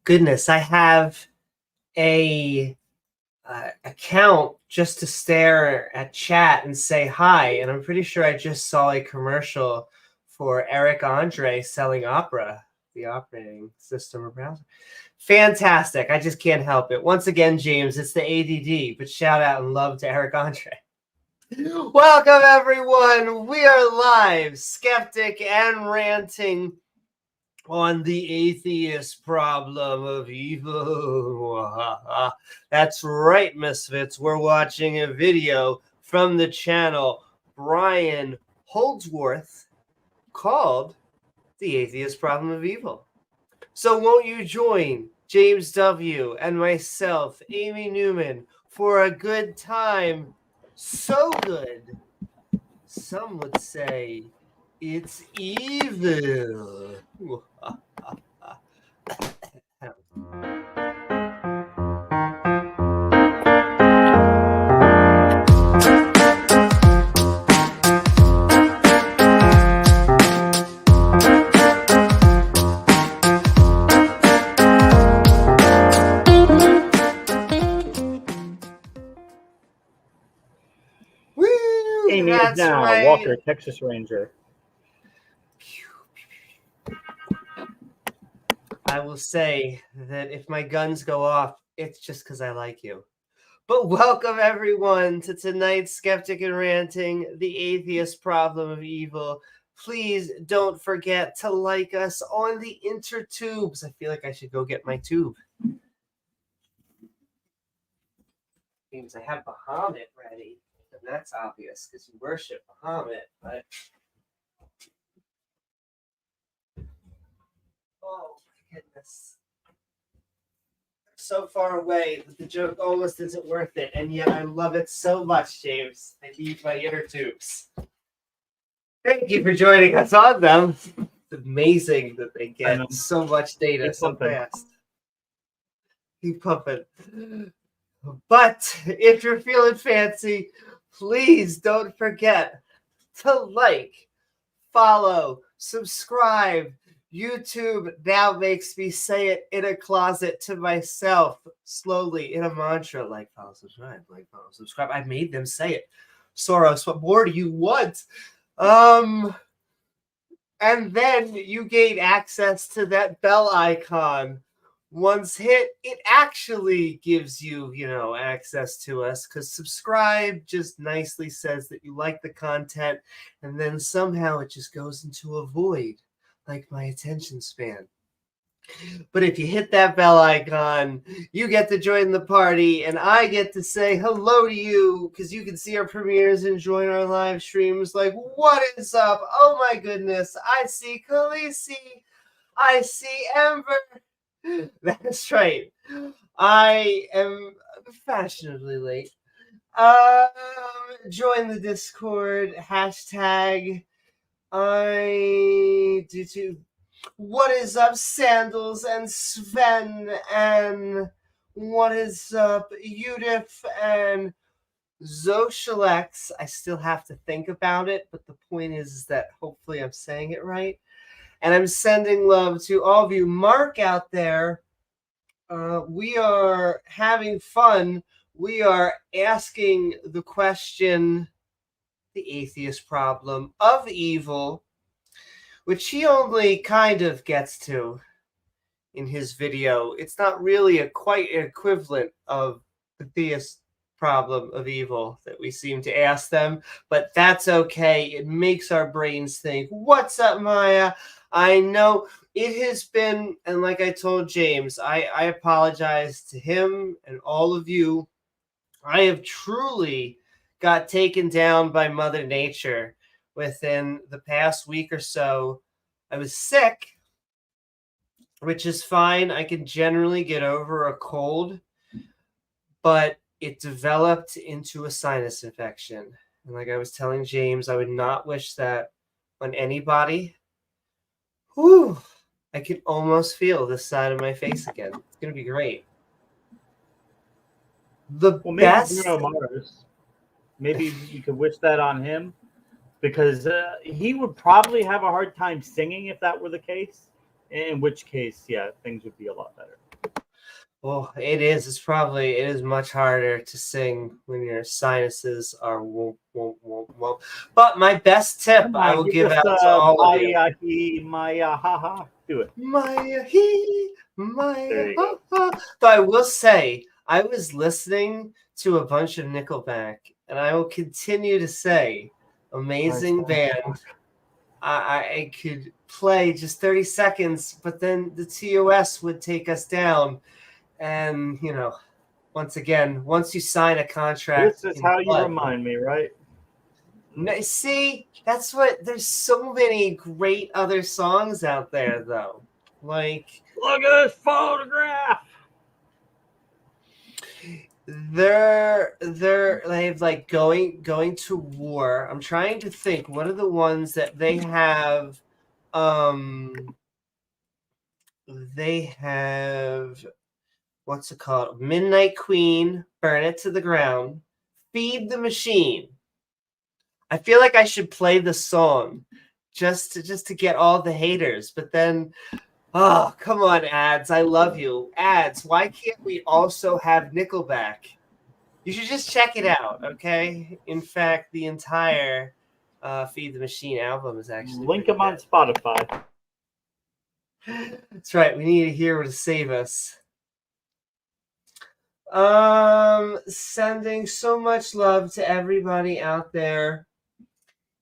goodness, I have a account just to stare at chat and say hi, and I'm pretty sure I just saw a commercial for Eric Andre selling Opera, the operating system or browser. Fantastic. I just can't help it. Once again, James, it's the ADD, but shout out and love to Eric Andre. Welcome, everyone. We are live, skeptic and ranting on the atheist problem of evil. That's right, misfits. We're watching a video from the channel Brian Holdsworth called The Atheist Problem of Evil. So won't you join James W. and myself, Amy Newman, for a good time? So good, some would say it's evil. Amy is now right. Walker, Texas Ranger. I will say that if my guns go off, it's just because I like you. But welcome, everyone, to tonight's Skeptic and Ranting, the Atheist Problem of Evil. Please don't forget to like us on the intertubes. I feel like I should go get my tube. Means I have Bahamut ready. And that's obvious because you worship Bahamut, but oh my goodness. They're so far away that the joke almost isn't worth it, and yet I love it so much, James. I need my inner tubes. Thank you for joining us on them. It's amazing that they get so much data so fast. Keep pumping. But if you're feeling fancy, please don't forget to like, follow, subscribe. YouTube now makes me say it in a closet to myself slowly in a mantra, like, follow, subscribe, like, follow, subscribe. I made them say it. Soros, what more do you want? And then you gain access to that bell icon. Once hit, it actually gives you, access to us, because subscribe just nicely says that you like the content, and then somehow it just goes into a void, like my attention span. But if you hit that bell icon, you get to join the party, and I get to say hello to you, because you can see our premieres and join our live streams. Like, what is up? Oh my goodness, I see Calasia, I see Ember. That's right. I am fashionably late. Join the Discord. Hashtag I do too. What is up, Sandals and Sven? And what is up, Judith and Zoshalex? I still have to think about it, but the point is that hopefully I'm saying it right. And I'm sending love to all of you. Mark out there, we are having fun. We are asking the question, the atheist problem of evil, which he only kind of gets to in his video. It's not really quite an equivalent of the theist problem of evil that we seem to ask them, but that's okay. It makes our brains think. What's up, Maya? I know it has been, and like I told James, I apologize to him and all of you. I have truly got taken down by Mother Nature within the past week or so. I was sick, which is fine. I can generally get over a cold, but it developed into a sinus infection. And like I was telling James, I would not wish that on anybody. Whew, I can almost feel this side of my face again. It's going to be great. Maybe Bruno Mars. Maybe you could wish that on him, because he would probably have a hard time singing if that were the case. In which case, yeah, things would be a lot better. Well, it is. It is much harder to sing when your sinuses are womp, womp, womp, womp. But my best tip Come I on, will give give us out to all of you. Maya he, Maya ha ha. Do it. Maya he, Maya There you ha go. ha. But I will say, I was listening to a bunch of Nickelback, and I will continue to say, amazing band. I could play just 30 seconds, but then the TOS would take us down. And, you know, once again, once you sign a contract. This is in how you blood, remind me, right? see, that's what there's so many great other songs out there, though. Like, Look at this photograph. they've like going to war. I'm trying to think what are the ones that they have. They have, what's it called? Midnight Queen, Burn It to the Ground, Feed the Machine. I feel like I should play the song just to get all the haters, but then, oh, come on, ads. I love you. Ads, why can't we also have Nickelback? You should just check it out, okay? In fact, the entire Feed the Machine album is actually Link pretty them on good. Spotify. That's right. We need a hero to save us. Sending so much love to everybody out there.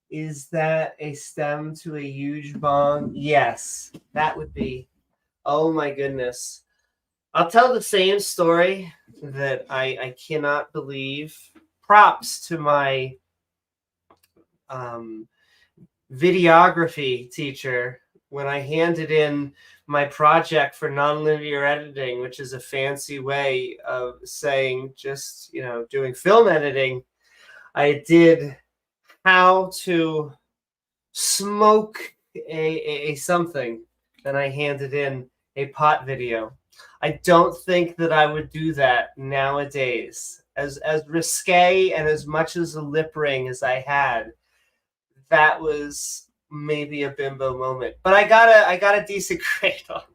Is that a stem to a huge bong? Yes, that would be. Oh my goodness. I'll tell the same story that I cannot believe. Props to my videography teacher when I handed in my project for nonlinear editing, which is a fancy way of saying just, doing film editing. I did how to smoke a something, and I handed in a pot video. I don't think that I would do that nowadays. As risque and as much as a lip ring as I had, that was maybe a bimbo moment. But I got a decent grade on it.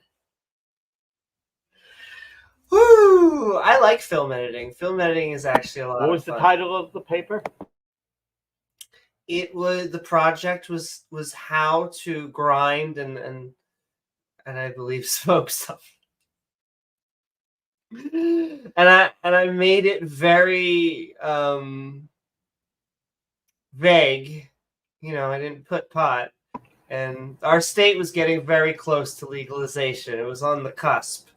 Woo! I like film editing. Film editing is actually a lot of fun. What was the title of the paper? It was, the project was how to grind and I believe smoke stuff. And I made it very vague. I didn't put pot. And our state was getting very close to legalization. It was on the cusp.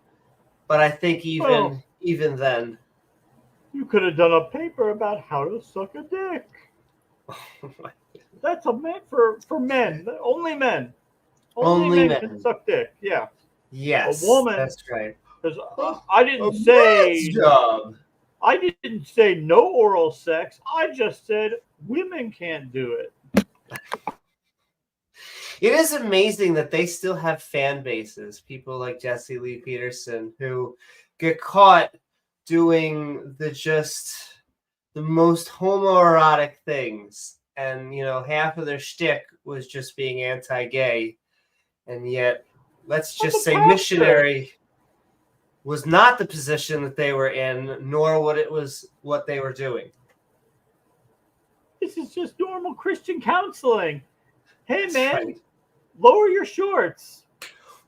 But I think even then. You could have done a paper about how to suck a dick. That's meant for men. Only men. Only men can suck dick. Yeah. Yes. A woman. That's right. I didn't say job. I didn't say no oral sex. I just said women can't do it. It is amazing that they still have fan bases. People like Jesse Lee Peterson who get caught doing the most homoerotic things. And, half of their shtick was just being anti-gay. And yet, let's just say missionary was not the position that they were in, nor what they were doing. This is just normal Christian counseling. Hey, That's man, right. Lower your shorts.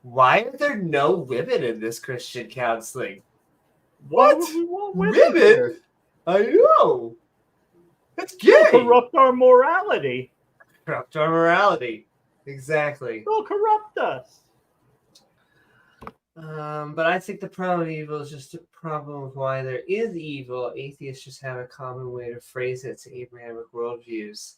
Why are there no women in this Christian counseling? Why would we want women? Women? I know. That's gay. They'll corrupt our morality. Corrupt our morality. Exactly. They'll corrupt us. But I think the problem of evil is just a problem of why there is evil. Atheists just have a common way to phrase it to Abrahamic worldviews.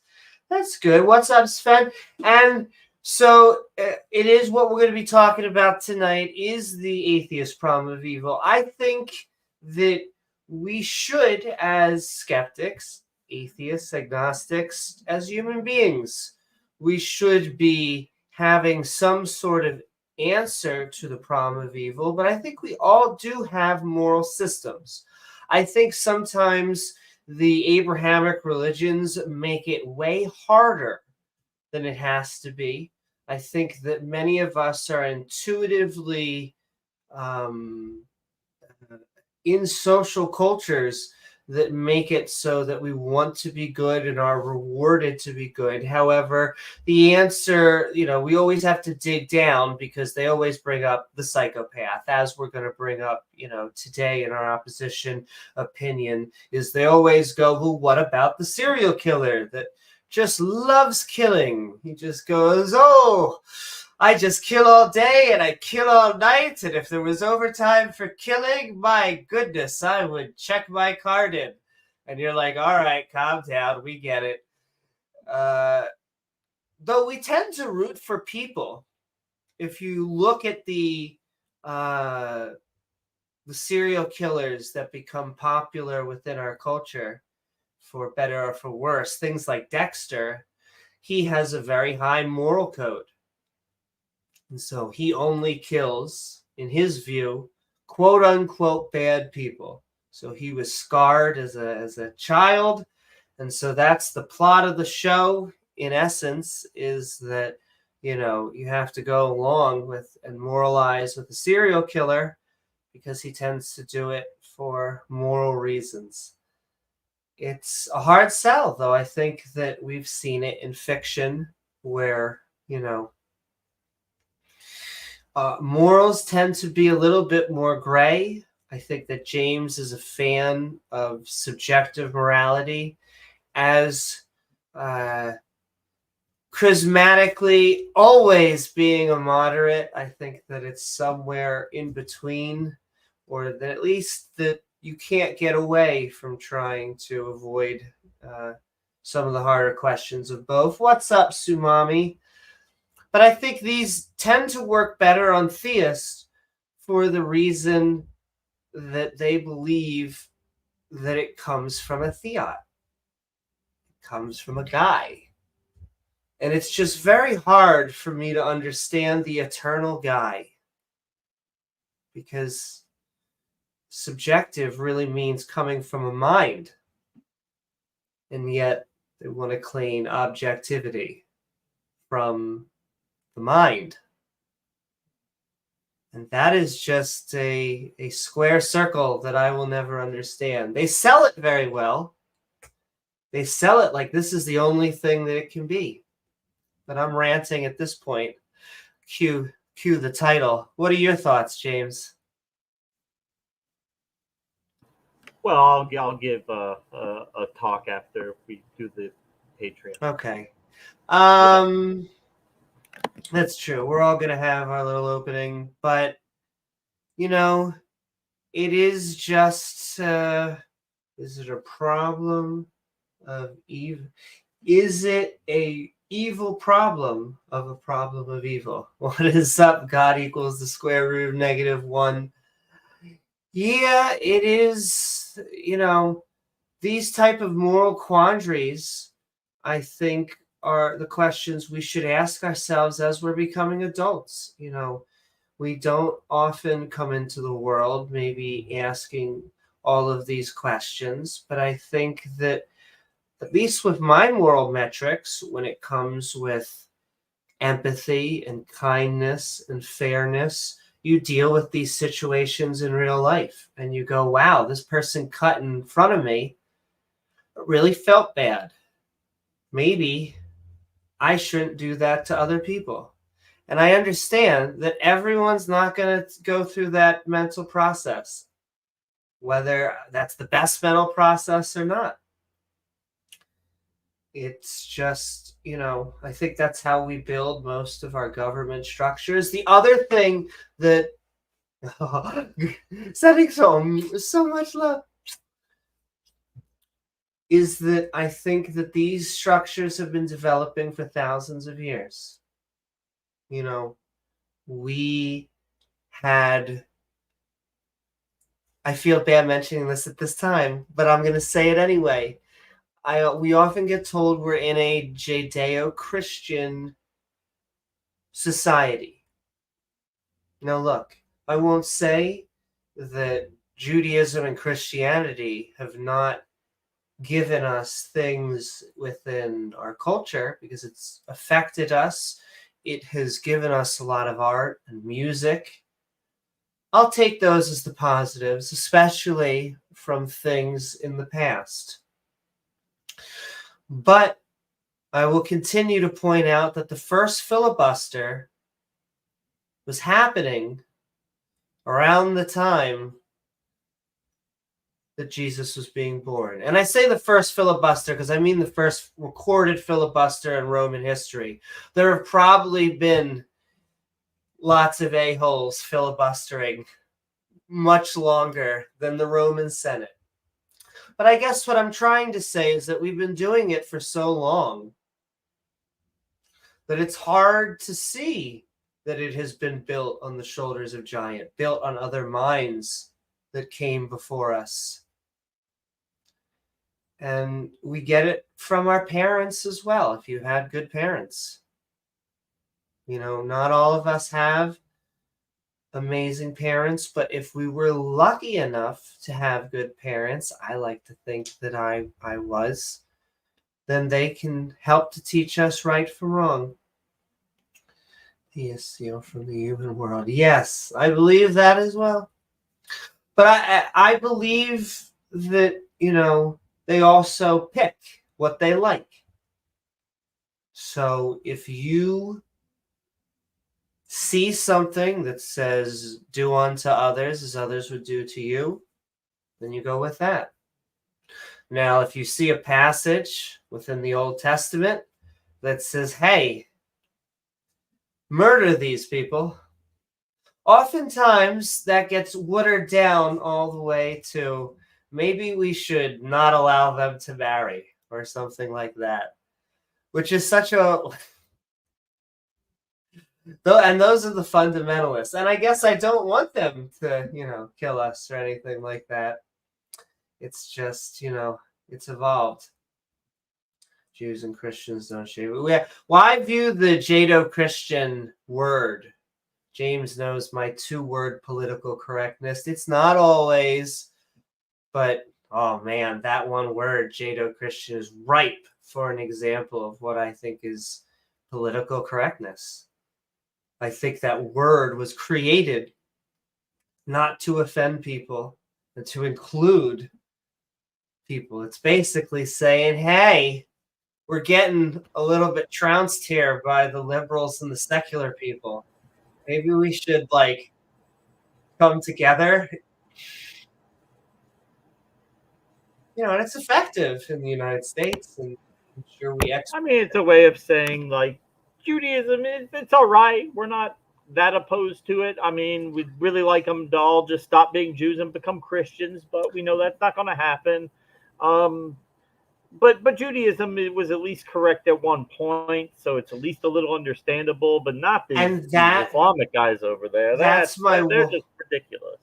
That's good. What's up, Sven? And so it is what we're going to be talking about tonight, is the atheist problem of evil. I think that we should, as skeptics, atheists, agnostics, as human beings, we should be having some sort of answer to the problem of evil, but I think we all do have moral systems. I think sometimes the Abrahamic religions make it way harder than it has to be. I think that many of us are intuitively in social cultures that make it so that we want to be good and are rewarded to be good. However, the answer, we always have to dig down because they always bring up the psychopath, as we're going to bring up, today in our opposition opinion, is they always go, well, what about the serial killer that just loves killing? He just goes, oh, I just kill all day and I kill all night. And if there was overtime for killing, my goodness, I would check my card in. And you're like, all right, calm down. We get it. Though we tend to root for people. If you look at the serial killers that become popular within our culture, for better or for worse, things like Dexter, he has a very high moral code. And so he only kills, in his view, quote unquote bad people. So he was scarred as a child. And so that's the plot of the show, in essence, is that, you have to go along with and moralize with the serial killer because he tends to do it for moral reasons. It's a hard sell, though. I think that we've seen it in fiction where, morals tend to be a little bit more gray. I think that James is a fan of subjective morality, as charismatically always being a moderate. I think that it's somewhere in between, or that at least that you can't get away from trying to avoid some of the harder questions of both. What's up, Sumami? But I think these tend to work better on theists for the reason that they believe that it comes from a theot. It comes from a guy. And it's just very hard for me to understand the eternal guy, because subjective really means coming from a mind. And yet they want to claim objectivity from the mind. And that is just a square circle that I will never understand. They sell it very well. They sell it like this is the only thing that it can be. But I'm ranting at this point. Cue the title. What are your thoughts, James? Well, I'll give a talk after we do the Patreon. Okay. That's true. We're all going to have our little opening, but it is just, is it a problem of evil? Is it a evil problem of a problem of evil? What is up? God equals the square root of -1. Yeah, it is, these type of moral quandaries, I think, are the questions we should ask ourselves as we're becoming adults. We don't often come into the world maybe asking all of these questions, but I think that at least with my moral metrics, when it comes with empathy and kindness and fairness, you deal with these situations in real life and you go, wow, this person cut in front of me really felt bad. Maybe I shouldn't do that to other people. And I understand that everyone's not going to go through that mental process, whether that's the best mental process or not. It's just, I think that's how we build most of our government structures. The other thing that sending so much love is that I think that these structures have been developing for thousands of years. We had, I feel bad mentioning this at this time, but I'm going to say it anyway. We often get told we're in a Judeo-Christian society. Now, look, I won't say that Judaism and Christianity have not given us things within our culture, because it's affected us. It has given us a lot of art and music. I'll take those as the positives, especially from things in the past. But I will continue to point out that the first filibuster was happening around the time that Jesus was being born. And I say the first filibuster because I mean the first recorded filibuster in Roman history. There have probably been lots of a-holes filibustering much longer than the Roman Senate. But I guess what I'm trying to say is that we've been doing it for so long that it's hard to see that it has been built on the shoulders of giants, built on other minds that came before us. And we get it from our parents as well, if you had good parents. You know, not all of us have amazing parents, but if we were lucky enough to have good parents, I like to think that I was, then they can help to teach us right from wrong. Yes, you know, from the human world. Yes, I believe that as well. But I believe that, you know, they also pick what they like. So if you see something that says, do unto others as others would do to you, then you go with that. Now, if you see a passage within the Old Testament that says, hey, murder these people, oftentimes that gets watered down all the way to maybe we should not allow them to marry or something like that, which is such a... And those are the fundamentalists. And I guess I don't want them to, you know, kill us or anything like that. It's just, you know, it's evolved. Jews and Christians don't shave. Well, I view the Judeo-Christian word. James knows my 2-word political correctness. It's not always, but, oh man, that one word, Judeo-Christian, is ripe for an example of what I think is political correctness. I think that word was created not to offend people, but to include people. It's basically saying, hey, we're getting a little bit trounced here by the liberals and the secular people. Maybe we should, like, come together. You know, and it's effective in the United States, and I'm sure we I mean, it's a way of saying, like, Judaism, it's all right. We're not that opposed to it. I mean, we'd really like them to all just stop being Jews and become Christians, but we know that's not going to happen. But Judaism, it was at least correct at one point, so it's at least a little understandable, but not these Islamic guys over there. They're just ridiculous.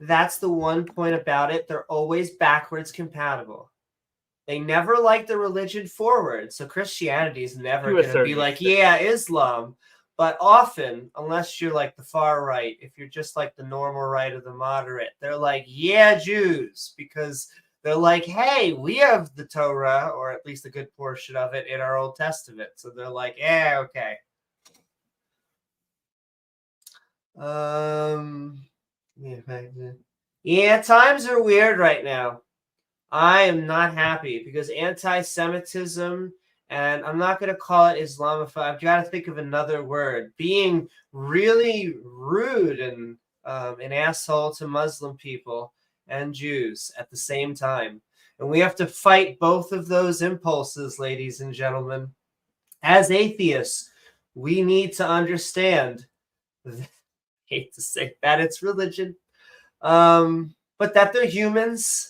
That's the one point about it. They're always backwards compatible. They never like the religion forward. So Christianity is never going to be like, yeah, Islam. But often, unless you're like the far right, if you're just like the normal right or the moderate, they're like, yeah, Jews. Because they're like, hey, we have the Torah, or at least a good portion of it, in our Old Testament. So they're like, yeah, okay. Yeah, times are weird right now. I am not happy because anti-Semitism, and I'm not going to call it Islamophobe. I've got to think of another word. Being really rude and an asshole to Muslim people and Jews at the same time. And we have to fight both of those impulses, ladies and gentlemen. As atheists, we need to understand, I hate to say that it's religion, but that they're humans.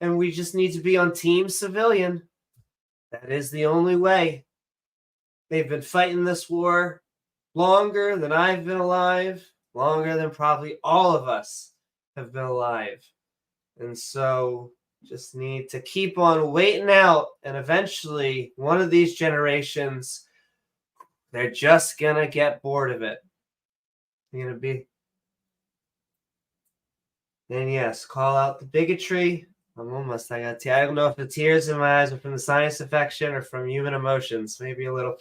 And we just need to be on team civilian. That is the only way. They've been fighting this war longer than I've been alive, longer than probably all of us have been alive. And so just need to keep on waiting out. And eventually, one of these generations, they're just going to get bored of it. They're going to be. And yes, call out the bigotry. I don't know if the tears in my eyes are from the sinus infection or from human emotions. Maybe a little.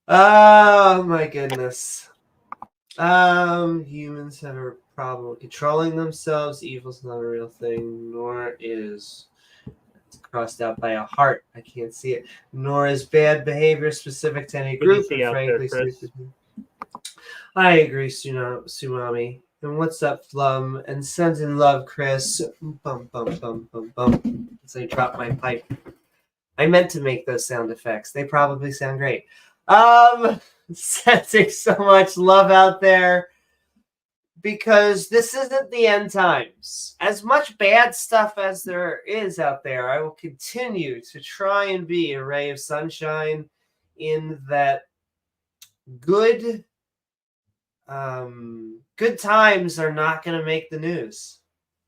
Oh, my goodness. Humans have a problem with controlling themselves. Evil's not a real thing, nor is it's crossed out by a heart. I can't see it. Nor is bad behavior specific to any What do you group. see And out there, frankly, Chris? I agree, Sumami. And what's up, Flum? And sending love, Chris. Bum bum bum bum bum. As I drop my pipe. I meant to make those sound effects. They probably sound great. Sending so much love out there because this isn't the end times. As much bad stuff as there is out there, I will continue to try and be a ray of sunshine in that good good times are not going to make the news.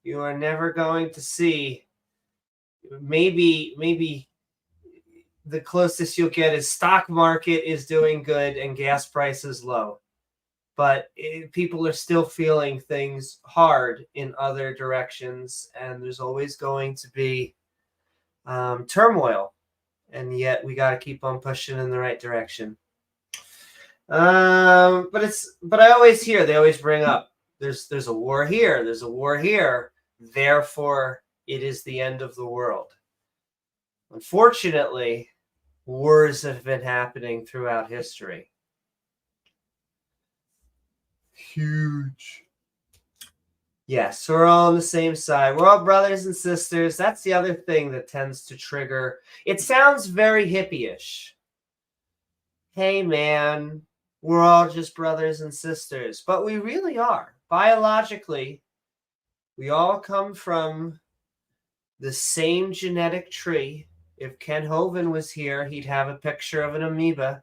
You are never going to see maybe the closest you'll get is stock market is doing good and gas prices low. But people are still feeling things hard in other directions, and there's always going to be turmoil. And yet we got to keep on pushing in the right direction. But I always hear, they always bring up, there's a war here, there's a war here, therefore it is the end of the world. Unfortunately, wars have been happening throughout history. Huge. Yes, we're all on the same side. We're all brothers and sisters. That's the other thing that tends to trigger. It sounds very hippie-ish. Hey, man, we're all just brothers and sisters. But we really are. Biologically, we all come from the same genetic tree. If Ken Hoven was here, he'd have a picture of an amoeba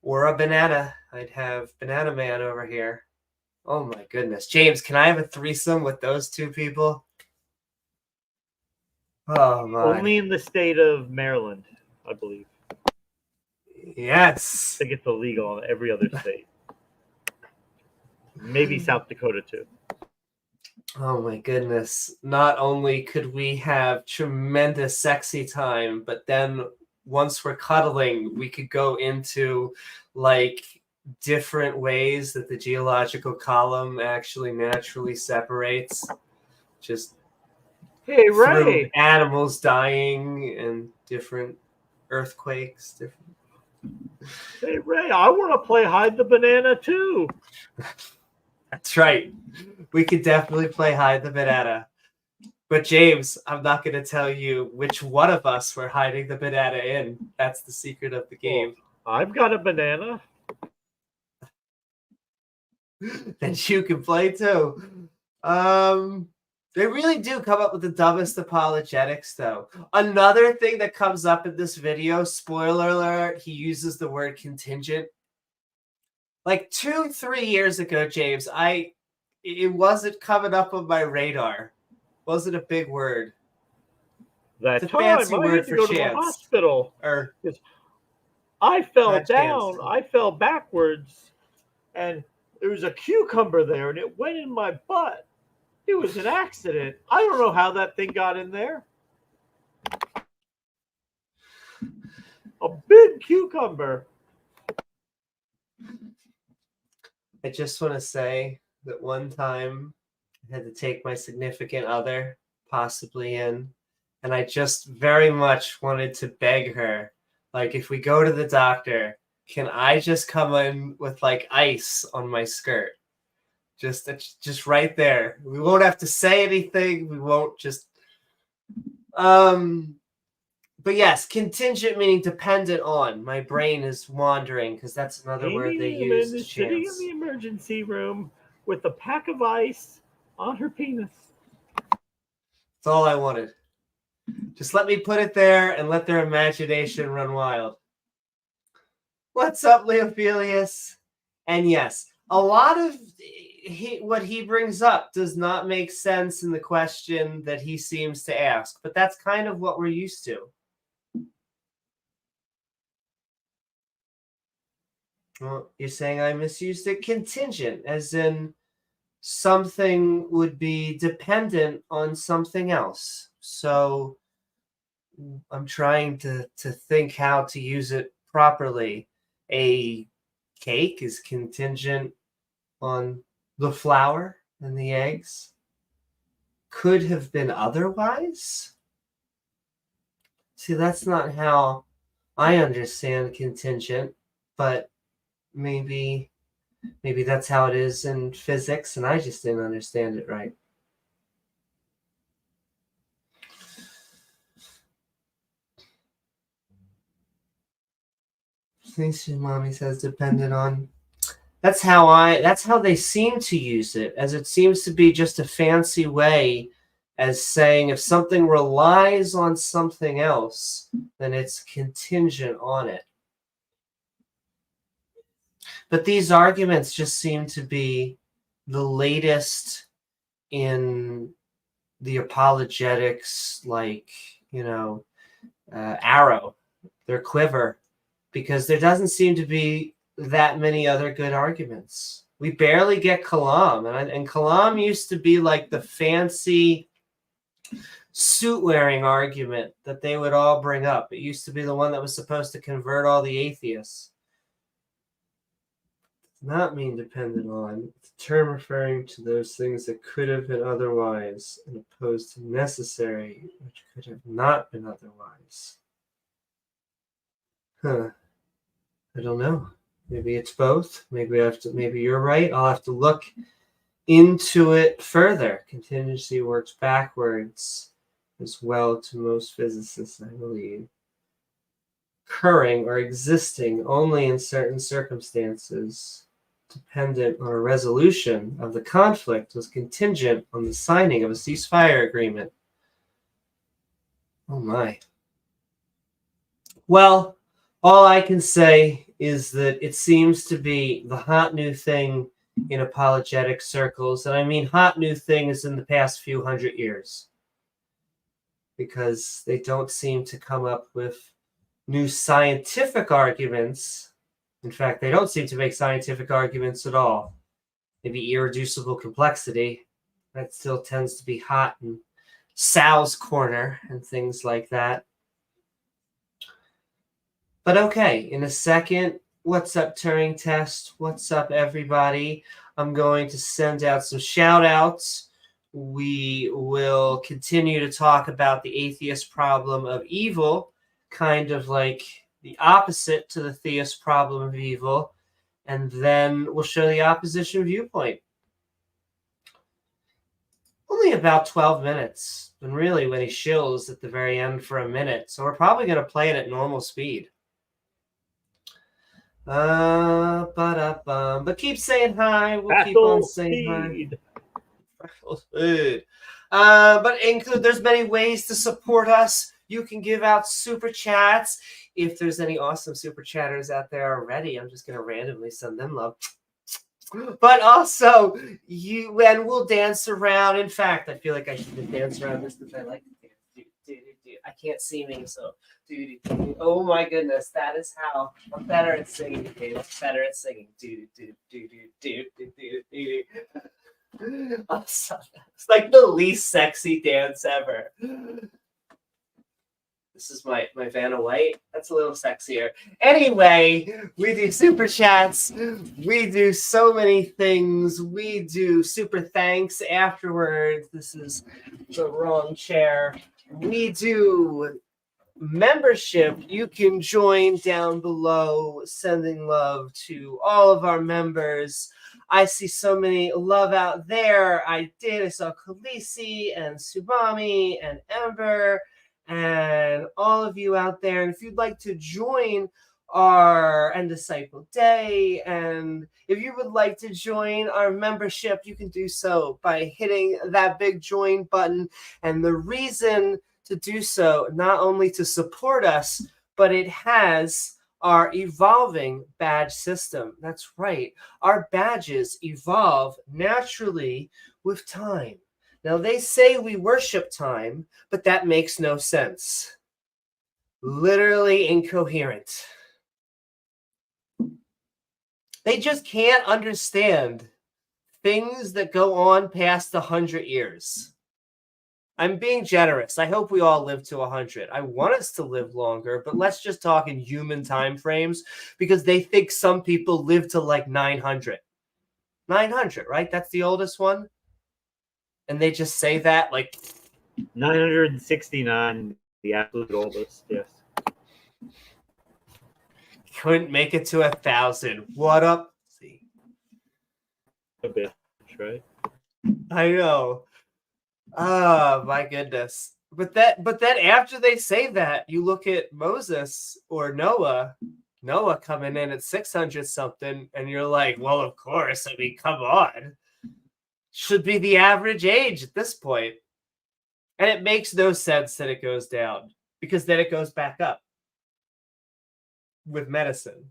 or a banana. I'd have Banana Man over here. Oh my goodness. James, can I have a threesome with those two people? Oh my. Only in the state of Maryland, I believe. Yes. I think it's illegal in every other state. Maybe South Dakota too. Oh my goodness. Not only could we have tremendous sexy time, but then once we're cuddling, we could go into like different ways that the geological column actually naturally separates. Just hey, through Ray. animals dying and different earthquakes. Hey, Ray, I want to play hide the banana too. That's right. We could definitely play hide the banana. But James, I'm not going to tell you which one of us we're hiding the banana in. That's the secret of the game. Oh, I've got a banana. Then you can play too. They really do come up with the dumbest apologetics, though. Another thing that comes up in this video, spoiler alert, he uses the word contingent. Like 2-3 years ago, James, it wasn't coming up on my radar. Wasn't a big word. That it's a time fancy I word had to for go to the chance. hospital. Or I fell not down. chance. I fell backwards, and there was a cucumber there, and it went in my butt. It was an accident. I don't know how that thing got in there. A big cucumber. I just want to say that one time I had to take my significant other possibly in, and I just very much wanted to beg her, like, if we go to the doctor, can I just come in with like ice on my skirt? Just right there. We won't have to say anything. We won't just but yes, contingent meaning dependent on. My brain is wandering because that's another word they Newman use. is sitting in the emergency room with a pack of ice on her penis. That's all I wanted. Just let me put it there and let their imagination run wild. What's up, Leophilius? And yes, a lot of what he brings up does not make sense in the question that he seems to ask, but that's kind of what we're used to. Well, you're saying I misused it? Contingent, as in something would be dependent on something else. So I'm trying to think how to use it properly. A cake is contingent on the flour and the eggs could have been otherwise? See, that's not how I understand contingent, but maybe that's how it is in physics, and I just didn't understand it right. Mommy says dependent on. That's how they seem to use it, as it seems to be just a fancy way as saying if something relies on something else, then it's contingent on it. But these arguments just seem to be the latest in the apologetics, like, arrow, their quiver, because there doesn't seem to be that many other good arguments. We barely get Kalam, and Kalam used to be like the fancy suit-wearing argument that they would all bring up. It used to be the one that was supposed to convert all the atheists. Not mean dependent on. It's a term referring to those things that could have been otherwise, and opposed to necessary, which could have not been otherwise. I don't know. Maybe it's both. Maybe you're right. I'll have to look into it further. Contingency works backwards as well to most physicists, I believe. Occurring or existing only in certain circumstances, dependent on a resolution of the conflict, was contingent on the signing of a ceasefire agreement. Oh my. Well, all I can say is that it seems to be the hot new thing in apologetic circles. And I mean hot new thing is in the past few hundred years, because they don't seem to come up with new scientific arguments. In fact, they don't seem to make scientific arguments at all. Maybe irreducible complexity. That still tends to be hot in Sal's corner and things like that. But okay, in a second, what's up, Turing Test? What's up, everybody? I'm going to send out some shout-outs. We will continue to talk about the atheist problem of evil, kind of like the opposite to the theist problem of evil, and then we'll show the opposition viewpoint. Only about 12 minutes, and really when he shills at the very end for a minute, so we're probably going to play it at normal speed. But keep saying hi. We'll keep on saying hi. But there's many ways to support us. You can give out super chats. If there's any awesome super chatters out there already, I'm just gonna randomly send them love. But also, we'll dance around. In fact, I feel like I should dance around this because I like to dance. I can't see me, so. Oh my goodness, that is how I'm better at singing. I'm better at singing. It's like the least sexy dance ever. This is my Vanna White. That's a little sexier. Anyway, we do super chats. We do so many things. We do super thanks afterwards. This is the wrong chair. We do membership. You can join down below, sending love to all of our members. I see so many love out there. I saw Khaleesi and Subami and Ember and all of you out there. And if you'd like to join our Disciple Day, and if you would like to join our membership, you can do so by hitting that big join button. And the reason to do so, not only to support us, but it has our evolving badge system. That's right. Our badges evolve naturally with time. Now, they say we worship time, but that makes no sense. Literally incoherent. They just can't understand things that go on past 100 years. I'm being generous. I hope we all live to 100. I want us to live longer, but let's just talk in human time frames because they think some people live to like 900. 900, right? That's the oldest one. And they just say that like 969, the absolute oldest. Yes. couldn't make it to 1,000. What up? See, A bitch, right? I know. Oh my goodness. But then after they say that, you look at Moses or Noah coming in at 600 something, and you're like, well, of course. I mean, come on. Should be the average age at this point. And it makes no sense that it goes down because then it goes back up with medicine.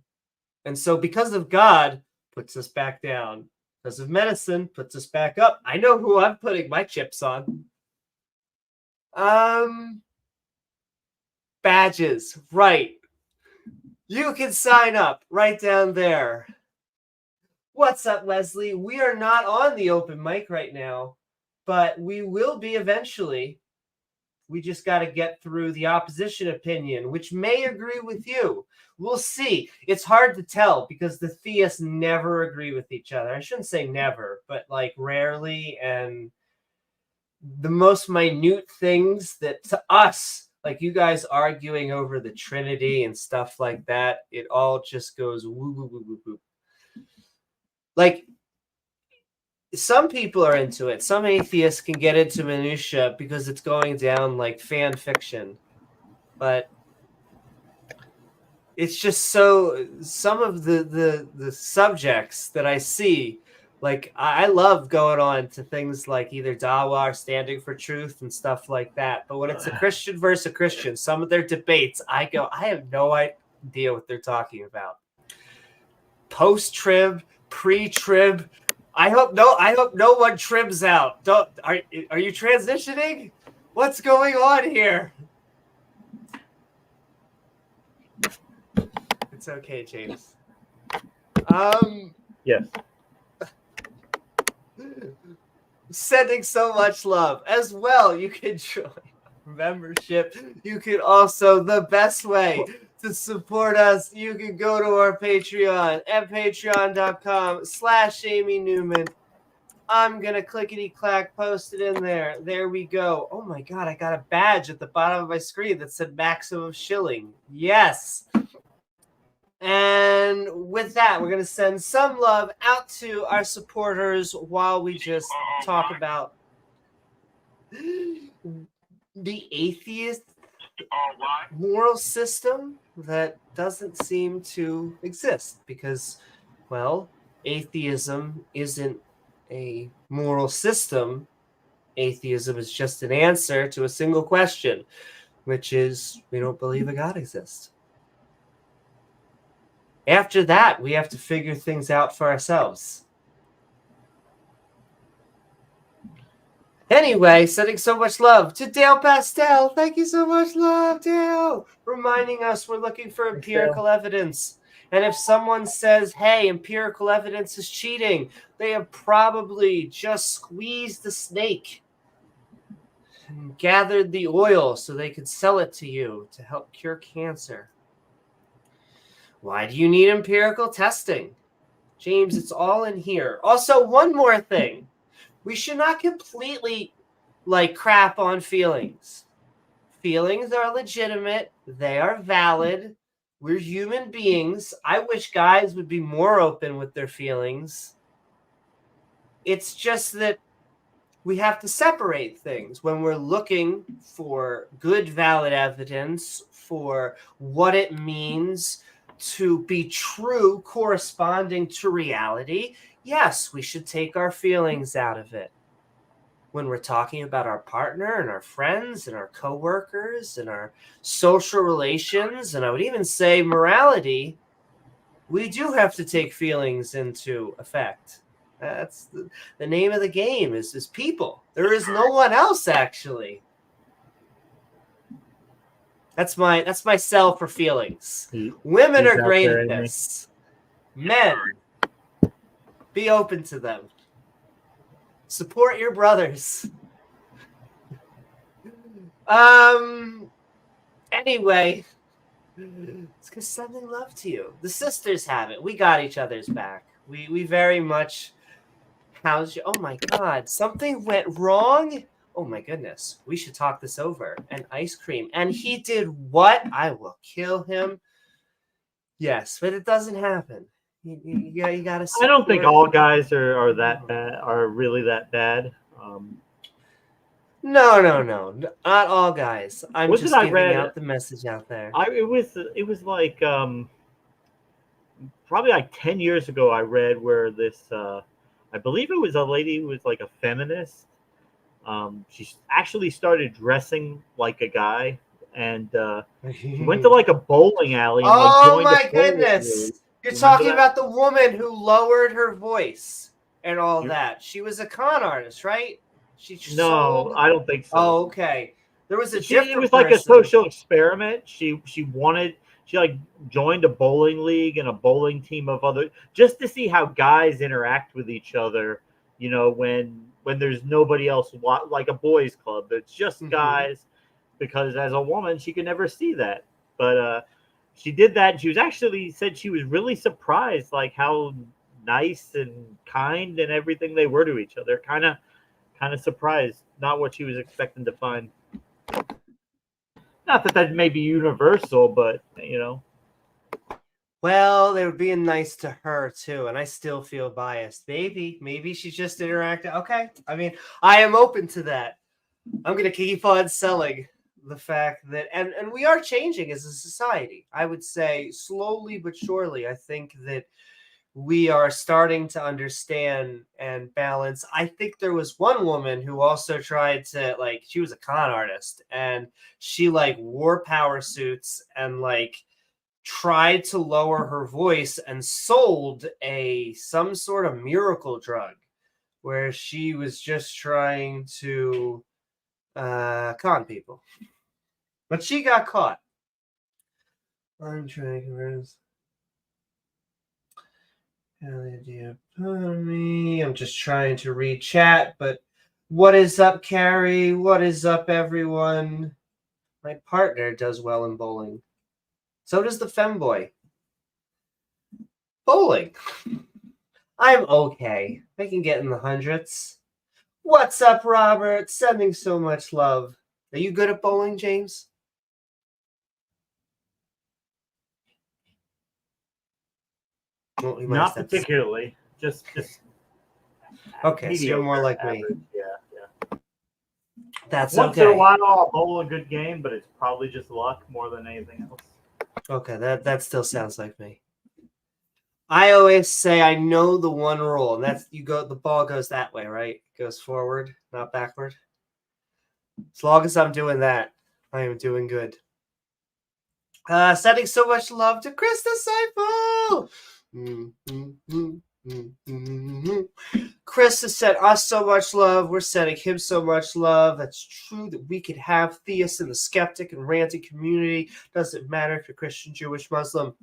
And so because of God, puts us back down. Because of medicine, puts us back up. I know who I'm putting my chips on. Badges, right. You can sign up right down there. What's up, Leslie? We are not on the open mic right now, but we will be eventually. We just got to get through the opposition opinion, which may agree with you. We'll see. It's hard to tell because the theists never agree with each other. I shouldn't say never, but like rarely. And the most minute things that to us, like you guys arguing over the Trinity and stuff like that, it all just goes woo, woo, woo, woo, woo. Like, some people are into it. Some atheists can get into minutia because it's going down like fan fiction. But it's just so, some of the subjects that I see, like I love going on to things like either Dawa or Standing for Truth and stuff like that. But when it's a Christian versus a Christian, some of their debates, I go, I have no idea what they're talking about. Post-trib, pre-trib. I hope no one trims out. Are you transitioning? What's going on here? It's okay, James. Yes. Sending so much love. As well, you can join membership. You can also, the best way to support us, you can go to our Patreon at patreon.com/Amy Newman. I'm going to clickety-clack, post it in there. There we go. Oh my God, I got a badge at the bottom of my screen that said maximum shilling. Yes. And with that, we're going to send some love out to our supporters while we just talk about the atheist moral system that doesn't seem to exist because, well, atheism isn't a moral system. Atheism is just an answer to a single question, which is we don't believe a God exists. After that, we have to figure things out for ourselves. Anyway, sending so much love to Dale Pastel. Thank you so much, love, Dale. Reminding us we're looking for empirical evidence. And if someone says, hey, empirical evidence is cheating, they have probably just squeezed the snake and gathered the oil so they could sell it to you to help cure cancer. Why do you need empirical testing? James, it's all in here. Also, one more thing. We should not completely crap on feelings. Feelings are legitimate. They are valid. We're human beings. I wish guys would be more open with their feelings. It's just that we have to separate things when we're looking for good, valid evidence for what it means to be true, corresponding to reality. Yes, we should take our feelings out of it. When we're talking about our partner and our friends and our coworkers and our social relations, and I would even say morality, we do have to take feelings into effect. That's the name of the game is people. There is no one else, actually. That's my sell for feelings. Women are great at this. Men, be open to them. Support your brothers. Anyway, it's because sending love to you. The sisters have it. We got each other's back. We very much. How's you? Oh my God! Something went wrong. Oh my goodness! We should talk this over. And ice cream. And he did what? I will kill him. Yes, but it doesn't happen. You gotta. I don't think all guys are that bad. Are really that bad. No, not all guys. I'm What just did I giving read? out the message out there. It was like probably like 10 years ago. I read where this I believe it was a lady who was like a feminist. She actually started dressing like a guy, and she went to like a bowling alley and like Oh joined my a bowling goodness! league. You're Remember talking that? about the woman who lowered her voice and all that. She was a con artist, right? She No, sold. I don't think so. Oh, okay. There was a different It was like a person. social experiment. She like joined a bowling league and a bowling team of other just to see how guys interact with each other. You know, when there's nobody else, like a boys' club, it's just guys. Because as a woman, she could never see that. But she did that. And she was actually said she was really surprised, like how nice and kind and everything they were to each other. Kind of surprised, not what she was expecting to find. Not that may be universal, but you know. Well, they were being nice to her too, and I still feel biased. Maybe she's just interacting. Okay, I mean, I am open to that. I'm gonna keep on selling the fact that, and we are changing as a society. I would say slowly but surely. I think that we are starting to understand and balance. I think there was one woman who also tried to, like, she was a con artist and she like wore power suits and like tried to lower her voice and sold some sort of miracle drug where she was just trying to con people. But she got caught. I'm trying to convince. I'm just trying to read chat, but what is up, Carrie? What is up, everyone? My partner does well in bowling. So does the femboy. Bowling. I'm okay. I can get in the hundreds. What's up, Robert? Sending so much love. Are you good at bowling, James? Well, Not particularly. Just okay. So you're more like average. me. Yeah. That's Once okay. in a while, I'll bowl a good game, but it's probably just luck more than anything else. Okay, that still sounds like me. I always say I know the one rule, and that's the ball goes that way, right? It goes forward, not backward. As long as I'm doing that, I am doing good. Sending so much love to Chris Disciple. Chris has sent us so much love. We're sending him so much love. That's true that we could have theists in the skeptic and ranting community. Doesn't matter if you're Christian, Jewish, Muslim.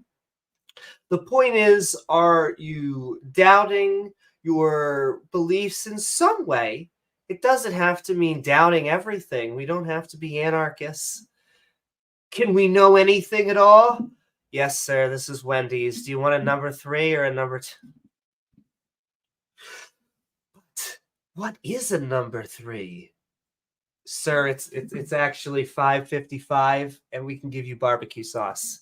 The point is, are you doubting your beliefs in some way? It doesn't have to mean doubting everything. We don't have to be anarchists. Can we know anything at all? Yes, sir. This is Wendy's. Do you want a number 3 or a number 2? What is a number 3? Sir, it's actually $5.55, and we can give you barbecue sauce.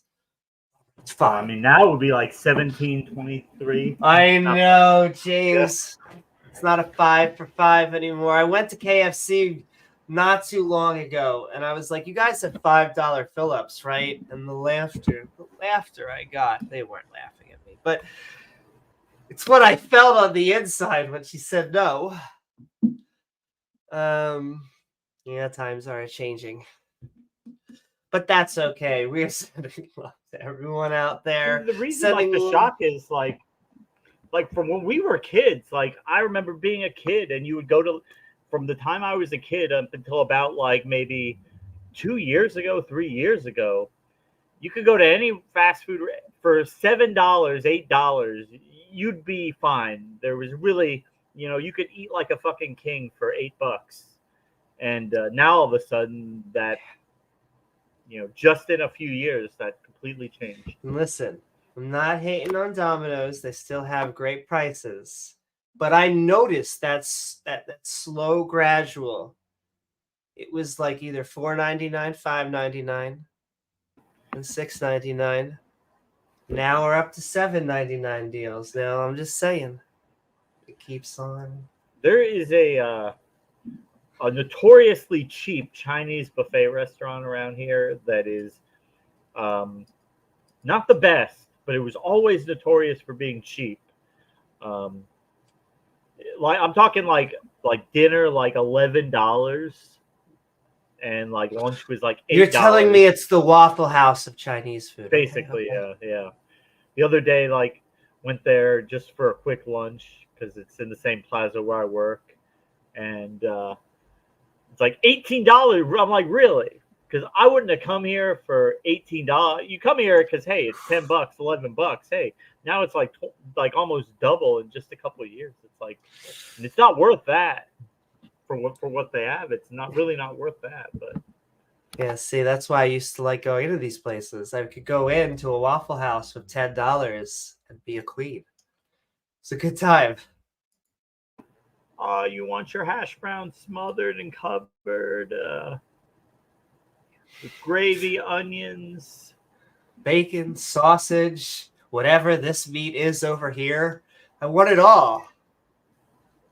It's fine. I mean, now it would be like $17.23. I know, James. Yeah. It's not a 5 for $5 anymore. I went to KFC not too long ago, and I was like, you guys have $5 fill-ups, right? And the laughter I got, they weren't laughing at me, but it's what I felt on the inside when she said no. Yeah, times are changing. But that's okay. We're sending love to everyone out there. The reason, like, the shock is, like from when we were kids, like, I remember being a kid, and you would go to, from the time I was a kid up until about, like, maybe 2 years ago, 3 years ago, you could go to any fast food for $7, $8. You'd be fine. There was really, you know, you could eat like a fucking king for $8. And now all of a sudden that, just in a few years, that completely changed. And listen, I'm not hating on Domino's. They still have great prices. But I noticed that slow gradual. It was like either $4.99, $5.99, and $6.99. Now we're up to $7.99 deals. Now I'm just saying, it keeps on. There is a notoriously cheap Chinese buffet restaurant around here that is not the best, but it was always notorious for being cheap. Like I'm talking like dinner like $11, and like lunch was like $8. You're telling me it's the Waffle House of Chinese food. Basically, okay. Yeah. The other day, like, went there just for a quick lunch because it's in the same plaza where I work, and it's like $18. I'm like, really? Because I wouldn't have come here for $18. You come here because hey, it's $10, $11. Hey, now it's like almost double in just a couple of years. It's like, and it's not worth that for what they have. It's not worth that. But Yeah, see, that's why I used to like going into these places. I could go into a Waffle House for $10 and be a queen. It's a good time. You want your hash brown smothered and covered with gravy, onions, Bacon, sausage, whatever this meat is over here. I want it all.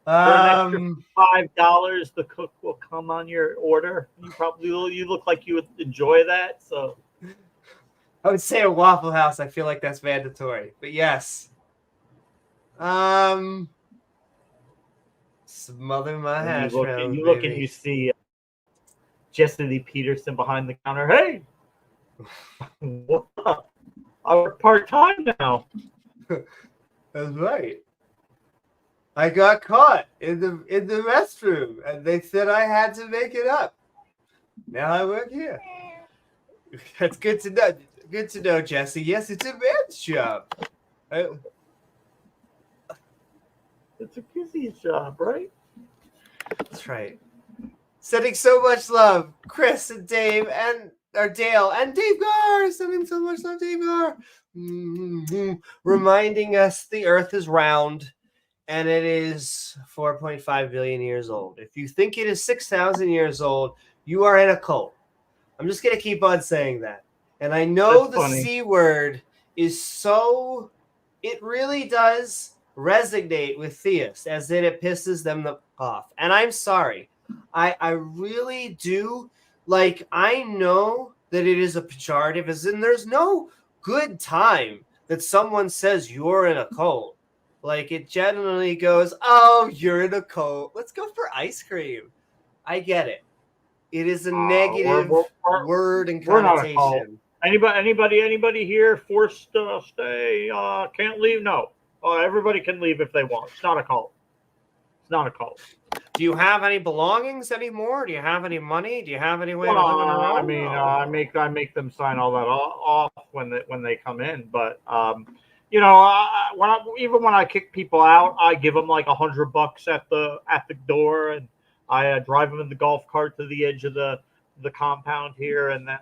For an extra $5, the cook will come on your order. You look like you would enjoy that. So I would say a Waffle House. I feel like that's mandatory, but yes. Smother my hash browns. And you look and you see Jesse Peterson behind the counter. Hey, what's up? I work part-time now. That's right. I got caught in the restroom, and they said I had to make it up. Now I work here. That's good to know. Good to know, Jesse. Yes, it's a man's job. It's a kissie's job, right? That's right. Sending so much love, Chris and Dave and Dale and davegar. Sending so much love, davegar. Reminding us the Earth is round. And it is 4.5 billion years old. If you think it is 6,000 years old, you are in a cult. I'm just going to keep on saying that. And I know That's the funny. C word is so... It really does resonate with theists, as in it pisses them off. And I'm sorry. I really do. Like, I know that it is a pejorative, as in there's no good time that someone says you're in a cult. Like, it generally goes, oh, you're in a cult. Let's go for ice cream. I get it. It is a negative word and connotation. Anybody here forced to stay? Can't leave? No. Everybody can leave if they want. It's not a cult. It's not a cult. Do you have any belongings anymore? Do you have any money? Do you have any way to live on your own? I mean, I make them sign all that off when they come in, but even when I kick people out, I give them like $100 at the door, and I drive them in the golf cart to the edge of the compound here, and then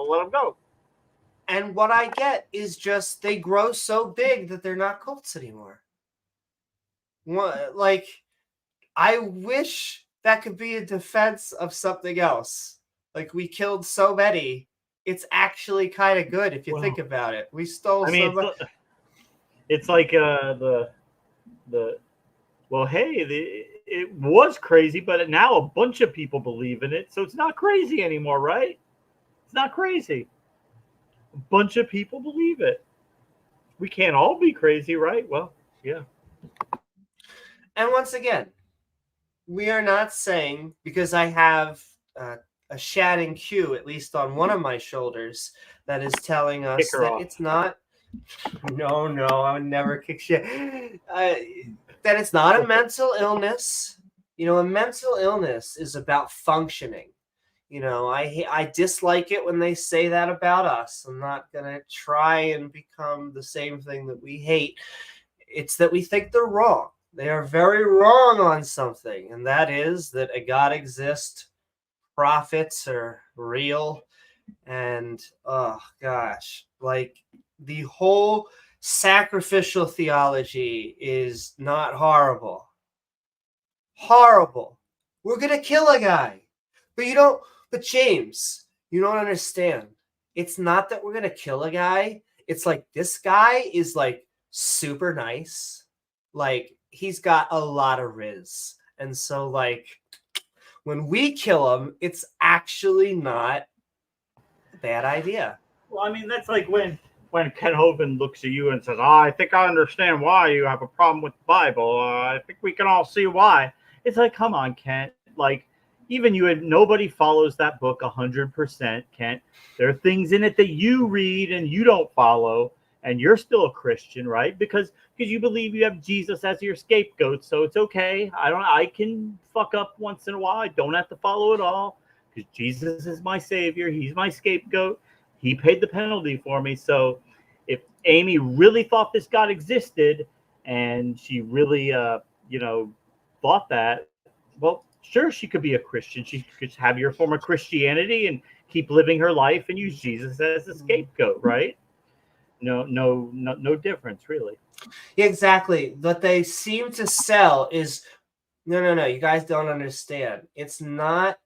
let them go. And what I get is just they grow so big that they're not cults anymore. Like, I wish that could be a defense of something else. Like, we killed so many. It's actually kind of good if you think about it. We stole so much. It's like it was crazy, but now a bunch of people believe in it, so it's not crazy anymore, right? It's not crazy. A bunch of people believe it. We can't all be crazy, right? Well, yeah. And once again, we are not saying, because I have a shatting cue, at least on one of my shoulders, that is telling us that it's not. No, I would never kick shit. That it's not a mental illness. You know, a mental illness is about functioning. You know, I dislike it when they say that about us. I'm not going to try and become the same thing that we hate. It's that we think they're wrong. They are very wrong on something, and that is that a God exists prophets are real. And oh gosh, like the whole sacrificial theology is not horrible. Horrible. We're gonna kill a guy. But James, you don't understand. It's not that we're gonna kill a guy. It's like this guy is like super nice. Like he's got a lot of riz. And so like when we kill him, it's actually not a bad idea. Well, I mean, that's like when Kenobi looks at you and says, "Oh, I think I understand why you have a problem with the Bible. I think we can all see why." It's like, come on, Kent. Like, even nobody follows that book 100%, Kent. There are things in it that you read and you don't follow, and you're still a Christian, right? Because you believe you have Jesus as your scapegoat, so it's okay. I can fuck up once in a while. I don't have to follow it all because Jesus is my savior. He's my scapegoat. He paid the penalty for me. So if Amy really thought this God existed and she really, thought that, well, sure, she could be a Christian. She could have your form of Christianity and keep living her life and use Jesus as a scapegoat, right? No difference, really. Yeah, exactly. What they seem to sell is no. You guys don't understand. It's not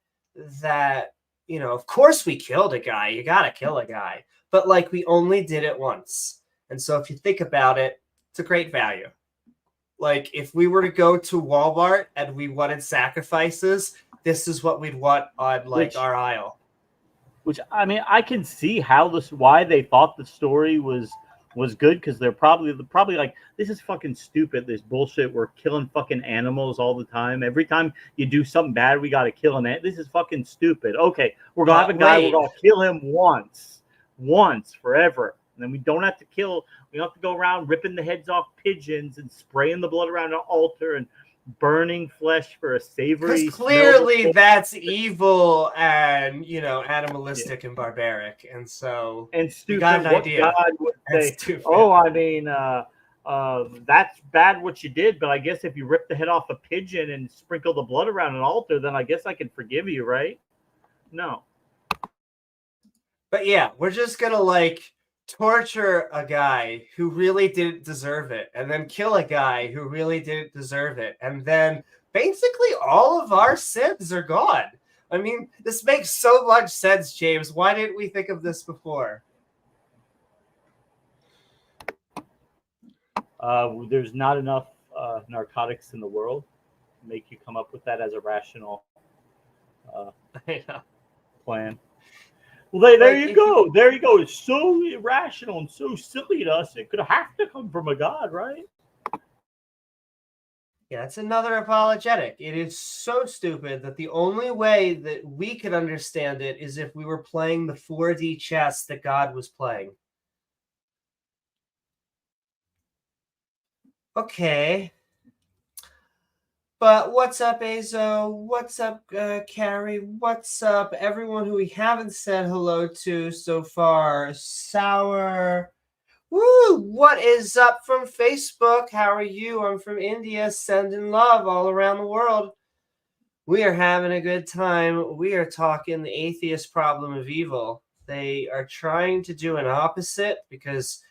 that, of course we killed a guy. You got to kill a guy. But like we only did it once. And so if you think about it, it's a great value. Like if we were to go to Walmart and we wanted sacrifices, this is what we'd want on our aisle. Which, I mean, I can see why they thought the story was good, because they're probably like, this is fucking stupid, this bullshit. We're killing fucking animals all the time. Every time you do something bad, we got to kill an ant. This is fucking stupid. Okay, we're going to have a guy, we're going to kill him once, forever. And then we don't have to go around ripping the heads off pigeons and spraying the blood around an altar and burning flesh for a savory. Because clearly that's evil and animalistic and barbaric, and so and stupid. Got an idea. God would say, "Oh, I mean, that's bad what you did, but I guess if you rip the head off a pigeon and sprinkle the blood around an altar, then I guess I can forgive you, right?" No. But yeah, we're just gonna torture a guy who really didn't deserve it, and then kill a guy who really didn't deserve it, and then basically all of our sins are gone. I mean, this makes so much sense, James. Why didn't we think of this before? There's not enough narcotics in the world to make you come up with that as a rational plan. Well, there you go. There you go. It's so irrational and so silly to us. It could have to come from a God, right? Yeah, that's another apologetic. It is so stupid that the only way that we could understand it is if we were playing the 4D chess that God was playing. Okay. But what's up, Azo? What's up, Carrie? What's up, everyone who we haven't said hello to so far? Sour. Woo! What is up from Facebook? How are you? I'm from India, sending love all around the world. We are having a good time. We are talking the atheist problem of evil. They are trying to do an opposite because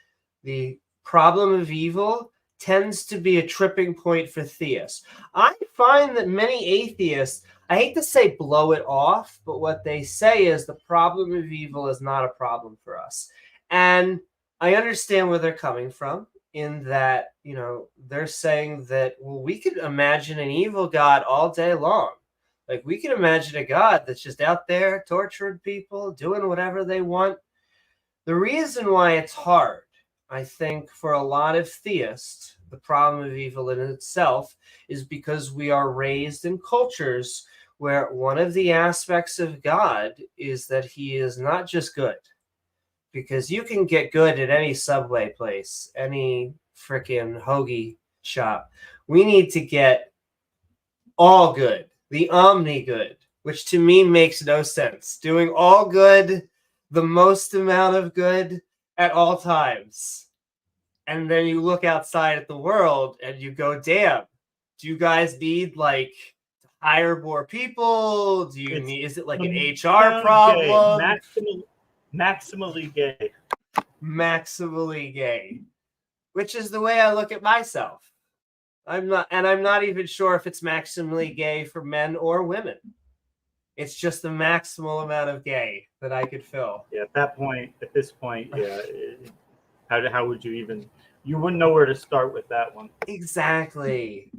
the problem of evil tends to be a tripping point for theists. I find that many atheists, I hate to say blow it off, but what they say is the problem of evil is not a problem for us. And I understand where they're coming from in that, they're saying that, well, we could imagine an evil God all day long. Like we can imagine a God that's just out there torturing people, doing whatever they want. The reason why it's hard, I think, for a lot of theists, the problem of evil in itself is because we are raised in cultures where one of the aspects of God is that he is not just good. Because you can get good at any Subway place, any freaking hoagie shop. We need to get all good, the omni good, which to me makes no sense. Doing all good, the most amount of good at all times. And then you look outside at the world and you go, damn, do you guys need to hire more people? Do you It's need? Is it like an the HR problem? Maximally gay. Maximally gay, which is the way I look at myself. I'm not even sure if it's maximally gay for men or women. It's just the maximal amount of gay that I could fill. Yeah, at this point, yeah. How would you even? You wouldn't know where to start with that one. Exactly.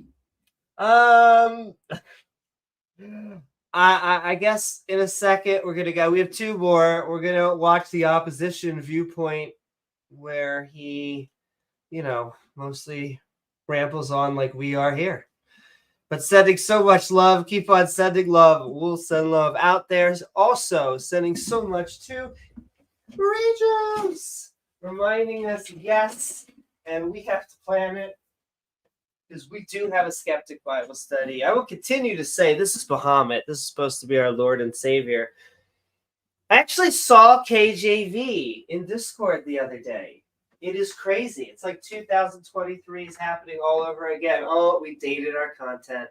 I guess in a second we're gonna go. We have two more. We're gonna watch the opposition viewpoint where he, mostly rambles on like we are here. But sending so much love. Keep on sending love. We'll send love out there. Also sending so much to Regis, reminding us, yes, and we have to plan it because we do have a skeptic Bible study. I will continue to say this is Bahamut. This is supposed to be our Lord and Savior. I actually saw KJV in Discord the other day. It is crazy. It's like 2023 is happening all over again. Oh, we dated our content.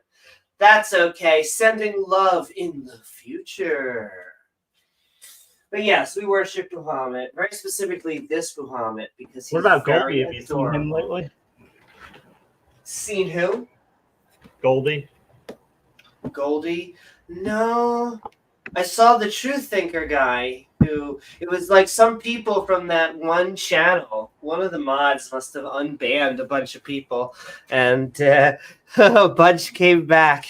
That's okay. Sending love in the future. But yes, we worship Bahamut. Very specifically this Bahamut because he's What about very Goldie? Have you seen him lately? Seen who? Goldie? Goldie? No. I saw the Truth Thinker guy who, it was like some people from that one channel. One of the mods must have unbanned a bunch of people, and a bunch came back.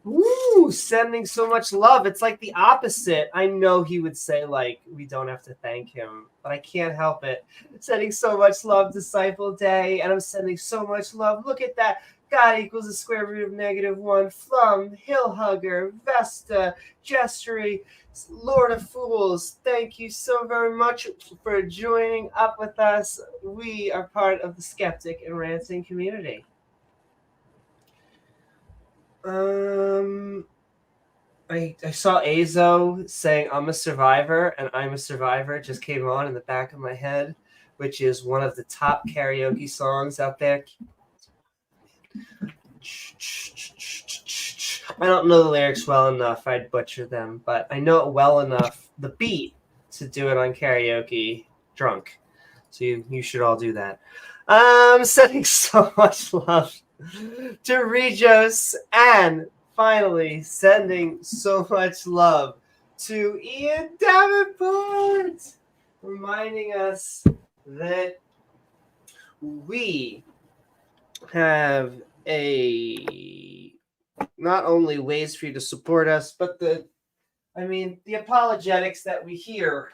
Woo! Sending so much love. It's like the opposite. I know he would say, like, we don't have to thank him, but I can't help it. Sending so much love, Disciple Day, and I'm sending so much love. Look at that. God equals the square root of -1. Flum, Hill Hugger, Vesta, Gestury, Lord of Fools. Thank you so very much for joining up with us. We are part of the Skeptic and Ranting community. I saw Azo saying I'm a survivor and I'm a survivor just came on in the back of my head, which is one of the top karaoke songs out there. I don't know the lyrics well enough. I'd butcher them, but I know it well enough, the beat, to do it on karaoke drunk. So you should all do that. Sending so much love to Regis, and finally sending so much love to Ian Davenport, reminding us that we have not only ways for you to support us, but the apologetics that we hear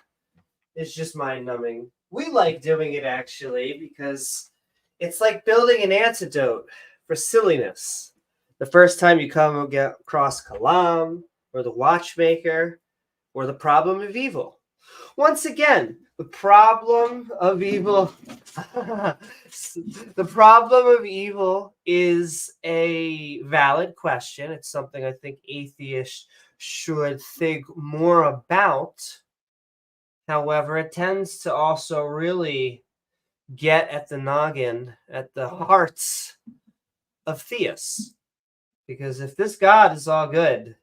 is just mind-numbing. We like doing it actually because it's like building an antidote for silliness. The first time you come across Kalam or the Watchmaker or the problem of evil. Once again, the problem of evil. The problem of evil is a valid question. It's something I think atheists should think more about. However, it tends to also really get at the noggin, at the hearts of theists. Because if this God is all good,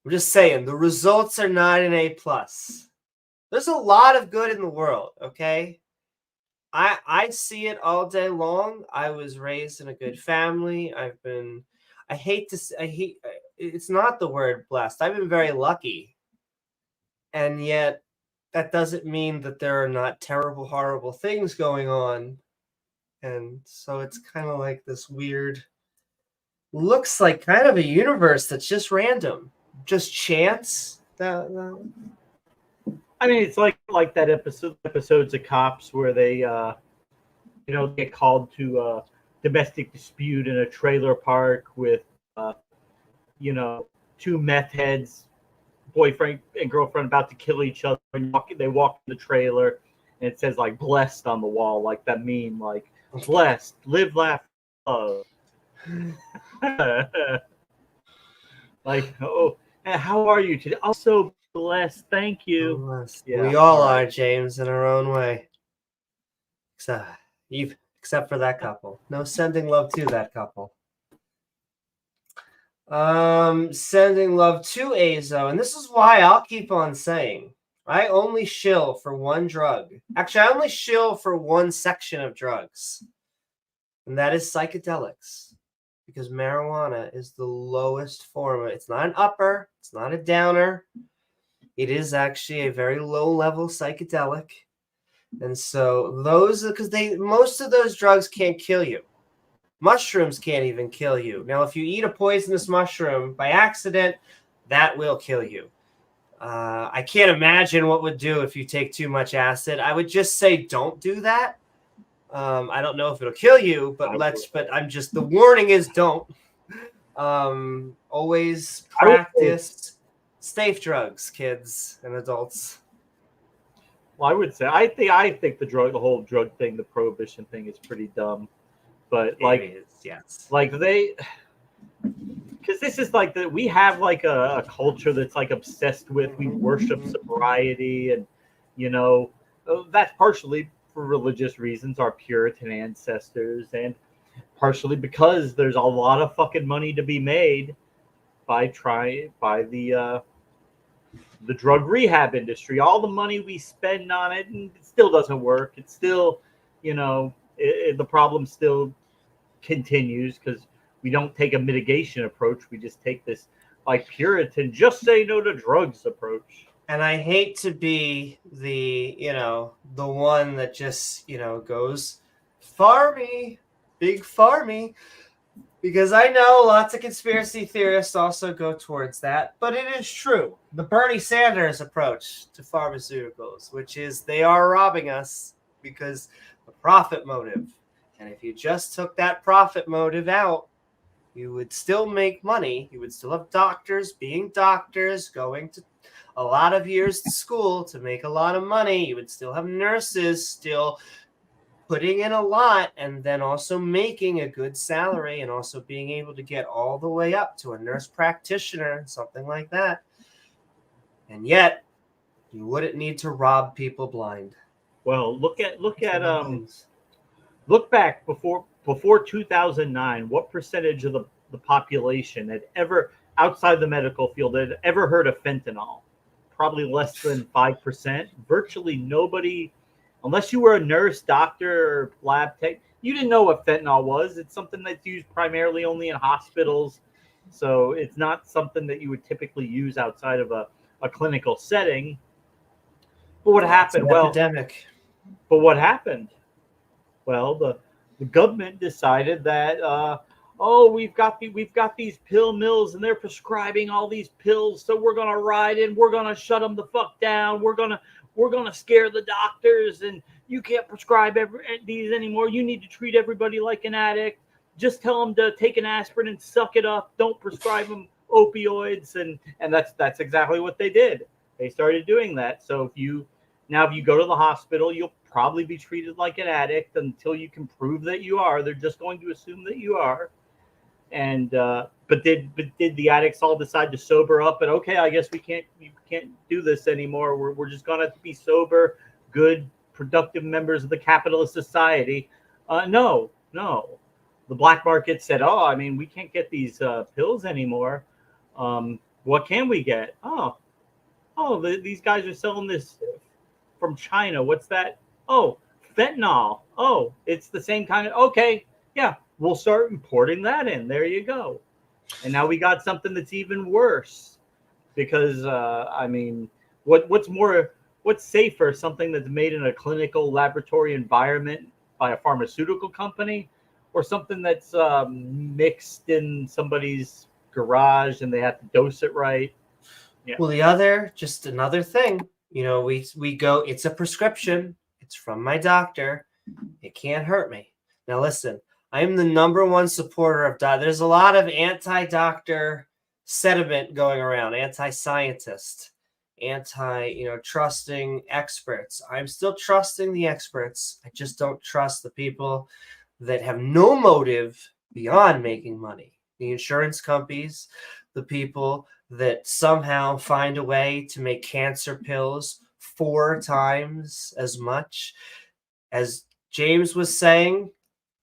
I'm just saying, the results are not an A+. There's a lot of good in the world, okay? I see it all day long. I was raised in a good family. It's not the word blessed. I've been very lucky. And yet, that doesn't mean that there are not terrible, horrible things going on. And so it's kind of like this weird, looks like kind of a universe that's just random. Just chance. I mean, it's like that episodes of Cops where they, get called to a domestic dispute in a trailer park with, two meth heads, boyfriend and girlfriend about to kill each other. And they walk in the trailer, and it says like "blessed" on the wall, like that meme, like "blessed, live, laugh, love." Like, oh. How are you today? Also blessed. Thank you. Blessed. Yeah, we all are, James, in our own way. Except for that couple. No sending love to that couple. Sending love to Azo, and this is why I'll keep on saying I only shill for one drug. Actually, I only shill for one section of drugs, and that is psychedelics, because marijuana is the lowest form. It's not an upper, it's not a downer. It is actually a very low-level psychedelic, and so those, because most of those drugs can't kill you. Mushrooms can't even kill you. Now, if you eat a poisonous mushroom by accident, that will kill you. I can't imagine what would do if you take too much acid. I would just say don't do that. I don't know if it'll kill you, but the warning is don't. Always practice safe drugs, kids and adults. Well, I would say I think the whole drug thing, the prohibition thing, is pretty dumb. But because this is like we have like a culture that's like obsessed with, we worship sobriety, and that's partially for religious reasons, our Puritan ancestors, and partially because there's a lot of fucking money to be made by the drug rehab industry. All the money we spend on it, and it still doesn't work. It's still, the problem still continues because we don't take a mitigation approach. We just take this like Puritan, just say no to drugs approach. And I hate to be the one that just, goes farmy, big farmy, because I know lots of conspiracy theorists also go towards that, but it is true. The Bernie Sanders approach to pharmaceuticals, which is they are robbing us because the profit motive. And if you just took that profit motive out, you would still make money. You would still have doctors being doctors, going to a lot of years to school to make a lot of money. You would still have nurses still putting in a lot and then also making a good salary and also being able to get all the way up to a nurse practitioner, something like that. And yet, you wouldn't need to rob people blind. Well, look back before 2009. What percentage of the population had ever, outside the medical field, had ever heard of fentanyl? Probably less than 5%. Virtually nobody, unless you were a nurse, doctor, or lab tech, you didn't know what fentanyl was. It's something that's used primarily only in hospitals, so it's not something that you would typically use outside of a clinical setting. But what happened? Well, epidemic. But what happened? Well, the government decided that we've got these pill mills and they're prescribing all these pills, so we're gonna ride in, we're gonna shut them the fuck down, we're gonna scare the doctors, and you can't prescribe these anymore. You need to treat everybody like an addict. Just tell them to take an aspirin and suck it up. Don't prescribe them opioids, and that's exactly what they did. They started doing that. So if you go to the hospital, you'll probably be treated like an addict until you can prove that you are. They're just going to assume that you are. And but did the addicts all decide to sober up and okay, I guess we can't do this anymore. We're just gonna be sober, good, productive members of the capitalist society? No. The black market said, oh, I mean, we can't get these pills anymore. What can we get? These guys are selling this from China. What's that? Oh, fentanyl. Oh, it's the same kind of, okay, yeah, we'll start importing that in. There you go. And now we got something that's even worse because, I mean, what's safer, something that's made in a clinical laboratory environment by a pharmaceutical company, or something that's mixed in somebody's garage and they have to dose it right? Yeah. Well, just another thing, we go, it's a prescription. It's from my doctor. It can't hurt me. Now, listen, I'm the #1 supporter of there's a lot of anti-doctor sentiment going around, anti-scientist, trusting experts. I'm still trusting the experts. I just don't trust the people that have no motive beyond making money. The insurance companies, the people that somehow find a way to make cancer pills 4 times as much. As James was saying,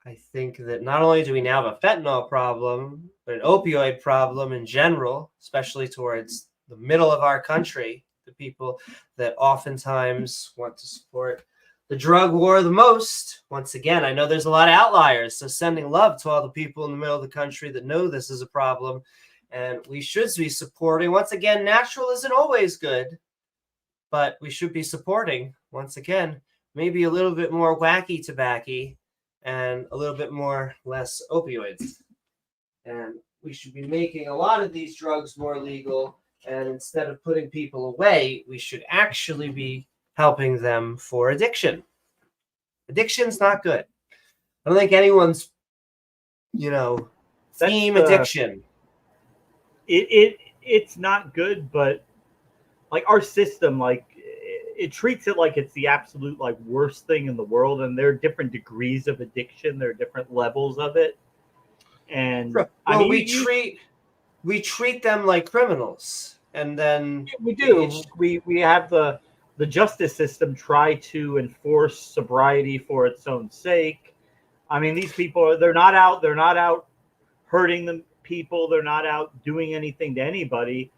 I think that not only do we now have a fentanyl problem, but an opioid problem in general, especially towards the middle of our country, the people that oftentimes want to support the drug war the most. Once again, I know there's a lot of outliers, so sending love to all the people in the middle of the country that know this is a problem, and we should be supporting. Once again, natural isn't always good, but we should be supporting, once again, maybe a little bit more wacky tobacco and a little bit more less opioids. And we should be making a lot of these drugs more legal. And instead of putting people away, we should actually be helping them for addiction. Addiction's not good. I don't think anyone's, theme addiction. It's not good, but like our system, like it treats it like it's the absolute like worst thing in the world, and there are different degrees of addiction. There are different levels of it, and well, we treat them like criminals, and then we do. We have the justice system try to enforce sobriety for its own sake. I mean, these people they're not out hurting the people. They're not out doing anything to anybody.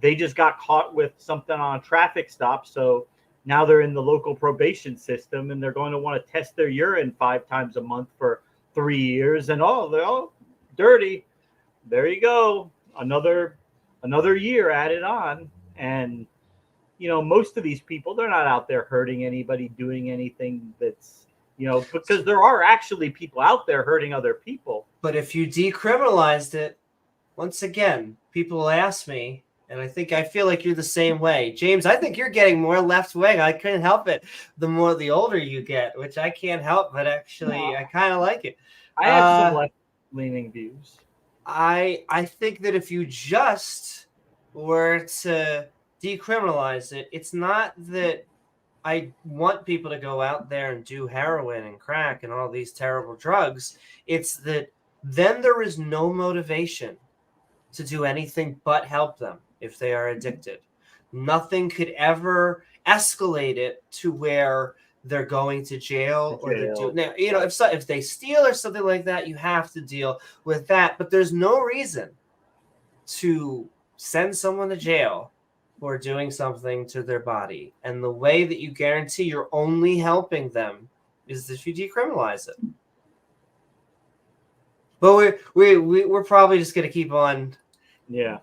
They just got caught with something on a traffic stop, so now they're in the local probation system, and they're going to want to test their urine 5 times a month for 3 years. And they're all dirty. There you go, another year added on. And most of these people, they're not out there hurting anybody, doing anything that's because there are actually people out there hurting other people. But if you decriminalized it, once again, people will ask me. And I feel like you're the same way. James, I think you're getting more left wing. I couldn't help it the older you get, which I can't help, but actually I kind of like it. I have some left-leaning views. I think that if you just were to decriminalize it, it's not that I want people to go out there and do heroin and crack and all these terrible drugs. It's that then there is no motivation to do anything but help them if they are addicted. Nothing could ever escalate it to where they're going to jail or they're doing. Now, if they steal or something like that, you have to deal with that. But there's no reason to send someone to jail for doing something to their body. And the way that you guarantee you're only helping them is if you decriminalize it. But we're probably just going to keep on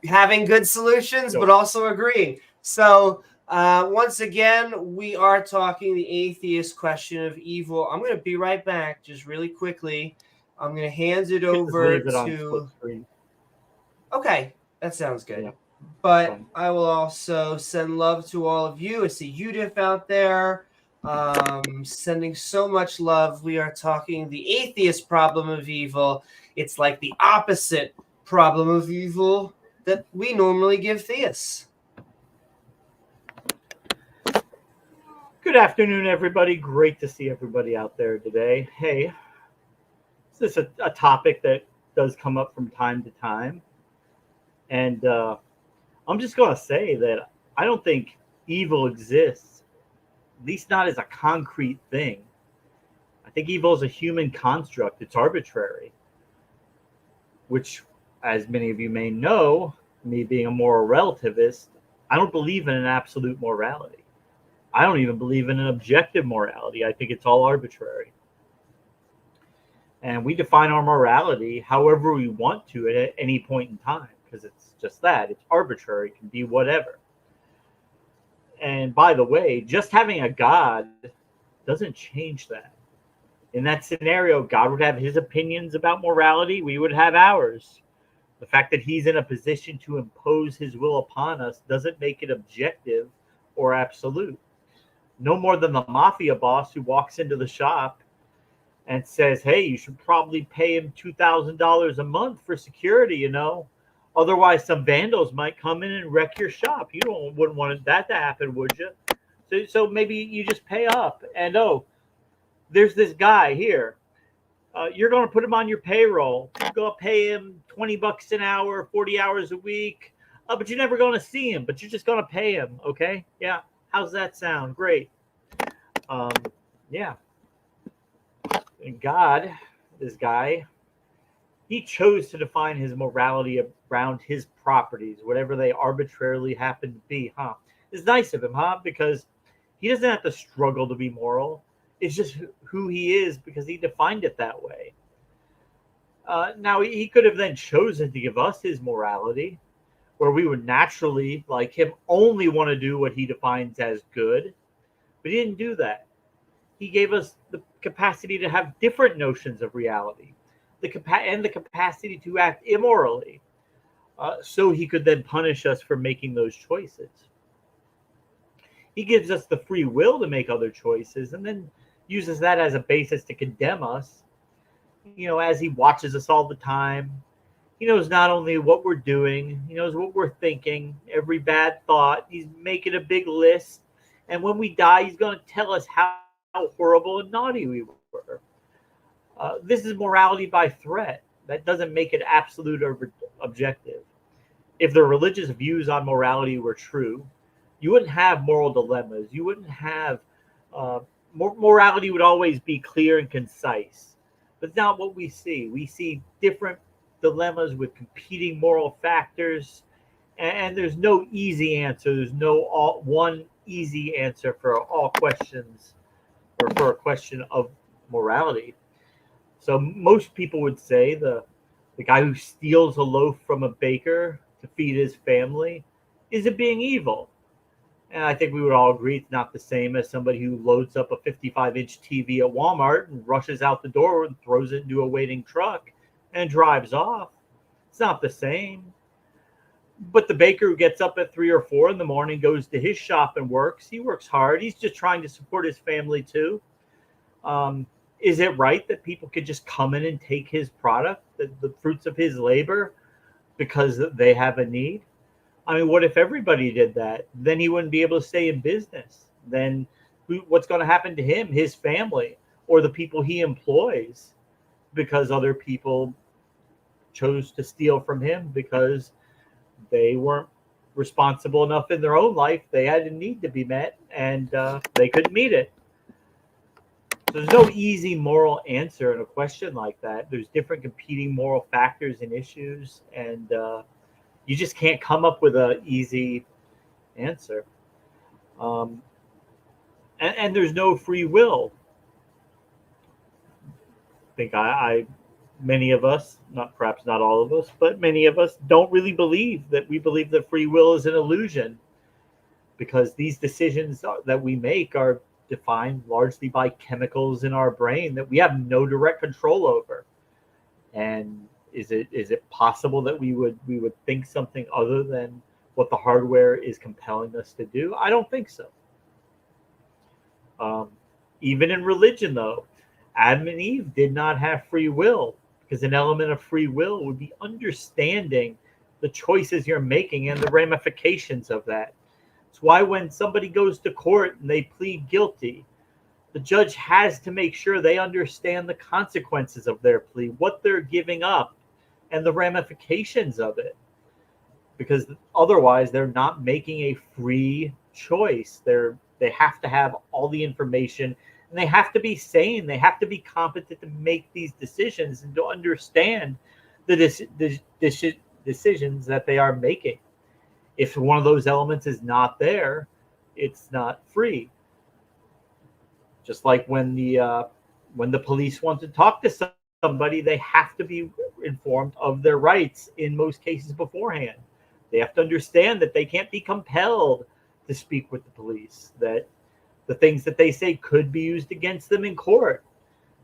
having good solutions, but also agreeing. So once again, we are talking the atheist question of evil. I'm going to be right back just really quickly. I'm going to hand it over to... Okay, that sounds good. Yeah. But I will also send love to all of you. I see Udif out there. Sending so much love. We are talking the atheist problem of evil. It's like the opposite problem of evil that we normally give theists. Good afternoon, everybody. Great to see everybody out there today. Hey, this is a topic that does come up from time to time. And I'm just going to say that I don't think evil exists, at least not as a concrete thing. I think evil is a human construct. It's arbitrary, which, as many of you may know, me being a moral relativist, I don't believe in an absolute morality. I don't even believe in an objective morality. I think it's all arbitrary. And we define our morality however we want to at any point in time, because it's just that. It's arbitrary. It can be whatever. And by the way, just having a God doesn't change that. In that scenario, God would have his opinions about morality. We would have ours. The fact that he's in a position to impose his will upon us doesn't make it objective or absolute. No more than the mafia boss who walks into the shop and says, hey, you should probably pay him $2,000 a month for security, you know. Otherwise, some vandals might come in and wreck your shop. You wouldn't want that to happen, would you? So maybe you just pay up. And, oh, there's this guy here. You're going to put him on your payroll. You're going to pay him $20 an hour, 40 hours a week. But you're never going to see him. But you're just going to pay him, okay? Yeah. How's that sound? Great. Yeah. And God, this guy, he chose to define his morality around his properties, whatever they arbitrarily happen to be, huh? It's nice of him, huh? Because he doesn't have to struggle to be moral. It's just who he is because he defined it that way. Now, he could have then chosen to give us his morality, where we would naturally, like him, only want to do what he defines as good. But he didn't do that. He gave us the capacity to have different notions of reality, the capacity to act immorally, so he could then punish us for making those choices. He gives us the free will to make other choices and then uses that as a basis to condemn us, as he watches us all the time. He knows not only what we're doing, he knows what we're thinking, every bad thought. He's making a big list. And when we die, he's going to tell us how horrible and naughty we were. This is morality by threat. That doesn't make it absolute or objective. If the religious views on morality were true, you wouldn't have moral dilemmas. You wouldn't have morality would always be clear and concise. But it's not what we see. We see different dilemmas with competing moral factors, and there's no easy answer. There's no one easy answer for all questions, or for a question of morality. So most people would say the guy who steals a loaf from a baker to feed his family isn't being evil. And I think we would all agree it's not the same as somebody who loads up a 55-inch TV at Walmart and rushes out the door and throws it into a waiting truck and drives off. It's not the same. But the baker who gets up at 3 or 4 in the morning, goes to his shop and works, he works hard. He's just trying to support his family too. Is it right that people could just come in and take his product, the fruits of his labor, because they have a need? I mean, what if everybody did that? Then he wouldn't be able to stay in business. Then what's going to happen to him, his family, or the people he employs, because other people chose to steal from him because they weren't responsible enough in their own life. They had a need to be met, and they couldn't meet it. So there's no easy moral answer in a question like that. There's different competing moral factors and issues, and you just can't come up with an easy answer. And there's no free will. I think many of us, perhaps not all of us, but many of us don't really believe that. We believe that free will is an illusion, because these decisions that we make are defined largely by chemicals in our brain that we have no direct control over. And is it possible that we would think something other than what the hardware is compelling us to do? I don't think so. Even in religion, though, Adam and Eve did not have free will, because an element of free will would be understanding the choices you're making and the ramifications of that. It's why when somebody goes to court and they plead guilty, the judge has to make sure they understand the consequences of their plea, what they're giving up, and the ramifications of it. Because otherwise, they're not making a free choice. They have to have all the information, and they have to be sane. They have to be competent to make these decisions and to understand the decisions that they are making. If one of those elements is not there, it's not free. Just like when the police want to talk to somebody, they have to be informed of their rights in most cases beforehand. They have to understand that they can't be compelled to speak with the police, that the things that they say could be used against them in court.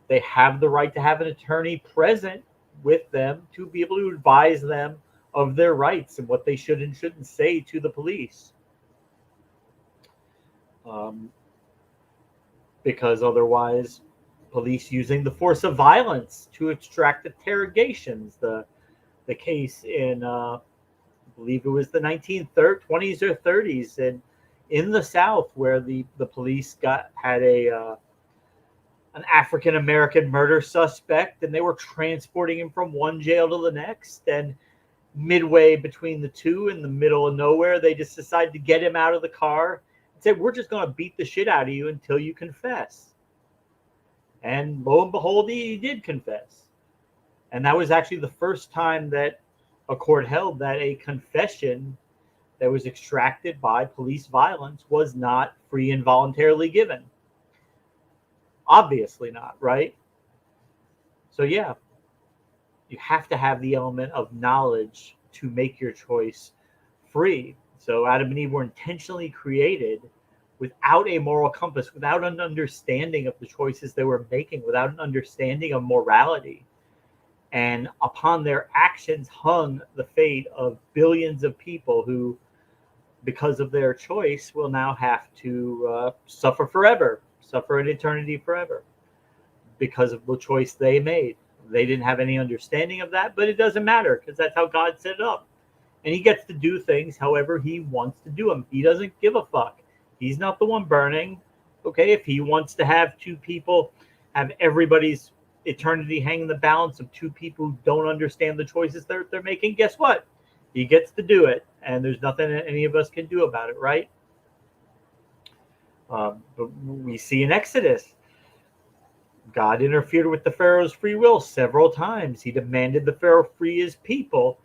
They have the right to have an attorney present with them to be able to advise them of their rights and what they should and shouldn't say to the police. Because otherwise, police using the force of violence to extract interrogations. The case in, I believe it was the 1920s or 30s, and in the South, where the police had an African American murder suspect, and they were transporting him from one jail to the next, and midway between the two, in the middle of nowhere, they just decided to get him out of the car and said, "We're just going to beat the shit out of you until you confess." And lo and behold, he did confess. And that was actually the first time that a court held that a confession that was extracted by police violence was not free and voluntarily given. Obviously not, right? So yeah, you have to have the element of knowledge to make your choice free. So Adam and Eve were intentionally created without a moral compass, without an understanding of the choices they were making, without an understanding of morality. And upon their actions hung the fate of billions of people who, because of their choice, will now have to suffer forever, suffer an eternity forever, because of the choice they made. They didn't have any understanding of that, but it doesn't matter because that's how God set it up. And he gets to do things however he wants to do them. He doesn't give a fuck. He's not the one burning. Okay, if he wants to have two people, have everybody's eternity hang in the balance of two people who don't understand the choices they're making, guess what? He gets to do it, and there's nothing that any of us can do about it, right? But we see in Exodus, God interfered with the Pharaoh's free will several times. He demanded the Pharaoh free his people.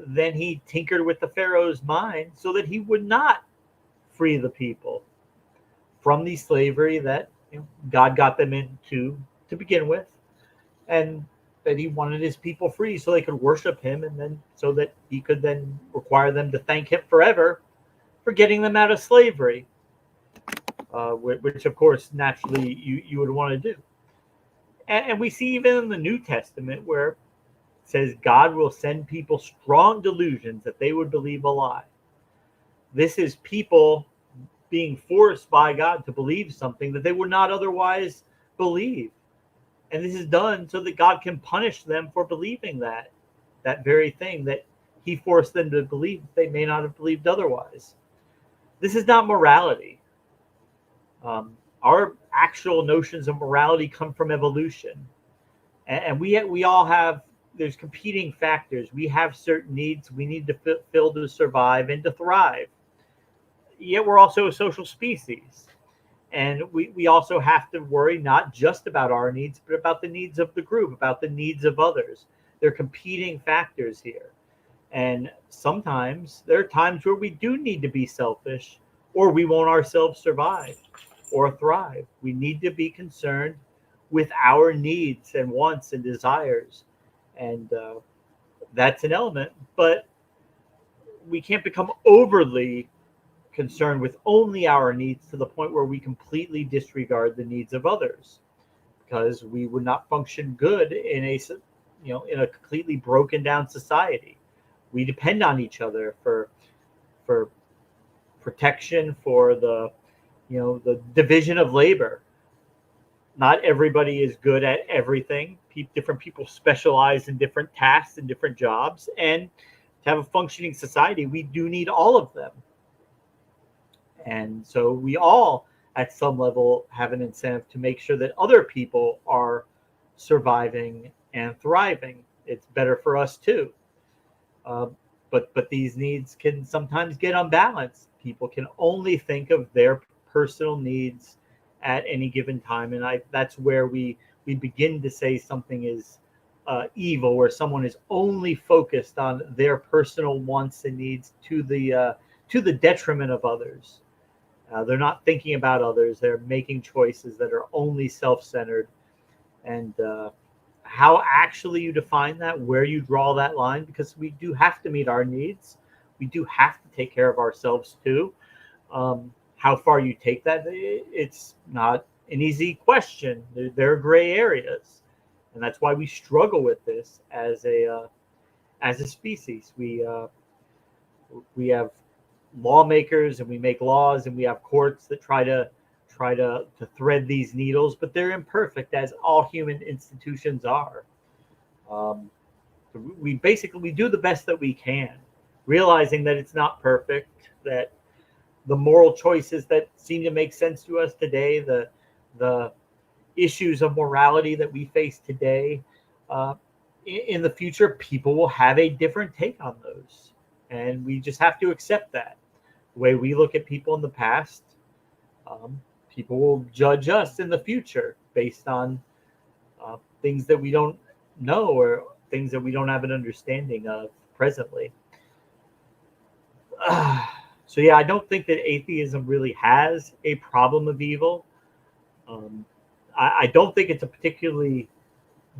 Then he tinkered with the Pharaoh's mind so that he would not free the people from the slavery that God got them into to begin with, and that he wanted his people free so they could worship him, and then so that he could then require them to thank him forever for getting them out of slavery, which of course naturally you would want to do. And we see even in the New Testament where it says God will send people strong delusions that they would believe a lie. This is people being forced by God to believe something that they would not otherwise believe. And this is done so that God can punish them for believing that very thing that he forced them to believe they may not have believed otherwise. This is not morality. Our actual notions of morality come from evolution. And we all have, there's competing factors. We have certain needs we need to fulfill to survive and to thrive. Yet we're also a social species. And we also have to worry not just about our needs, but about the needs of the group, about the needs of others. There are competing factors here. And sometimes there are times where we do need to be selfish, or we won't ourselves survive or thrive. We need to be concerned with our needs and wants and desires. And that's an element. But we can't become overly concerned with only our needs to the point where we completely disregard the needs of others, because we would not function good in a completely broken down society. We depend on each other for protection, for the division of labor. Not everybody is good at everything. Different people specialize in different tasks and different jobs, and to have a functioning society, we do need all of them. And so we all, at some level, have an incentive to make sure that other people are surviving and thriving. It's better for us too. But these needs can sometimes get unbalanced. People can only think of their personal needs at any given time, and that's where we begin to say something is evil, where someone is only focused on their personal wants and needs to the detriment of others. They're not thinking about others. They're making choices that are only self-centered. And how actually you define that, where you draw that line, because we do have to meet our needs. We do have to take care of ourselves too. How far you take that, it's not an easy question. There are gray areas. And that's why we struggle with this as a species. We have lawmakers, and we make laws, and we have courts that try to thread these needles, but they're imperfect, as all human institutions are. We do the best that we can, realizing that it's not perfect, that the moral choices that seem to make sense to us today, the issues of morality that we face today, in the future, people will have a different take on those. And we just have to accept that. The way we look at people in the past, people will judge us in the future based on things that we don't know or things that we don't have an understanding of presently. So yeah, I don't think that atheism really has a problem of evil. I don't think it's a particularly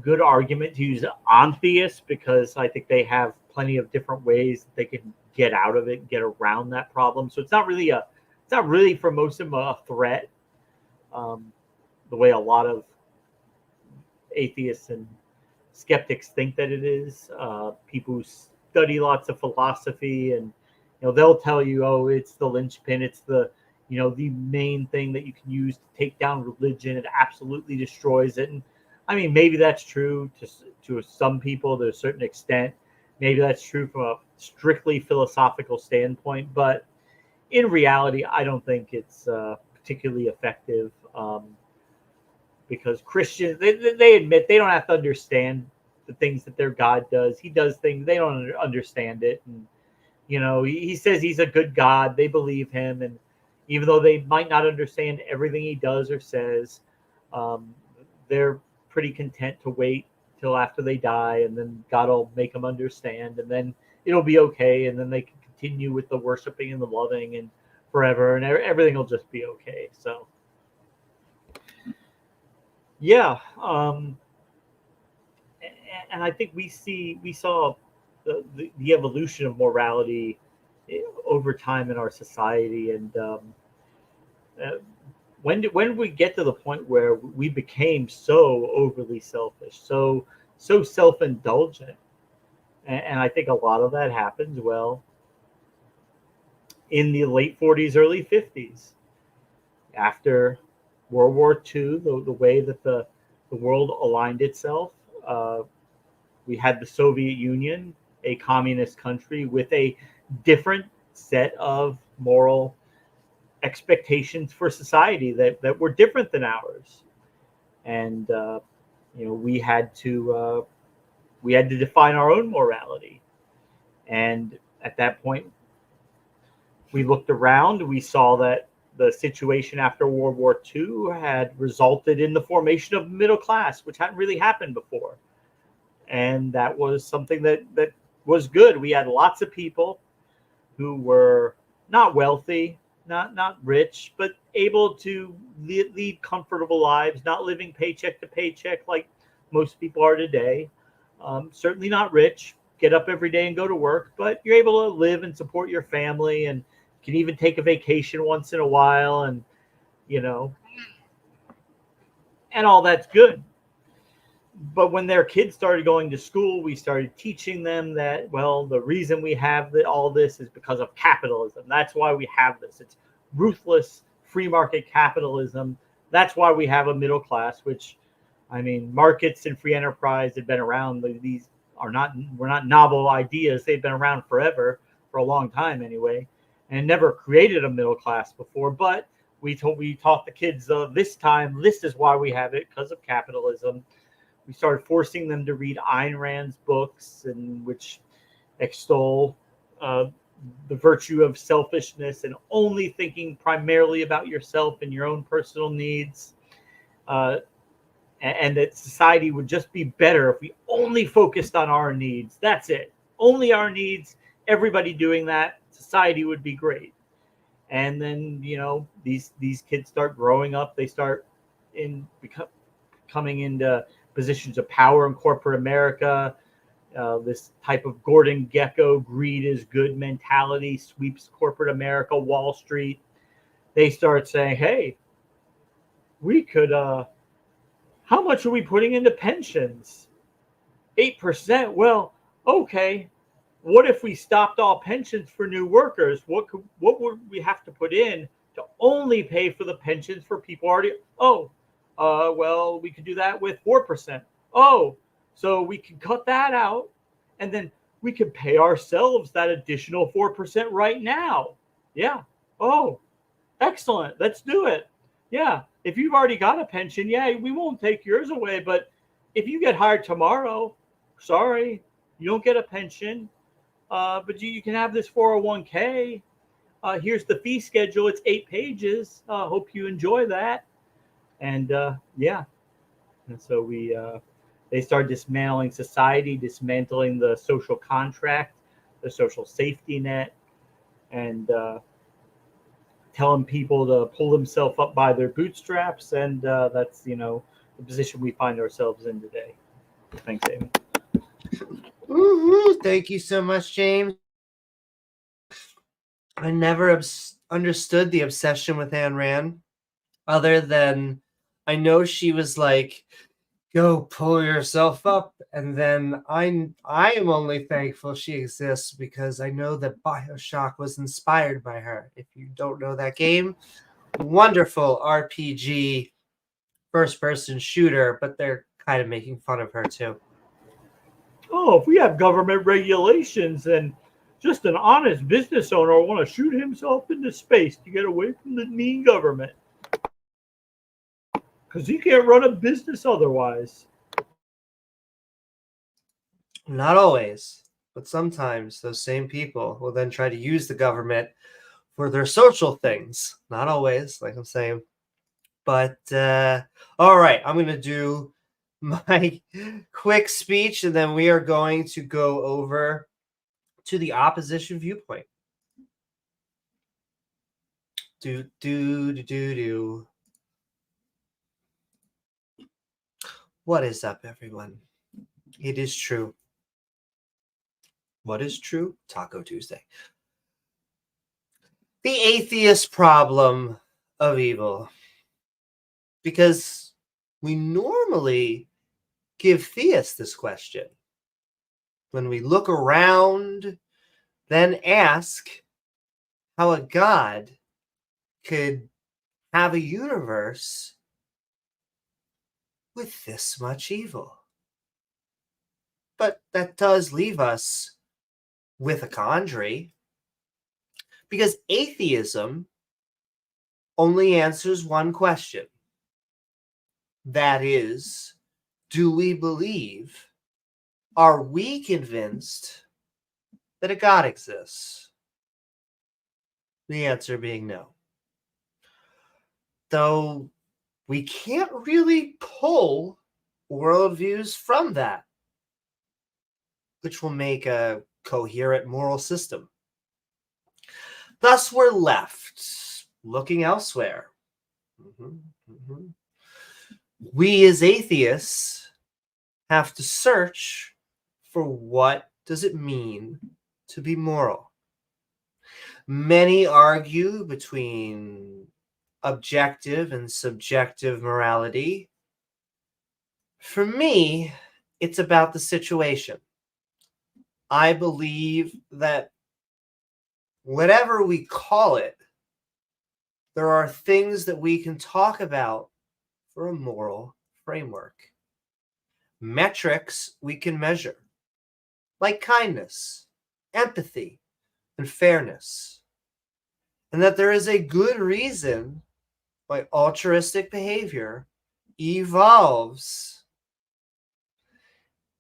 good argument to use on theists, because I think they have plenty of different ways that they can get out of it, get around that problem. So it's not really for most of them a threat, the way a lot of atheists and skeptics think that it is. People who study lots of philosophy, and they'll tell you, oh, it's the linchpin, it's the the main thing that you can use to take down religion. It absolutely destroys it. And I mean, maybe that's true to some people to a certain extent. Maybe that's true from a strictly philosophical standpoint, but in reality, I don't think it's particularly effective, because Christians, they admit they don't have to understand the things that their God does. He does things, they don't understand it. And, he says he's a good God. They believe him. And even though they might not understand everything he does or says, they're pretty content to wait till after they die, and then God will make them understand, and then it'll be okay, and then they can continue with the worshiping and the loving and forever, and everything will just be okay. So yeah, and I think we saw the evolution of morality over time in our society. And when did we get to the point where we became so overly selfish, so self-indulgent? And I think a lot of that happens, well, in the late 40s, early 50s, after World War II, the way that the world aligned itself. We had the Soviet Union, a communist country with a different set of moral expectations for society that were different than ours. And we had to define our own morality. And at that point, we looked around, we saw that the situation after World War II had resulted in the formation of middle class, which hadn't really happened before. And that was something that was good. We had lots of people who were not wealthy, not rich, but able to lead comfortable lives, not living paycheck to paycheck like most people are today. Certainly not rich, get up every day and go to work, but you're able to live and support your family, and can even take a vacation once in a while, and and all that's good. But when their kids started going to school, we started teaching them that, well, the reason we have all this is because of capitalism. That's why we have this. It's ruthless free market capitalism. That's why we have a middle class, which, I mean, markets and free enterprise have been around. These were not novel ideas. They've been around forever, for a long time anyway, and never created a middle class before. But we taught the kids this time, this is why we have it, because of capitalism. We started forcing them to read Ayn Rand's books, and which extol the virtue of selfishness and only thinking primarily about yourself and your own personal needs, and that society would just be better if we only focused on our needs. That's it. Only our needs. Everybody doing that, society would be great. And then, these kids start growing up. They start coming into positions of power in corporate America. This type of Gordon Gekko greed is good mentality sweeps corporate America, Wall Street. They start saying, hey, we could, how much are we putting into pensions? 8%. Well, okay. What if we stopped all pensions for new workers? What would we have to put in to only pay for the pensions for people already? Well, we could do that with 4%. Oh, so we can cut that out, and then we can pay ourselves that additional 4% right now. Yeah. Oh, excellent. Let's do it. Yeah. If you've already got a pension, yeah, we won't take yours away. But if you get hired tomorrow, sorry, you don't get a pension. But you can have this 401k. Here's the fee schedule. It's 8 pages. Hope you enjoy that. And And so they start dismantling society, dismantling the social contract, the social safety net, and telling people to pull themselves up by their bootstraps. And that's, the position we find ourselves in today. Thanks, Amy. Woo-hoo. Thank you so much, James. I never understood the obsession with Ayn Rand, other than I know she was like, go pull yourself up. And then I am only thankful she exists because I know that BioShock was inspired by her. If you don't know that game, wonderful RPG first-person shooter, but they're kind of making fun of her too. Oh, if we have government regulations and just an honest business owner will want to shoot himself into space to get away from the mean government. Because he can't run a business otherwise. Not always, but sometimes those same people will then try to use the government for their social things. Not always, like I'm saying. But, all right, I'm going to do my quick speech, and then we are going to go over to the opposition viewpoint. What is up, everyone? It is true. What is true? Taco Tuesday. The atheist problem of evil. Because we normally give theists this question. When we look around, then ask how a god could have a universe with this much evil. But that does leave us with a quandary, because atheism only answers one question. That is, do we believe, are we convinced that a God exists? The answer being no. Though we can't really pull worldviews from that, which will make a coherent moral system. Thus, we're left looking elsewhere. We as atheists have to search for what does it mean to be moral. Many argue between objective and subjective morality. For me, it's about the situation. I believe that whatever we call it, there are things that we can talk about for a moral framework. Metrics we can measure, like kindness, empathy, and fairness. And that there is a good reason why altruistic behavior evolves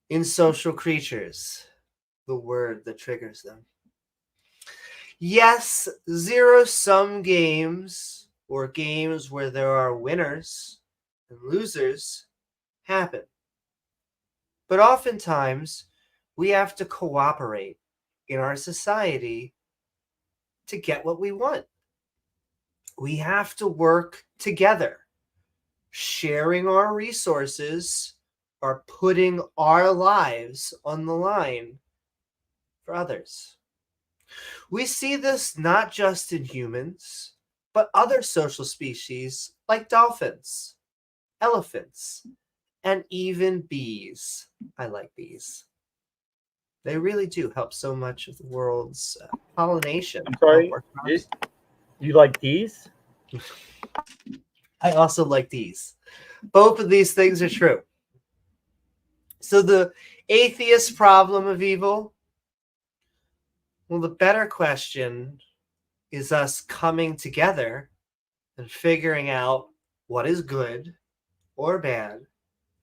in social creatures, the word that triggers them. Yes, zero-sum games, or games where there are winners and losers, happen. But oftentimes, we have to cooperate in our society to get what we want. We have to work together, sharing our resources or putting our lives on the line for others. We see this not just in humans, but other social species like dolphins, elephants, and even bees. I like bees. They really do help so much of the world's pollination. I'm sorry, you like these? I also like these. Both of these things are true. So the atheist problem of evil, well, the better question is us coming together and figuring out what is good or bad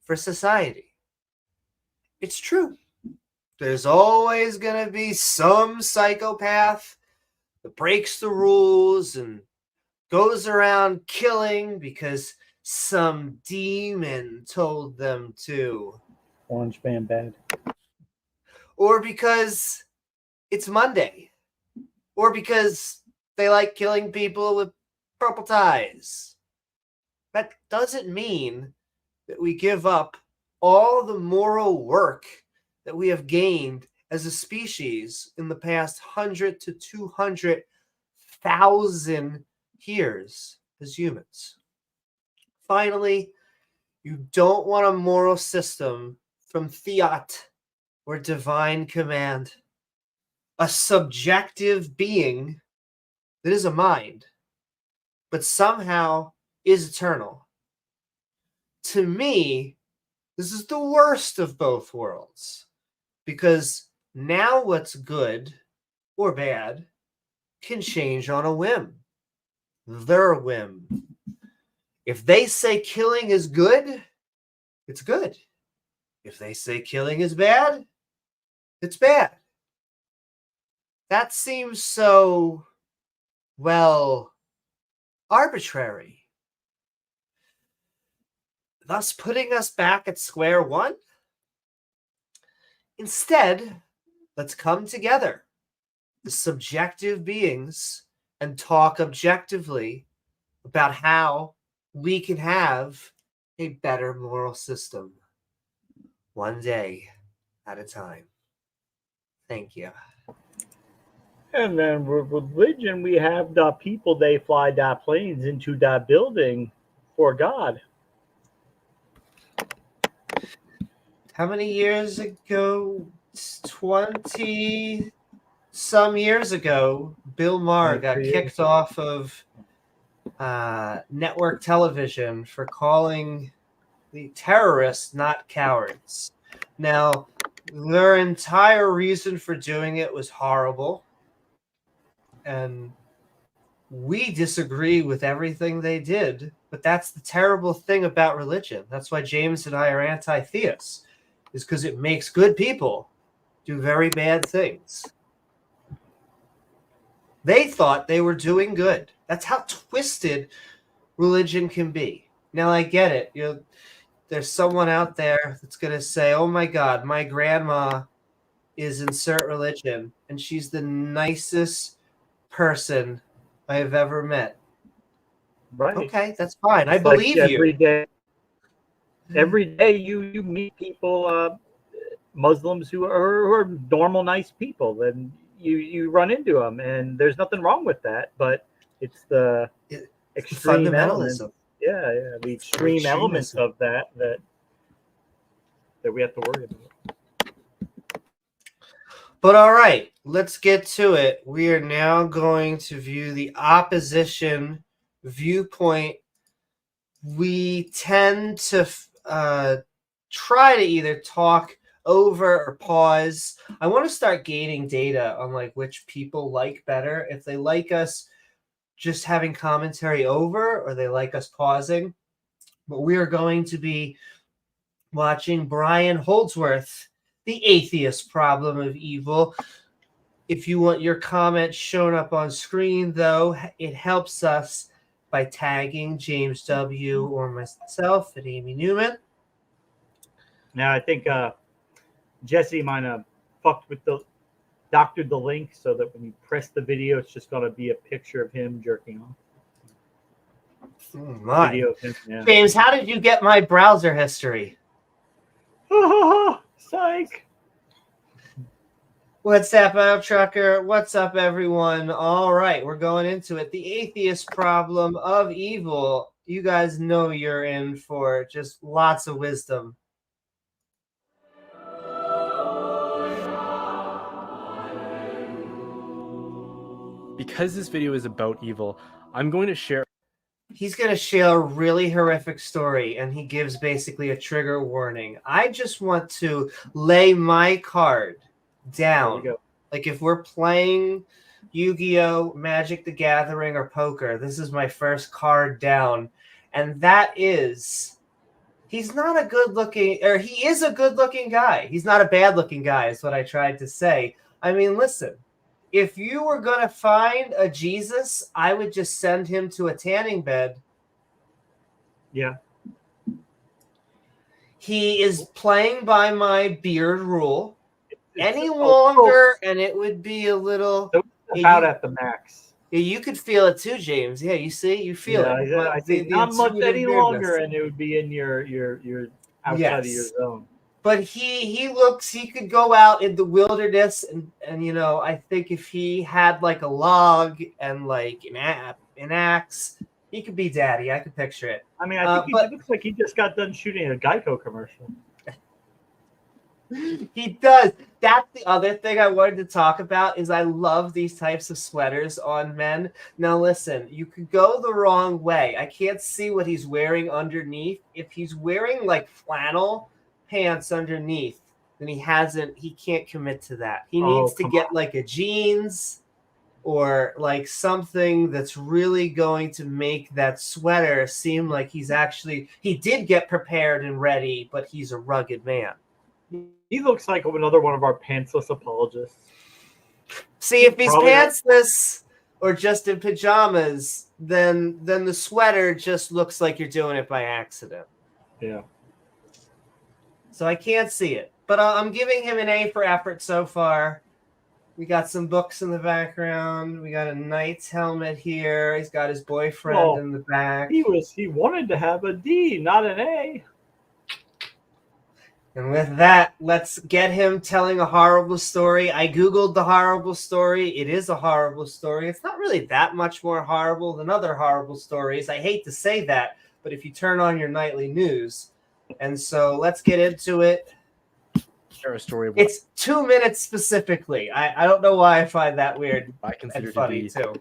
for society. It's true. There's always going to be some psychopath that breaks the rules and goes around killing because some demon told them to. Orange man bad. Or because it's Monday. Or because they like killing people with purple ties. That doesn't mean that we give up all the moral work that we have gained as a species in the past 100 to 200,000 years as humans. Finally, you don't want a moral system from fiat or divine command. A subjective being that is a mind, but somehow is eternal. To me, this is the worst of both worlds, because now what's good or bad can change on a whim. Their whim. If they say killing is good, it's good. If they say killing is bad, it's bad. That seems so, well, arbitrary. Thus putting us back at square one? Instead, let's come together, the subjective beings, and talk objectively about how we can have a better moral system, one day at a time. Thank you. And then with religion, we have the people, they fly the planes into the building for God. How many years ago? 20 some years ago, Bill Maher got kicked off of network television for calling the terrorists not cowards. Now, their entire reason for doing it was horrible, and we disagree with everything they did, but that's the terrible thing about religion. That's why James and I are anti-theists, is because it makes good people do very bad things. They thought they were doing good. That's how twisted religion can be. Now, I get it. There's someone out there that's going to say, oh my God, my grandma is insert religion, and she's the nicest person I have ever met. Right. Okay, that's fine. I believe you. Every day you meet people, Muslims who are normal, nice people, and you run into them, and there's nothing wrong with that, but it's the extreme elements. Yeah, the extreme elements of that we have to worry about. But all right, let's get to it. We are now going to view the opposition viewpoint. We tend to try to either talk over or pause. I want to start gaining data on like which people like better. If they like us just having commentary over, or they like us pausing. But we are going to be watching Brian Holdsworth, The Atheist Problem of Evil. If you want your comments shown up on screen, though, it helps us by tagging James W. or myself at Amy Newman. Now, I think Jesse might have fucked with doctored the link so that when you press the video, it's just going to be a picture of him jerking off. My. Video of him, yeah. James, how did you get my browser history? Psych. What's up, Out Trucker? What's up, everyone? All right, we're going into it. The Atheist Problem of Evil. You guys know you're in for just lots of wisdom. Because this video is about evil, I'm going to share. He's going to share a really horrific story, and he gives basically a trigger warning. I just want to lay my card down. Like if we're playing Yu-Gi-Oh, Magic the Gathering, or poker, this is my first card down. And that is, he's not a good-looking, or he is a good-looking guy. He's not a bad-looking guy, is what I tried to say. I mean, listen. If you were going to find a Jesus, I would just send him to a tanning bed. Yeah. He is playing by my beard rule. Any a longer, and it would be a little. About at the max. Yeah, you could feel it too, James. Yeah, you see, you feel it. I think not much any longer, and it would be in your outside of your zone. But he looks. He could go out in the wilderness, and you know, I think if he had like a log and like an axe, he could be Daddy. I could picture it. I mean, I think he looks like he just got done shooting a Geico commercial. He does. That's the other thing I wanted to talk about is I love these types of sweaters on men. Now listen, you could go the wrong way. I can't see what he's wearing underneath. If he's wearing like flannel pants underneath, then he can't commit to that. He needs to get like a jeans or like something that's really going to make that sweater seem like he did get prepared and ready, but he's a rugged man. He looks like another one of our pantsless apologists. See, if he's pantsless or just in pajamas, then the sweater just looks like you're doing it by accident. Yeah. So I can't see it. But I'm giving him an A for effort so far. We got some books in the background. We got a knight's helmet here. He's got his boyfriend in the back. He wanted to have a D, not an A. And with that, let's get him telling a horrible story. I Googled the horrible story. It is a horrible story. It's not really that much more horrible than other horrible stories. I hate to say that, but if you turn on your nightly news. And so let's get into it. Share a story. It's 2 minutes specifically. I don't know why I find that weird. I consider funny to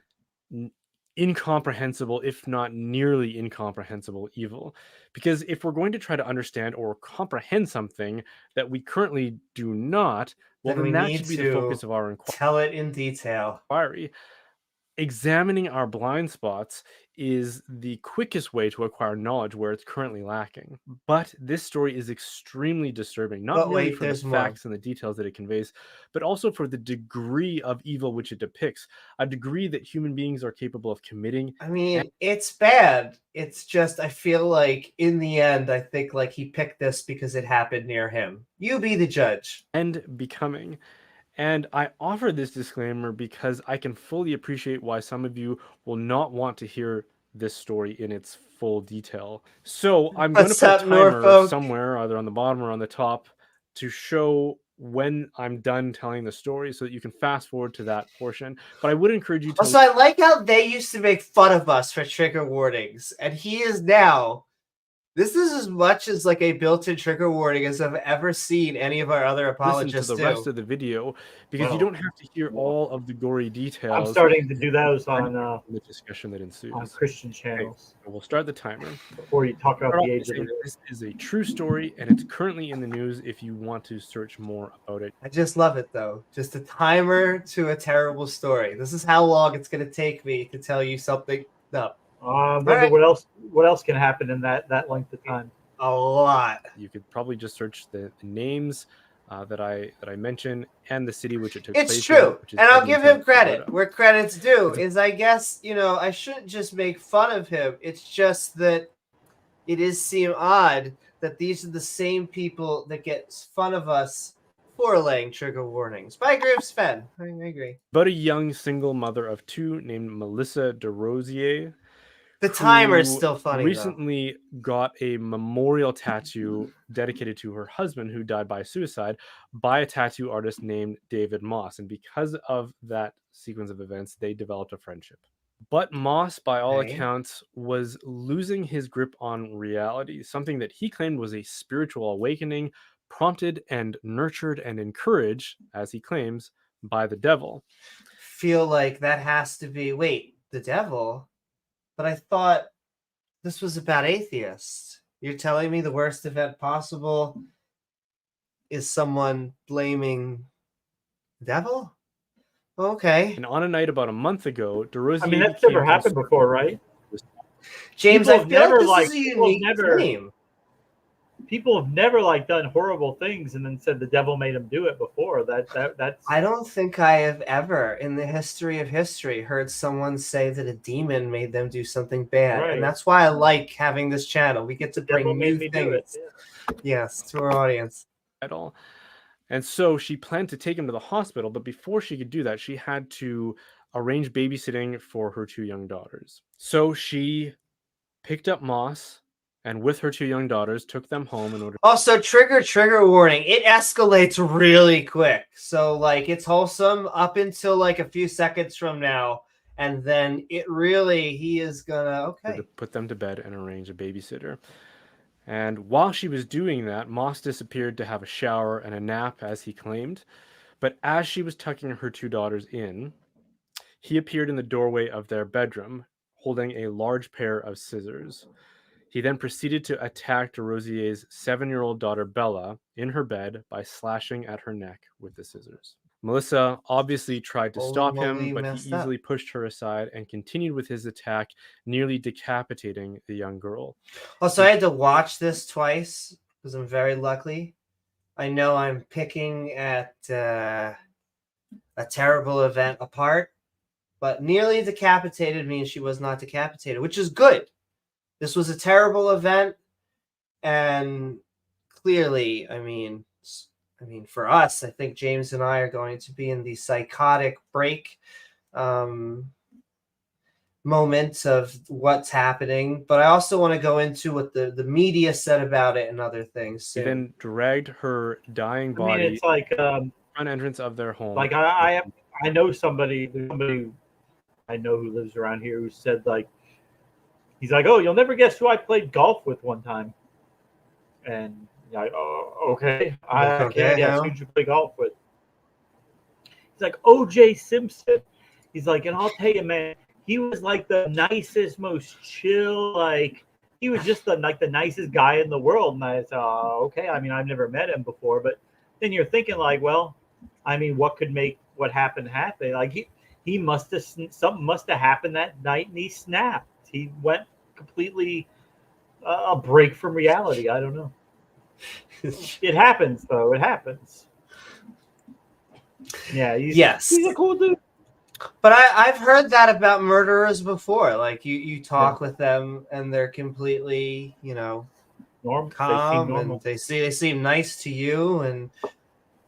be incomprehensible, if not nearly incomprehensible evil. Because if we're going to try to understand or comprehend something that we currently do not, well, then that should be the focus of our inquiry. Tell it in detail. Examining our blind spots is the quickest way to acquire knowledge where it's currently lacking. But this story is extremely disturbing, not only for the facts and the details that it conveys, but also for the degree of evil which it depicts, a degree that human beings are capable of committing. I mean, it's bad. It's just, I feel like in the end, I think like he picked this because it happened near him. You be the judge. And becoming. And I offer this disclaimer because I can fully appreciate why some of you will not want to hear this story in its full detail. So I'm going to put a timer somewhere, either on the bottom or on the top, to show when I'm done telling the story so that you can fast forward to that portion. But I would encourage you to... Also, I like how they used to make fun of us for trigger warnings, and he is now... This is as much as like a built-in trigger warning as I've ever seen any of our other apologists do. Listen to the rest of the video because you don't have to hear all of the gory details. I'm starting to do those on the discussion that ensues on Christian channels. Okay, so we'll start the timer before you talk about the age of it. This is a true story, and it's currently in the news. If you want to search more about it, I just love it though. Just a timer to a terrible story. This is how long it's going to take me to tell you something. No. What else can happen in that length of time? A lot. You could probably just search the names that I mentioned and the city which it took place in. It's true, and I'll give him credit where credit's due. Is I guess I shouldn't just make fun of him. It's just that it is seem odd that these are the same people that get fun of us for laying trigger warnings. But I agree with Sven. I agree. But a young single mother of two named Melissa DeRosier. The timer is still funny. Recently got a memorial tattoo dedicated to her husband who died by suicide by a tattoo artist named David Moss. And because of that sequence of events, they developed a friendship. But Moss, by all accounts, was losing his grip on reality, something that he claimed was a spiritual awakening prompted and nurtured and encouraged, as he claims, by the devil. Feel like that has to be, the devil? But I thought this was about atheists. You're telling me the worst event possible is someone blaming the devil? Okay. And on a night about a month ago, DeRosier... I mean, that's never happened before, right? James, I feel like this is a unique name. people have never like done horrible things and then said the devil made them do it before. That's I don't think I have ever in the history of history heard someone say that a demon made them do something bad. Right. And that's why I like having this channel. We get to the devil bring made new me do it. things. Yes, to our audience. At all. And so she planned to take him to the hospital, but before she could do that, she had to arrange babysitting for her 2 young daughters. So she picked up Moss and with her 2 young daughters took them home in order. Also, trigger warning. It escalates really quick. So like it's wholesome up until like a few seconds from now. And then he is gonna to put them to bed and arrange a babysitter. And while she was doing that, Moss disappeared to have a shower and a nap, as he claimed. But as she was tucking her 2 daughters in, he appeared in the doorway of their bedroom, holding a large pair of scissors. He then proceeded to attack DeRosier's 7-year-old daughter Bella in her bed by slashing at her neck with the scissors. Melissa obviously tried to stop him, but he easily pushed her aside and continued with his attack, nearly decapitating the young girl. Also, I had to watch this twice because I'm very lucky. I know I'm picking at a terrible event apart, but nearly decapitated means she was not decapitated, which is good. This was a terrible event, and clearly, I mean, for us, I think James and I are going to be in the psychotic break moments of what's happening. But I also want to go into what the media said about it and other things. He then dragged her dying body. I mean, it's like front entrance of their home. Like I know somebody I know who lives around here who said like he's like, oh, you'll never guess who I played golf with one time, and. Like, oh, okay. I can't guess who you play golf with. He's like, O.J. Simpson. He's like, and I'll tell you, man, he was like the nicest, most chill, like, he was just the nicest guy in the world. And I said, okay. I mean, I've never met him before, but then you're thinking like, well, I mean, what could make what happened happen? Like, he must have, something must have happened that night and he snapped. He went completely a break from reality. I don't know. It happens, though. It happens. Yeah. He's a cool dude. But I've heard that about murderers before. Like you talk with them, and they're completely, calm, and they seem nice to you. And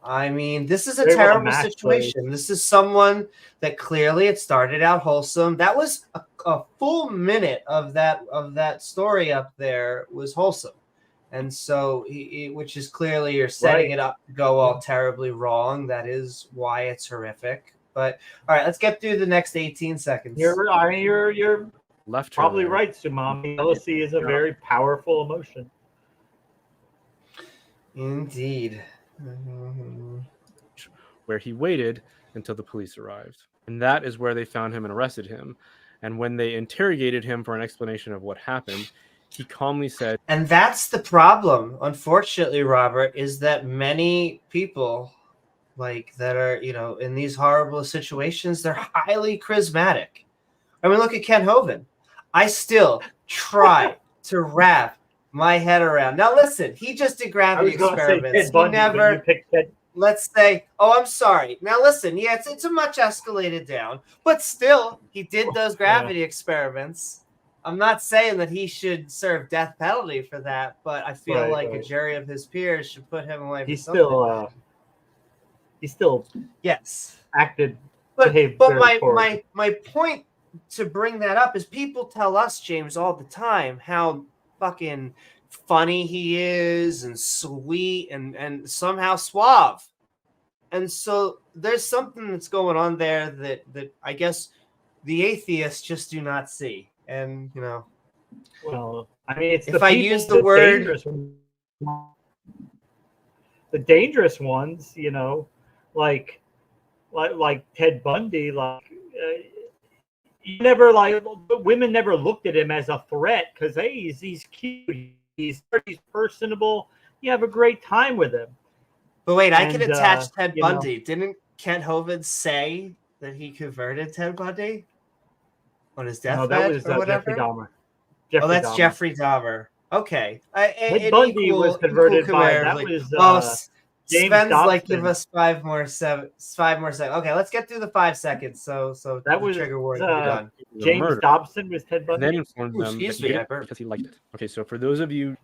I mean, this is a terrible situation. This is someone that clearly it started out wholesome. That was a full minute of that story up there was wholesome. And so, which is clearly you're setting it up to go all terribly wrong. That is why it's horrific. But all right, let's get through the next 18 seconds. You're left probably right, Sumami. Jealousy is a very powerful emotion. Indeed. Where he waited until the police arrived. And that is where they found him and arrested him. And when they interrogated him for an explanation of what happened, he calmly said, and that's the problem, unfortunately, Robert, is that many people like that are, in these horrible situations, they're highly charismatic. I mean, look at Ken Hoven. I still try to wrap my head around. Now, listen, he just did gravity experiments. He never, let's say, oh, I'm sorry. Now, listen, it's a much escalated down, but still, he did those gravity experiments. I'm not saying that he should serve death penalty for that, but I feel like a jury of his peers should put him away. He's still yes acted. But my point to bring that up is people tell us, James, all the time how fucking funny he is and sweet and somehow suave. And so there's something that's going on there that I guess the atheists just do not see. And well, I mean, it's if I use the word the dangerous ones, like Ted Bundy, you never women never looked at him as a threat because hey, he's cute, he's personable, you have a great time with him. But wait, I can attach Ted Bundy. Didn't Kent Hovind say that he converted Ted Bundy on his deathbed or whatever? Jeffrey Dahmer. Jeffrey Dahmer. Okay. Ted Bundy was converted by that was James Sven's Dobson. like, give us 5 more seconds. Okay, let's get through the 5 seconds. So that the was trigger warning will be done. James Dobson was Ted Bundy. And then informed them that excuse he me, did I it burped. because he liked it. Okay, so for those of you,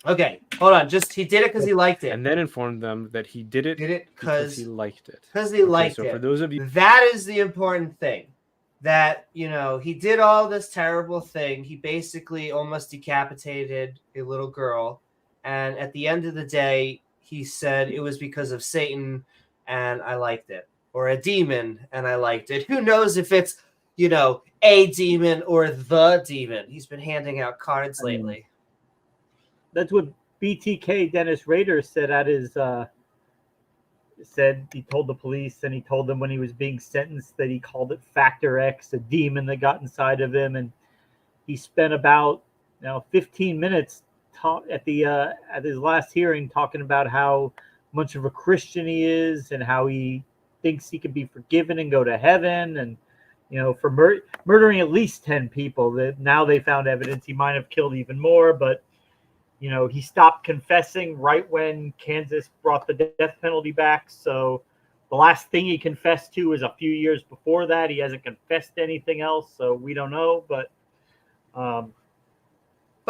Okay, hold on. Just he did it because he liked it. and then informed them that he did it because he liked it. Because he liked so it. for those of you, that is the important thing. That, you know, he did all this terrible thing. He basically almost decapitated a little girl. And at the end of the day, he said it was because of Satan and I liked it. Or a demon and I liked it. Who knows if it's, you know, a demon or the demon. He's been handing out cards lately. That's what BTK Dennis Rader said at his said he told the police, and he told them when he was being sentenced that he called it Factor X, a demon that got inside of him, and he spent about 15 minutes at his last hearing talking about how much of a Christian he is and how he thinks he can be forgiven and go to heaven, and for murdering at least 10 people. That now they found evidence he might have killed even more, but he stopped confessing right when Kansas brought the death penalty back. So the last thing he confessed to was a few years before that. He hasn't confessed to anything else, so we don't know. But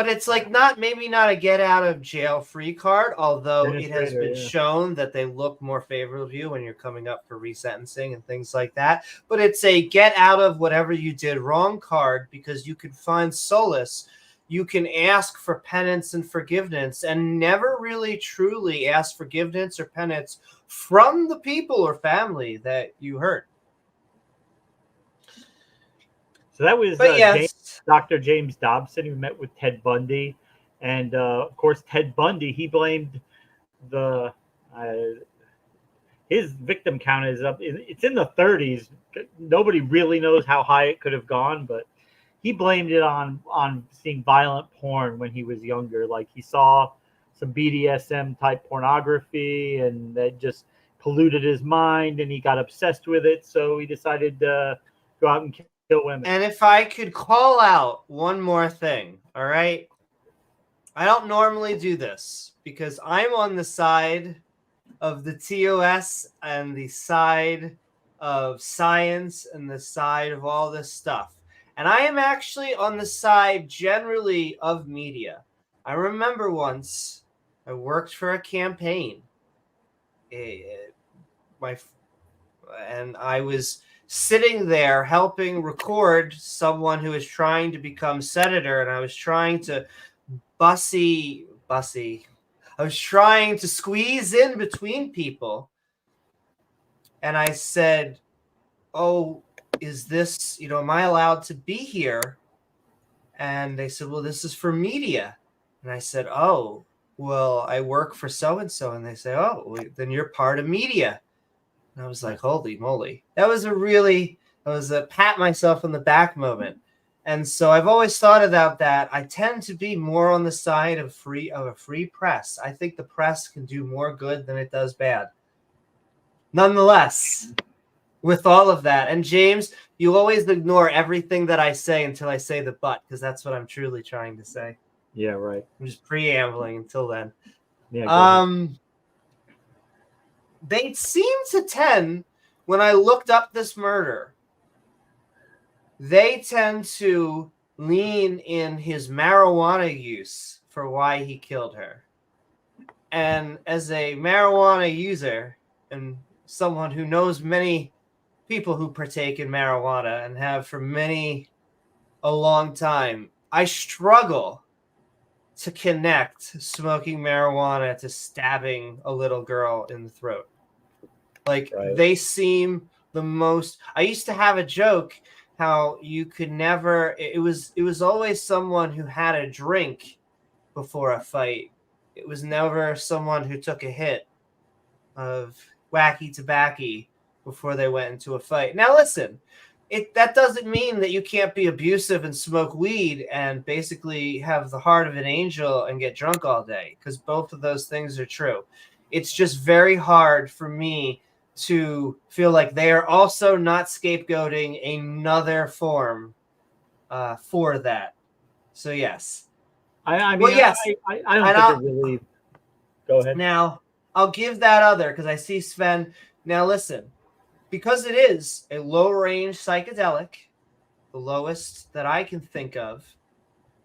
it's like maybe not a get out of jail free card, although it has been shown that they look more favorable to you when you're coming up for resentencing and things like that. But it's a get out of whatever you did wrong card, because you can find solace. You can ask for penance and forgiveness and never really truly ask forgiveness or penance from the people or family that you hurt. So that was Dr. James Dobson, who met with Ted Bundy. And, of course, Ted Bundy, he blamed his victim count is up. It's in the 30s. Nobody really knows how high it could have gone, but he blamed it on seeing violent porn when he was younger. Like he saw some BDSM type pornography, and that just polluted his mind, and he got obsessed with it. So he decided to go out and kill women. And if I could call out one more thing, all right? I don't normally do this because I'm on the side of the TOS and the side of science and the side of all this stuff. And I am actually on the side generally of media. I remember once I worked for a campaign. And I was sitting there helping record someone who was trying to become senator, and I was trying to I was trying to squeeze in between people. And I said, "Oh, is this, am I allowed to be here?" And they said, "Well, this is for media." And I said, "Oh, well, I work for so-and-so." And they say, "Oh, then you're part of media." And I was like, holy moly. That was a pat myself on the back moment. And so I've always thought about that. I tend to be more on the side of a free press. I think the press can do more good than it does bad. Nonetheless, with all of that, and James, you always ignore everything that I say until I say the but, because that's what I'm truly trying to say. Yeah, right. I'm just preambling until then. Yeah. They seem to tend, when I looked up this murder, they tend to lean in his marijuana use for why he killed her. And as a marijuana user and someone who knows many people who partake in marijuana and have for a long time, I struggle to connect smoking marijuana to stabbing a little girl in the throat. They seem the most. I used to have a joke how you could never. It was always someone who had a drink before a fight. It was never someone who took a hit of wacky tobacco before they went into a fight. Now listen, that doesn't mean that you can't be abusive and smoke weed and basically have the heart of an angel and get drunk all day, because both of those things are true. It's just very hard for me to feel like they are also not scapegoating another form for that. So yes, I mean, Well, yes. I don't And think it really. Go ahead. now, I'll give that other because I see Sven. Now, listen, because it is a low-range psychedelic, the lowest that I can think of,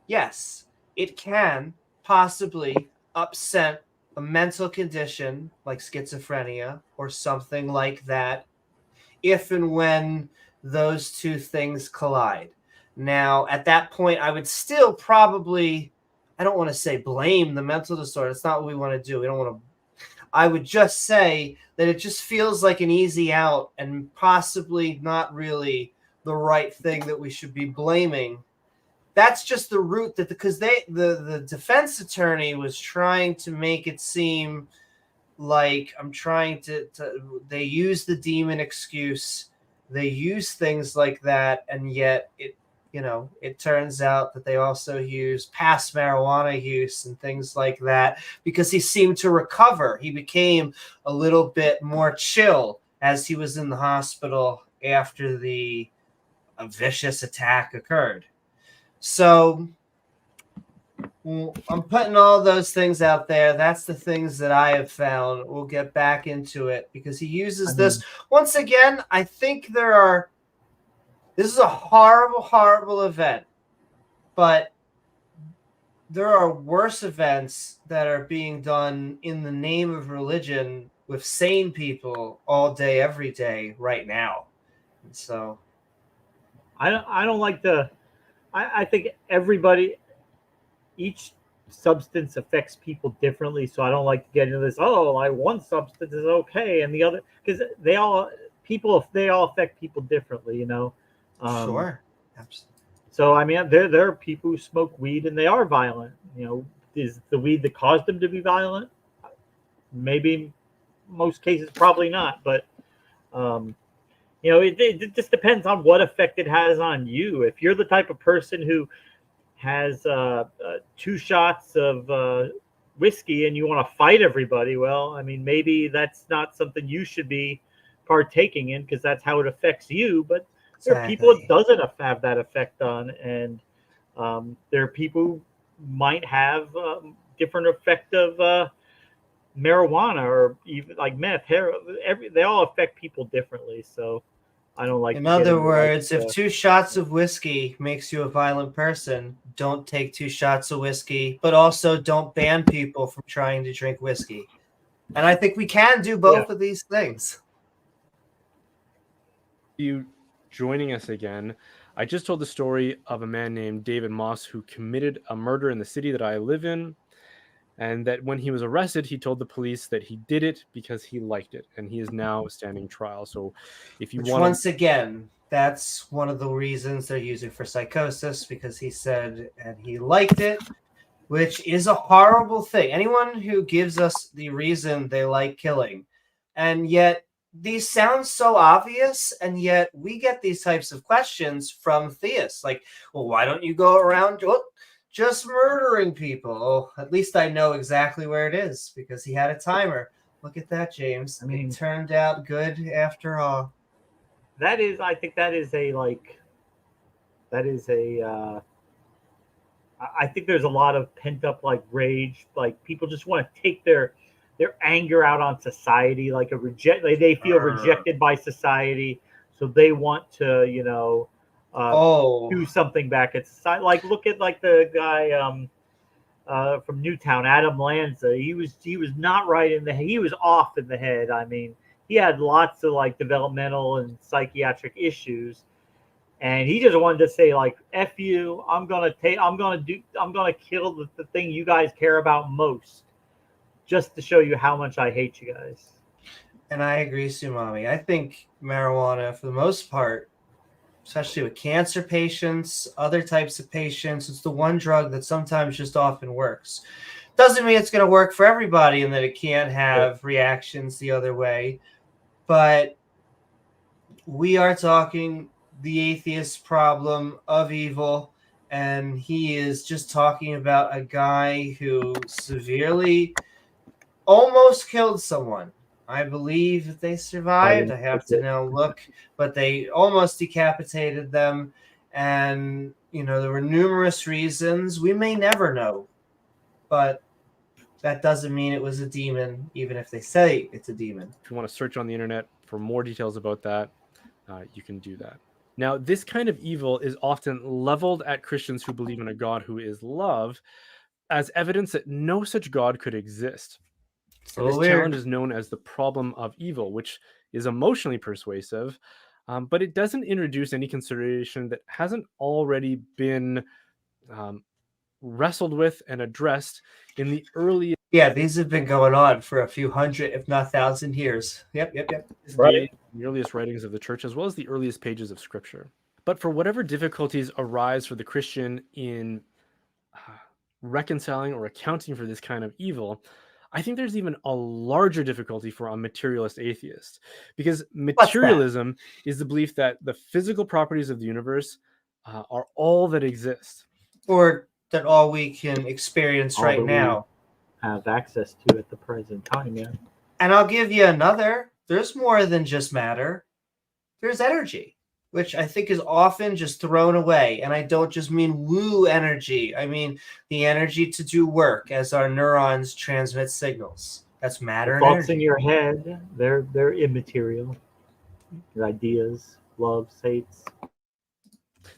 yes, it can possibly upset a mental condition like schizophrenia or something like that if and when those two things collide. Now, at that point, I would still probably, I don't want to say blame the mental disorder. It's not what we want to do. We don't want to. I would just say that it just feels like an easy out and possibly not really the right thing that we should be blaming. That's just the route that because the defense attorney was trying to make it seem like I'm trying to they use the demon excuse, they use things like that, and yet it turns out that they also use past marijuana use and things like that because he seemed to recover. He became a little bit more chill as he was in the hospital after a vicious attack occurred. So I'm putting all those things out there. That's the things that I have found. We'll get back into it because he uses this. Once again, I think this is a horrible, horrible event, but there are worse events that are being done in the name of religion with sane people all day, every day, right now. And so I don't like I think each substance affects people differently, so I don't like to get into this. Oh, like one substance is okay and the other, because they all affect people differently, sure, absolutely. So I mean, there are people who smoke weed and they are violent. Is the weed that caused them to be violent? Maybe, most cases probably not, but it just depends on what effect it has on you. If you're the type of person who has 2 shots of whiskey and you want to fight everybody, well, I mean, maybe that's not something you should be partaking in because that's how it affects you. But there are people it doesn't have that effect on, and there are people who might have different effect of marijuana or even like meth, heroin. They all affect people differently. So I don't like. In other words, if 2 shots of whiskey makes you a violent person, don't take 2 shots of whiskey, but also don't ban people from trying to drink whiskey. And I think we can do both of these things. You joining us again. I just told the story of a man named David Moss who committed a murder in the city that I live in. And that when he was arrested, he told the police that he did it because he liked it, and he is now standing trial. So, if you want, once again, that's one of the reasons they're using for psychosis because he said and he liked it, which is a horrible thing. Anyone who gives us the reason they like killing, and yet these sound so obvious, and yet we get these types of questions from theists, like, "Well, why don't you go around?" Just murdering people. Oh, at least I know exactly where it is because he had a timer. Look at that, James. I mean, it turned out good after all. I think that is I think there's a lot of pent up rage. Like people just want to take their anger out on society, they feel rejected by society, so they want to, do something back at society. Like look at the guy from Newtown, Adam Lanza. He was not right in the head. He was off in the head. I mean, he had lots of developmental and psychiatric issues, and he just wanted to say "F you, I'm gonna kill the thing you guys care about most, just to show you how much I hate you guys." And I agree, Sumami. I think marijuana, for the most part, especially with cancer patients, other types of patients, it's the one drug that sometimes just often works. Doesn't mean it's going to work for everybody and that it can't have reactions the other way. But we are talking the atheist problem of evil, and he is just talking about a guy who severely almost killed someone. I believe that they survived. I have to now look, but they almost decapitated them. And, there were numerous reasons. We may never know, but that doesn't mean it was a demon, even if they say it's a demon. If you want to search on the internet for more details about that, you can do that. Now, this kind of evil is often leveled at Christians who believe in a God who is love as evidence that no such God could exist. So And this weird. challenge is known as the problem of evil, which is emotionally persuasive, but it doesn't introduce any consideration that hasn't already been wrestled with and addressed in the early. Yeah, these have been going on for a few hundred, if not 1,000 years. Yep. Right. The earliest writings of the church, as well as the earliest pages of scripture. But for whatever difficulties arise for the Christian in reconciling or accounting for this kind of evil, I think there's even a larger difficulty for a materialist atheist, because materialism is the belief that the physical properties of the universe are all that exist, or that all we can experience All right that we now. have access to at the present time. Yeah. And I'll give you another. There's more than just matter. There's energy, which I think is often just thrown away. And I don't just mean woo energy. I mean the energy to do work as our neurons transmit signals. That's matter and Thoughts energy. in your head, they're immaterial. Your ideas, loves, hates.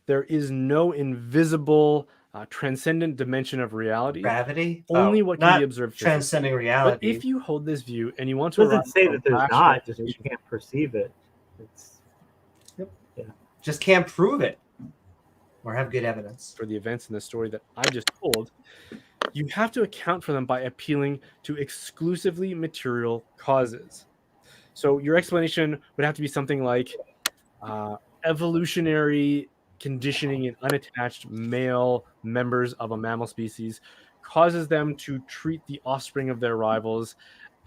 there is no invisible transcendent dimension of reality. Gravity? Only what can not be observed physically. transcending reality. But if you hold this view and you want to It doesn't arrive say at a that there's rational not, just you explanation can't perceive it. It's just can't prove it or have good evidence. for the events in the story that I just told, you have to account for them by appealing to exclusively material causes. So your explanation would have to be something like evolutionary conditioning in unattached male members of a mammal species causes them to treat the offspring of their rivals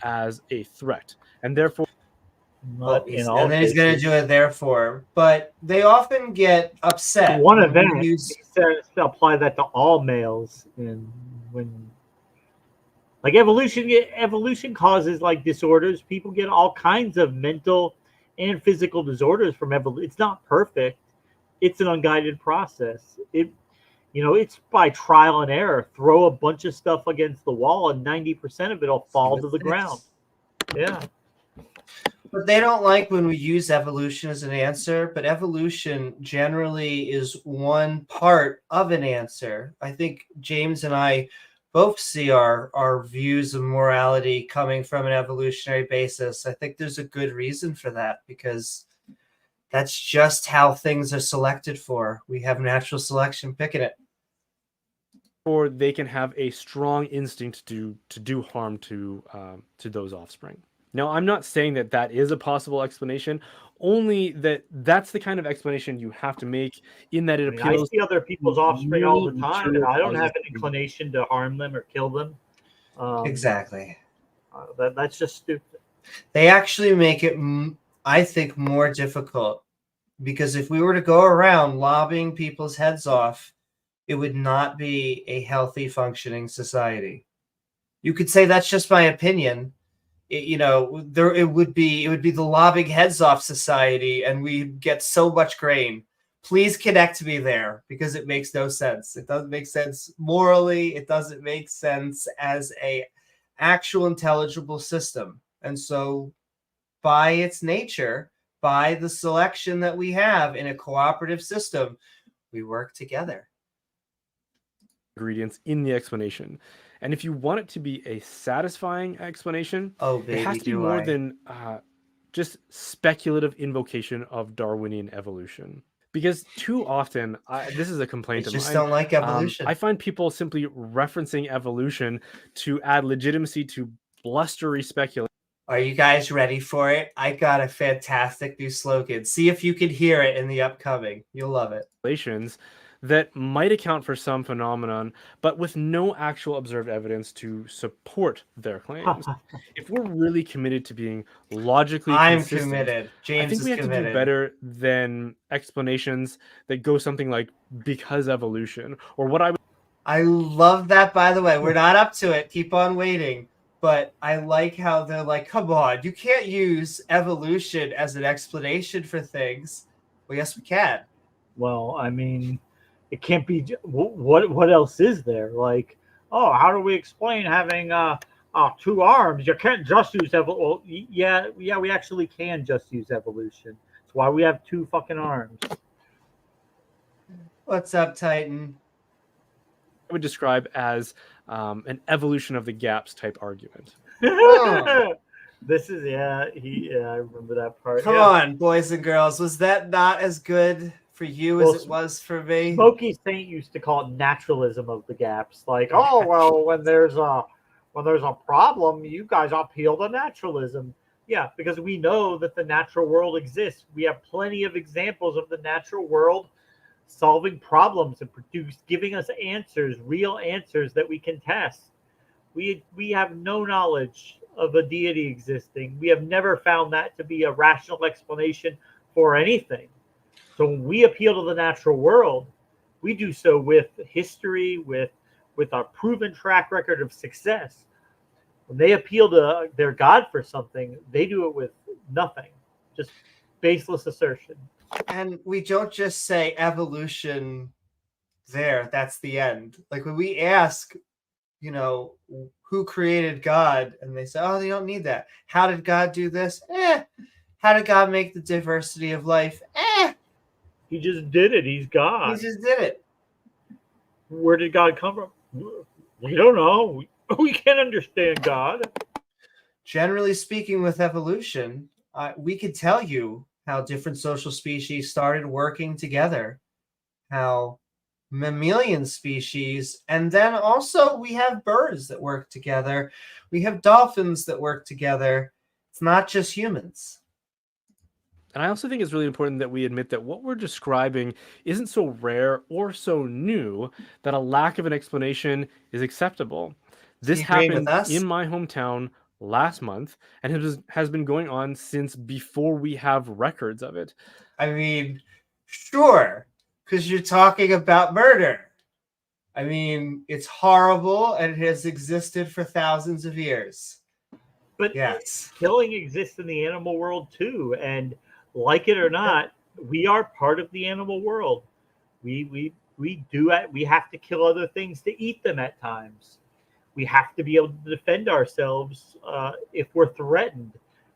as a threat, and therefore not in all and then he's going to cases. do it therefore. But they often get upset. One when we event, use- he says to apply that to all males, and when like evolution causes like disorders. People get all kinds of mental and physical disorders from evolution. It's not perfect. It's an unguided process. It's by trial and error. Throw a bunch of stuff against the wall, and 90% of it'll fall to the ground. Yeah. But they don't like when we use evolution as an answer, but evolution generally is one part of an answer. I think James and I both see our views of morality coming from an evolutionary basis. I think there's a good reason for that, because that's just how things are selected for. We have natural selection picking it. or they can have a strong instinct to do harm to those offspring. Now, I'm not saying that that is a possible explanation, only that that's the kind of explanation you have to make, in that it I appeals. see other people's offspring all the really time, and I don't have an causes- inclination to harm them or kill them. Exactly. That's just stupid. They actually make it, I think, more difficult, because if we were to go around lobbing people's heads off, it would not be a healthy, functioning society. You could say that's just my opinion. It would be the lobbing heads off society, and we get so much grain. Please connect me there, because it makes no sense. It doesn't make sense morally. It doesn't make sense as a actual intelligible system. And so, by its nature, by the selection that we have in a cooperative system, we work together. Ingredients in the explanation. And if you want it to be a satisfying explanation, Baby, it has to be more than just speculative invocation of Darwinian evolution. Because too often, this is a complaint of mine. I just don't like evolution. I find people simply referencing evolution to add legitimacy to blustery speculation. Are you guys ready for it? I got a fantastic new slogan. See if you can hear it in the upcoming. You'll love it. That might account for some phenomenon, but with no actual observed evidence to support their claims. If we're really committed to being logically consistent, committed. James I think we have to do better than explanations that go something like "because evolution" or what I love that, by the way. We're not up to it. Keep on waiting. But I like how they're like, come on, you can't use evolution as an explanation for things. Well, yes, we can. Well, I mean, it can't be. What else is there? Like, oh, how do we explain having 2 arms? You can't just use evolution. Well, yeah, we actually can just use evolution. That's why we have 2 fucking arms. What's up, Titan? I would describe as an evolution of the gaps type argument. Oh. This is I remember that part. Come on, boys and girls. Was that not as good for you as it was for me? Smokey Saint used to call it naturalism of the gaps. Like, oh well, when there's a problem, you guys appeal to naturalism. Yeah, because we know that the natural world exists. We have plenty of examples of the natural world solving problems and giving us answers, real answers that we can test. We have no knowledge of a deity existing. We have never found that to be a rational explanation for anything. So when we appeal to the natural world, we do so with history, with our proven track record of success. When they appeal to their God for something, they do it with nothing, just baseless assertion. And we don't just say evolution there, that's the end. Like when we ask, who created God? And they say, oh, they don't need that. How did God do this? How did God make the diversity of life? He just did it. He's God. He just did it. Where did God come from? We don't know. We can't understand God. Generally speaking, with evolution, we could tell you how different social species started working together, how mammalian species, and then also we have birds that work together. We have dolphins that work together. It's not just humans. And I also think it's really important that we admit that what we're describing isn't so rare or so new that a lack of an explanation is acceptable. This happened in my hometown last month and has been going on since before we have records of it. I mean, sure, because you're talking about murder. I mean, it's horrible and it has existed for thousands of years. But yes, killing exists in the animal world too, and like it or not, we are part of the animal world. We have to kill other things to eat them at times. We have to be able to defend ourselves if we're threatened.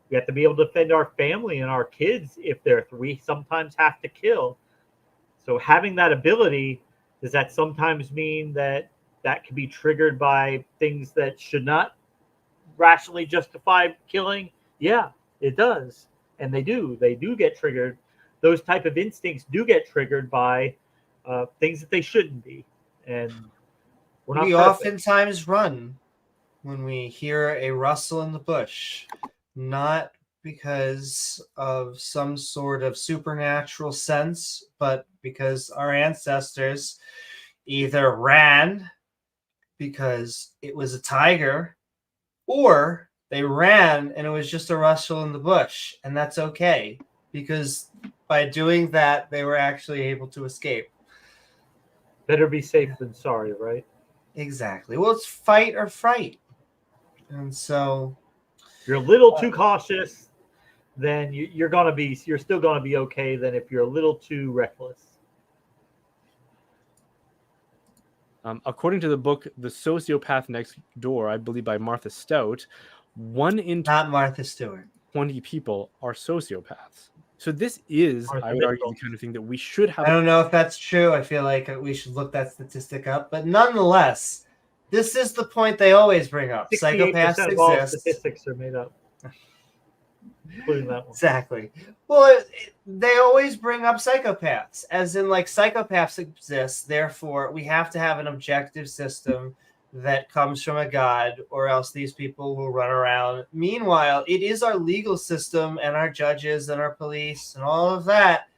We have to be able to defend our family and our kids if we sometimes have to kill. So having that ability, does that sometimes mean that can be triggered by things that should not rationally justify killing? Yeah, it does. And they do get triggered. Those type of instincts do get triggered by things that they shouldn't be. And we oftentimes run when we hear a rustle in the bush, not because of some sort of supernatural sense, but because our ancestors either ran because it was a tiger, or they ran and it was just a rustle in the bush. And that's okay, because by doing that, they were actually able to escape. Better be safe than sorry, right? Exactly. Well, it's fight or fright. And so if you're a little too cautious, then you're still gonna be okay than if you're a little too reckless. According to the book The Sociopath Next Door, I believe by Martha Stout, 1 in not Martha Stewart 20 people are sociopaths. So this is, I would argue, the kind of thing that we should have. I don't know if that's true. I feel like we should look that statistic up. But nonetheless, this is the point they always bring up. Psychopaths exist. All statistics are made up. Including that one. Exactly. Well, they always bring up psychopaths, as in like psychopaths exist. Therefore, we have to have an objective system that comes from a god, or else these people will run around. Meanwhile, it is our legal system and our judges and our police and all of that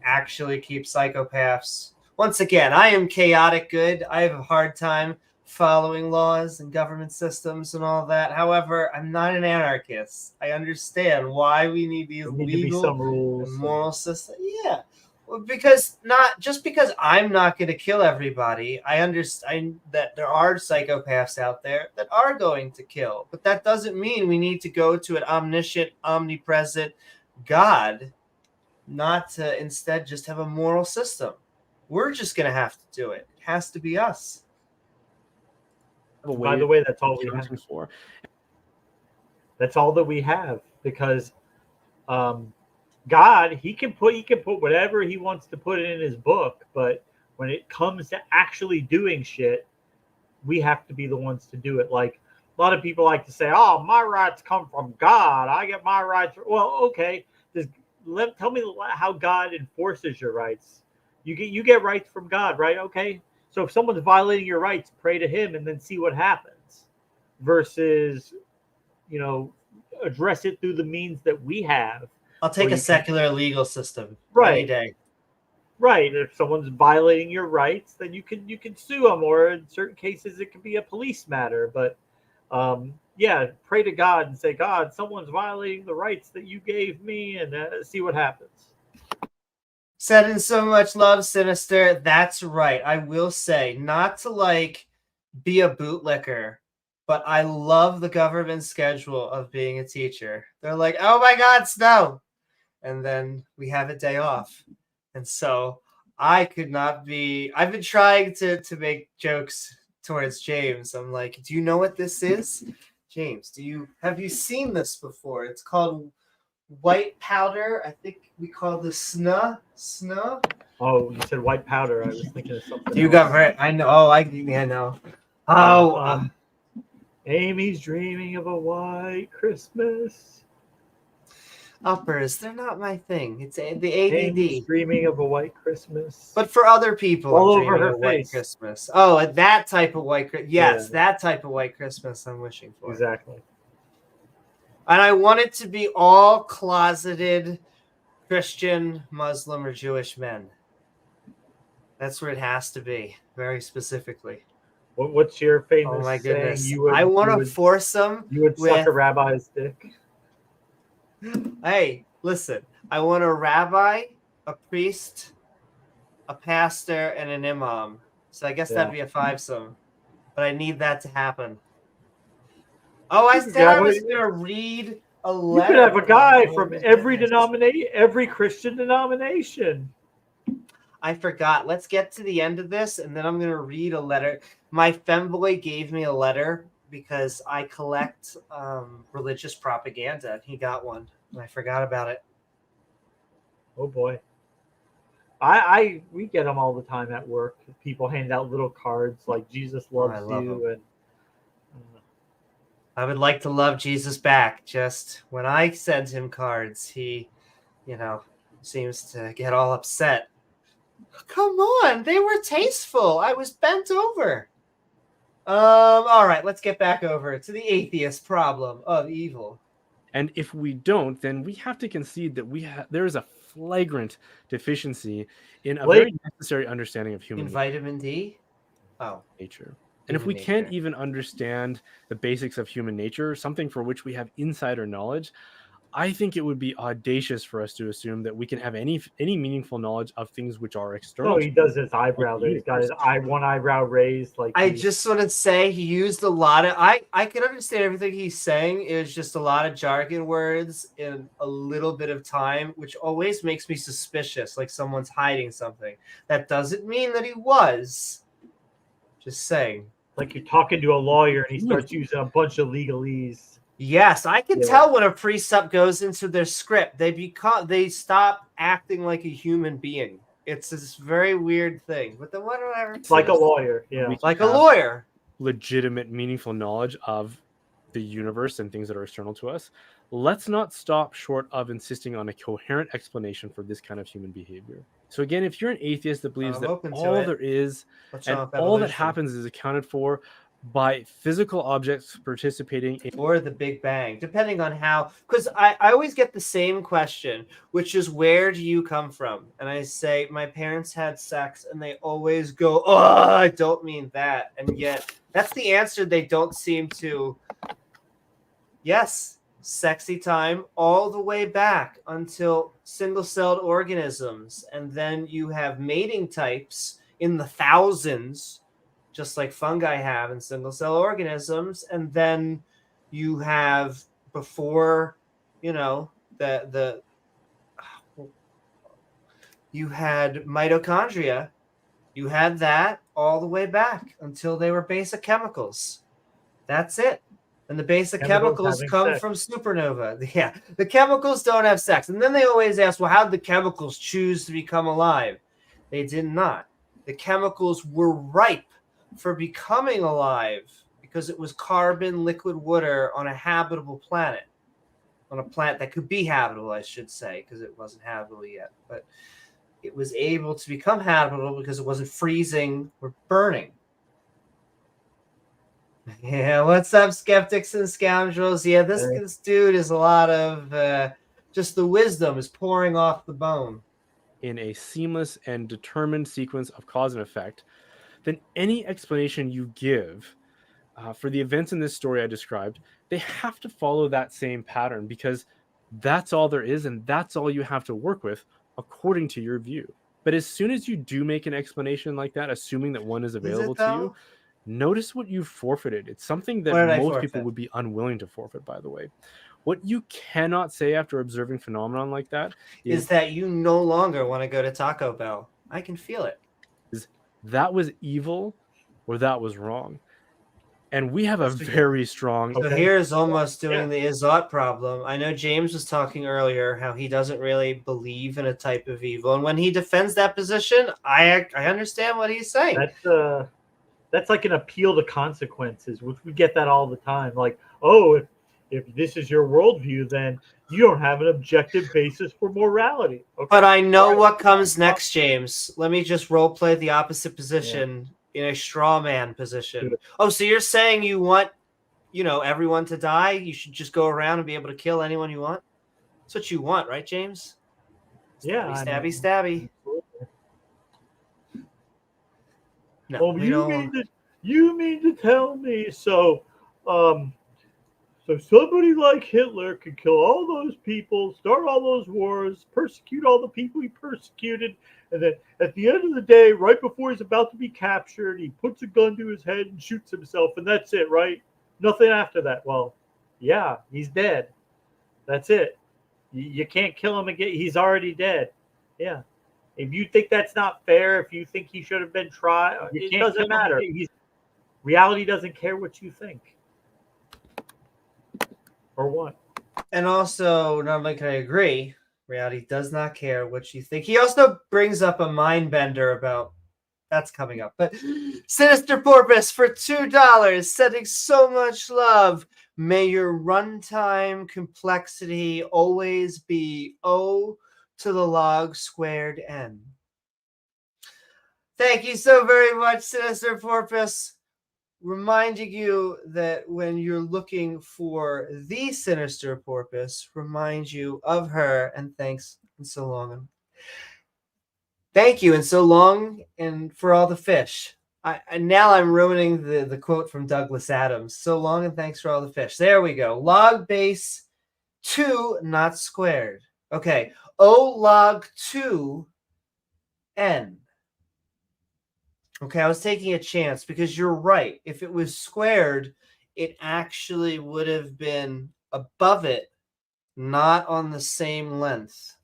actually keep psychopaths. Once again, I am chaotic good. I have a hard time following laws and government systems and all that. However, I'm not an anarchist. I understand why we need these legal some rules and moral systems. Yeah. Because I'm not going to kill everybody. I understand that there are psychopaths out there that are going to kill, but that doesn't mean we need to go to an omniscient, omnipresent God, not to instead just have a moral system. We're just going to have to do it. It has to be us. By the way, that's all we have. For. That's all that we have, because God, he can put whatever he wants to put in his book, but when it comes to actually doing shit, we have to be the ones to do it. Like, a lot of people like to say, "Oh, my rights come from God. I get my rights." Well, okay, tell me how God enforces your rights. You get rights from God, right? Okay, so if someone's violating your rights, pray to him and then see what happens, versus, address it through the means that we have. I'll take a secular legal system any day. Right. If someone's violating your rights, then you can sue them, or in certain cases it could be a police matter. But pray to God and say, God, someone's violating the rights that you gave me, and see what happens. Said in so much love, Sinister. That's right. I will say, not to be a bootlicker, but I love the government schedule of being a teacher. They're like, oh my God, snow. And then we have a day off. And so I could not be... I've been trying to make jokes towards James. I'm like, do you know what this is? James, have you seen this before? It's called white powder. I think we call this snuh. Oh, you said white powder. I was thinking of something You else. got right. I know. Oh, I know. Oh, Amy's dreaming of a white Christmas. uppers, they're not my thing. It's the Amy's ADD. dreaming of a white Christmas. But for other people, all I'm over dreaming her of white face. Christmas. Oh, that type of white Christmas. Yes, Yeah. that type of white Christmas I'm wishing for. Exactly. And I want it to be all closeted Christian, Muslim, or Jewish men. That's where it has to be, very specifically. What's your famous Oh my saying? goodness. I want to force them. You would suck a rabbi's dick. Hey, listen. I want a rabbi, a priest, a pastor, and an imam. So I guess that'd be a fivesome. But I need that to happen. Oh, I said I was going to read a letter. You could have a guy from every denomination, every Christian denomination. I forgot. Let's get to the end of this, and then I'm going to read a letter. My femboy gave me a letter because I collect religious propaganda, and he got one, and I forgot about it. Oh boy, we get them all the time at work. People hand out little cards like "Jesus loves you," and I would like to love Jesus back. Just when I send him cards, he, seems to get all upset. Come on, they were tasteful. I was bent over. All right, let's get back over to the atheist problem of evil. And if we don't, then we have to concede that there is a flagrant deficiency in a very necessary understanding of human vitamin D. Nature. And if we can't even understand the basics of human nature, something for which we have insider knowledge, I think it would be audacious for us to assume that we can have any meaningful knowledge of things which are external. Oh, he does his eyebrow there. He's got his one eyebrow raised. I just want to say he used a lot of... I can understand everything he's saying. It was just a lot of jargon words in a little bit of time, which always makes me suspicious, like someone's hiding something. That doesn't mean that he was. Just saying. Like you're talking to a lawyer and he starts using a bunch of legalese. Yes, I can tell when a precept goes into their script. They stop acting like a human being. It's this very weird thing. But then whatever. It's like a lawyer, like a lawyer. Legitimate, meaningful knowledge of the universe and things that are external to us. Let's not stop short of insisting on a coherent explanation for this kind of human behavior. So again, if you're an atheist that believes that all there is and all that happens is accounted for by physical objects participating in or the Big Bang, depending on how, because I always get the same question, which is, where do you come from? And I say, my parents had sex, and they always go, oh, I don't mean that. And yet that's the answer they don't seem to. Yes, sexy time all the way back until single-celled organisms. And then you have mating types in the thousands, just like fungi have in single-cell organisms. And then you have before, you had mitochondria You had that all the way back until they were basic chemicals. That's it. And the basic chemicals come from supernova. Yeah, the chemicals don't have sex. And then they always ask, well, how did the chemicals choose to become alive? They did not. The chemicals were ripe for becoming alive because it was carbon, liquid water on a habitable planet. On a planet that could be habitable, I should say, because it wasn't habitable yet. But it was able to become habitable because it wasn't freezing or burning. Yeah, what's up, skeptics and scoundrels? Yeah, this dude is a lot of just the wisdom is pouring off the bone. In a seamless and determined sequence of cause and effect, then any explanation you give for the events in this story I described, they have to follow that same pattern because that's all there is and that's all you have to work with according to your view. But as soon as you do make an explanation like that, assuming that one is available to you, notice what you forfeited. It's something that most people would be unwilling to forfeit, by the way. What you cannot say after observing phenomenon like that is that you no longer want to go to Taco Bell. I can feel it. Is that was evil or that was wrong. And we have a very strong... So here's almost doing the Izot problem. I know James was talking earlier how he doesn't really believe in a type of evil. And when he defends that position, I understand what he's saying. That's like an appeal to consequences, which we get that all the time. Like, oh, if this is your worldview, then you don't have an objective basis for morality. Okay. But I know what comes next, James. Let me just role play the opposite position in a straw man position. Oh, so you're saying you want, everyone to die? You should just go around and be able to kill anyone you want? That's what you want, right, James? Stabby, stabby. No, oh, you mean to tell me so somebody like Hitler could kill all those people, start all those wars, persecute all the people he persecuted, and then at the end of the day, right before he's about to be captured, he puts a gun to his head and shoots himself, and that's it, right? Nothing after that. Well, yeah, he's dead. That's it. You can't kill him again. He's already dead. Yeah. If you think that's not fair, if you think he should have been tried, it doesn't matter. Reality doesn't care what you think. Or what? And also, not only can I agree, reality does not care what you think. He also brings up a mind bender about that's coming up. But Sinister Porpoise for $2, sending so much love. May your runtime complexity always be O to the log squared n. Thank you so very much, Sinister Porpoise. Reminding you that when you're looking for the Sinister Porpoise, remind you of her, and thanks and so long. Thank you and so long, and for all the fish. Now I'm ruining the quote from Douglas Adams. So long and thanks for all the fish. There we go. Log base 2 not squared. Okay. O log 2 n. Okay, I was taking a chance because you're right. If it was squared, it actually would have been above it, not on the same length.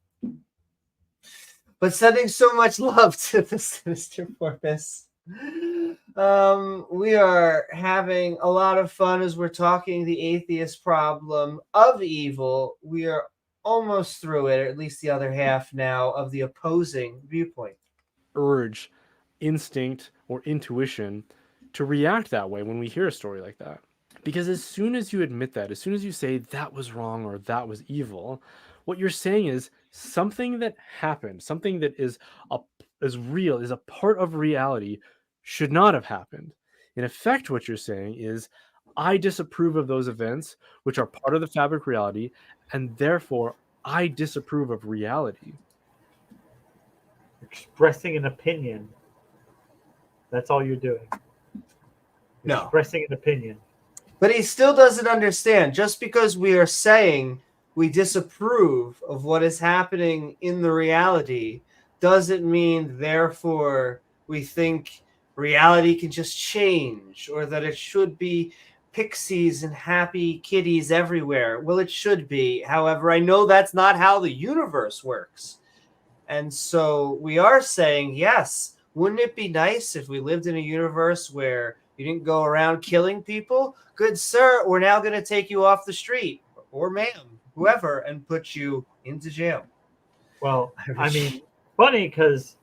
But sending so much love to the Sinister Porpoise. We are having a lot of fun as we're talking the atheist problem of evil. We are almost through it, or at least the other half now, of the opposing viewpoint. Urge, instinct, or intuition to react that way when we hear a story like that. Because as soon as you admit that, as soon as you say that was wrong or that was evil, what you're saying is something that happened, something that is real, is a part of reality, should not have happened. In effect, what you're saying is, I disapprove of those events, which are part of the fabric reality, and therefore I disapprove of reality. Expressing an opinion. That's all you're doing. No. Expressing an opinion. But he still doesn't understand. Just because we are saying we disapprove of what is happening in the reality doesn't mean, therefore, we think reality can just change or that it should be pixies and happy kitties everywhere. Well, it should be. However, I know that's not how the universe works. And so we are saying, yes, Wouldn't it be nice if we lived in a universe where you didn't go around killing people? Good sir, we're now going to take you off the street, or ma'am, whoever, and put you into jail. Well, I mean, funny because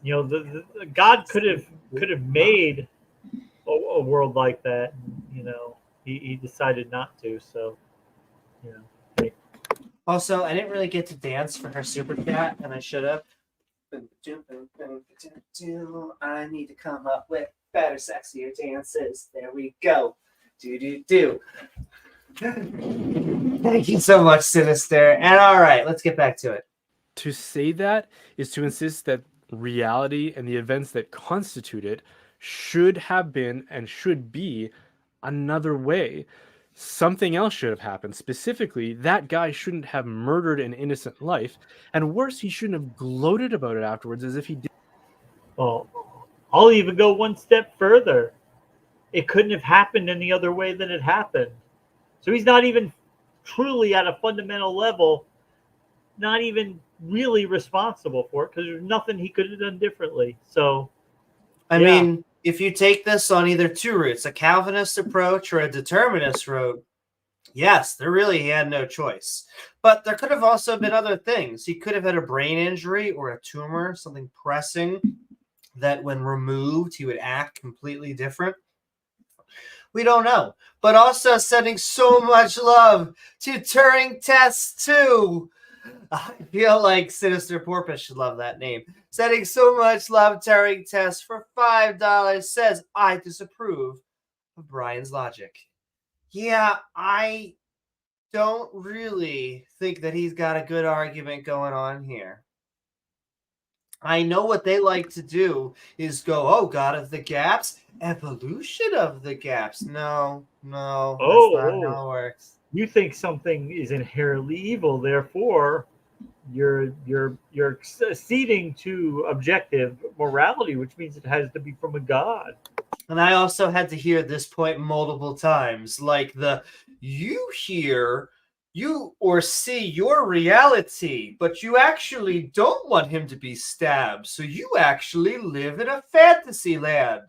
the God could have made a world like that. He decided not to. So, hey. Also, I didn't really get to dance for her super chat, and I should have. I need to come up with better, sexier dances. There we go. Do. Thank you so much, Sinister. And all right, let's get back to it. To say that is to insist that reality and the events that constitute it should have been and should be another way. Something else should have happened. Specifically, that guy shouldn't have murdered an innocent life. And worse, he shouldn't have gloated about it afterwards as if he did. Well, I'll even go one step further. It couldn't have happened any other way than it happened. So he's not even truly at a fundamental level, not even really responsible for it, because there's nothing he could have done differently. So, I mean, if you take this on either two routes, a Calvinist approach or a determinist road, yes, there really he had no choice. But there could have also been other things. He could have had a brain injury or a tumor, something pressing, that when removed, he would act completely different. We don't know. But also sending so much love to Turing Test 2. I feel like Sinister Porpoise should love that name. Sending so much love, Turing Test, for $5 says, I disapprove of Brian's logic. Yeah, I don't really think that he's got a good argument going on here. I know what they like to do is go, oh, God of the gaps, evolution of the gaps. No, that's not how it works. You think something is inherently evil, therefore you're acceding to objective morality, which means it has to be from a god. And I also had to hear this point multiple times, like you hear you or see your reality, but you actually don't want him to be stabbed, so you actually live in a fantasy land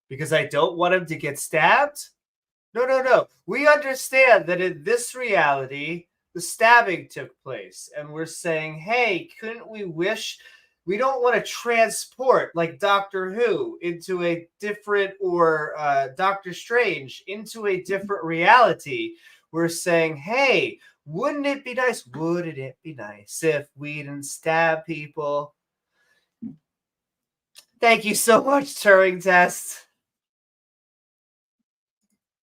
because I don't want him to get stabbed. No. We understand that in this reality, the stabbing took place, and we're saying, hey, couldn't we wish? We don't want to transport, like Doctor Who, into a different, or Doctor Strange, into a different reality. We're saying, hey, wouldn't it be nice? Wouldn't it be nice if we didn't stab people? Thank you so much, Turing Test.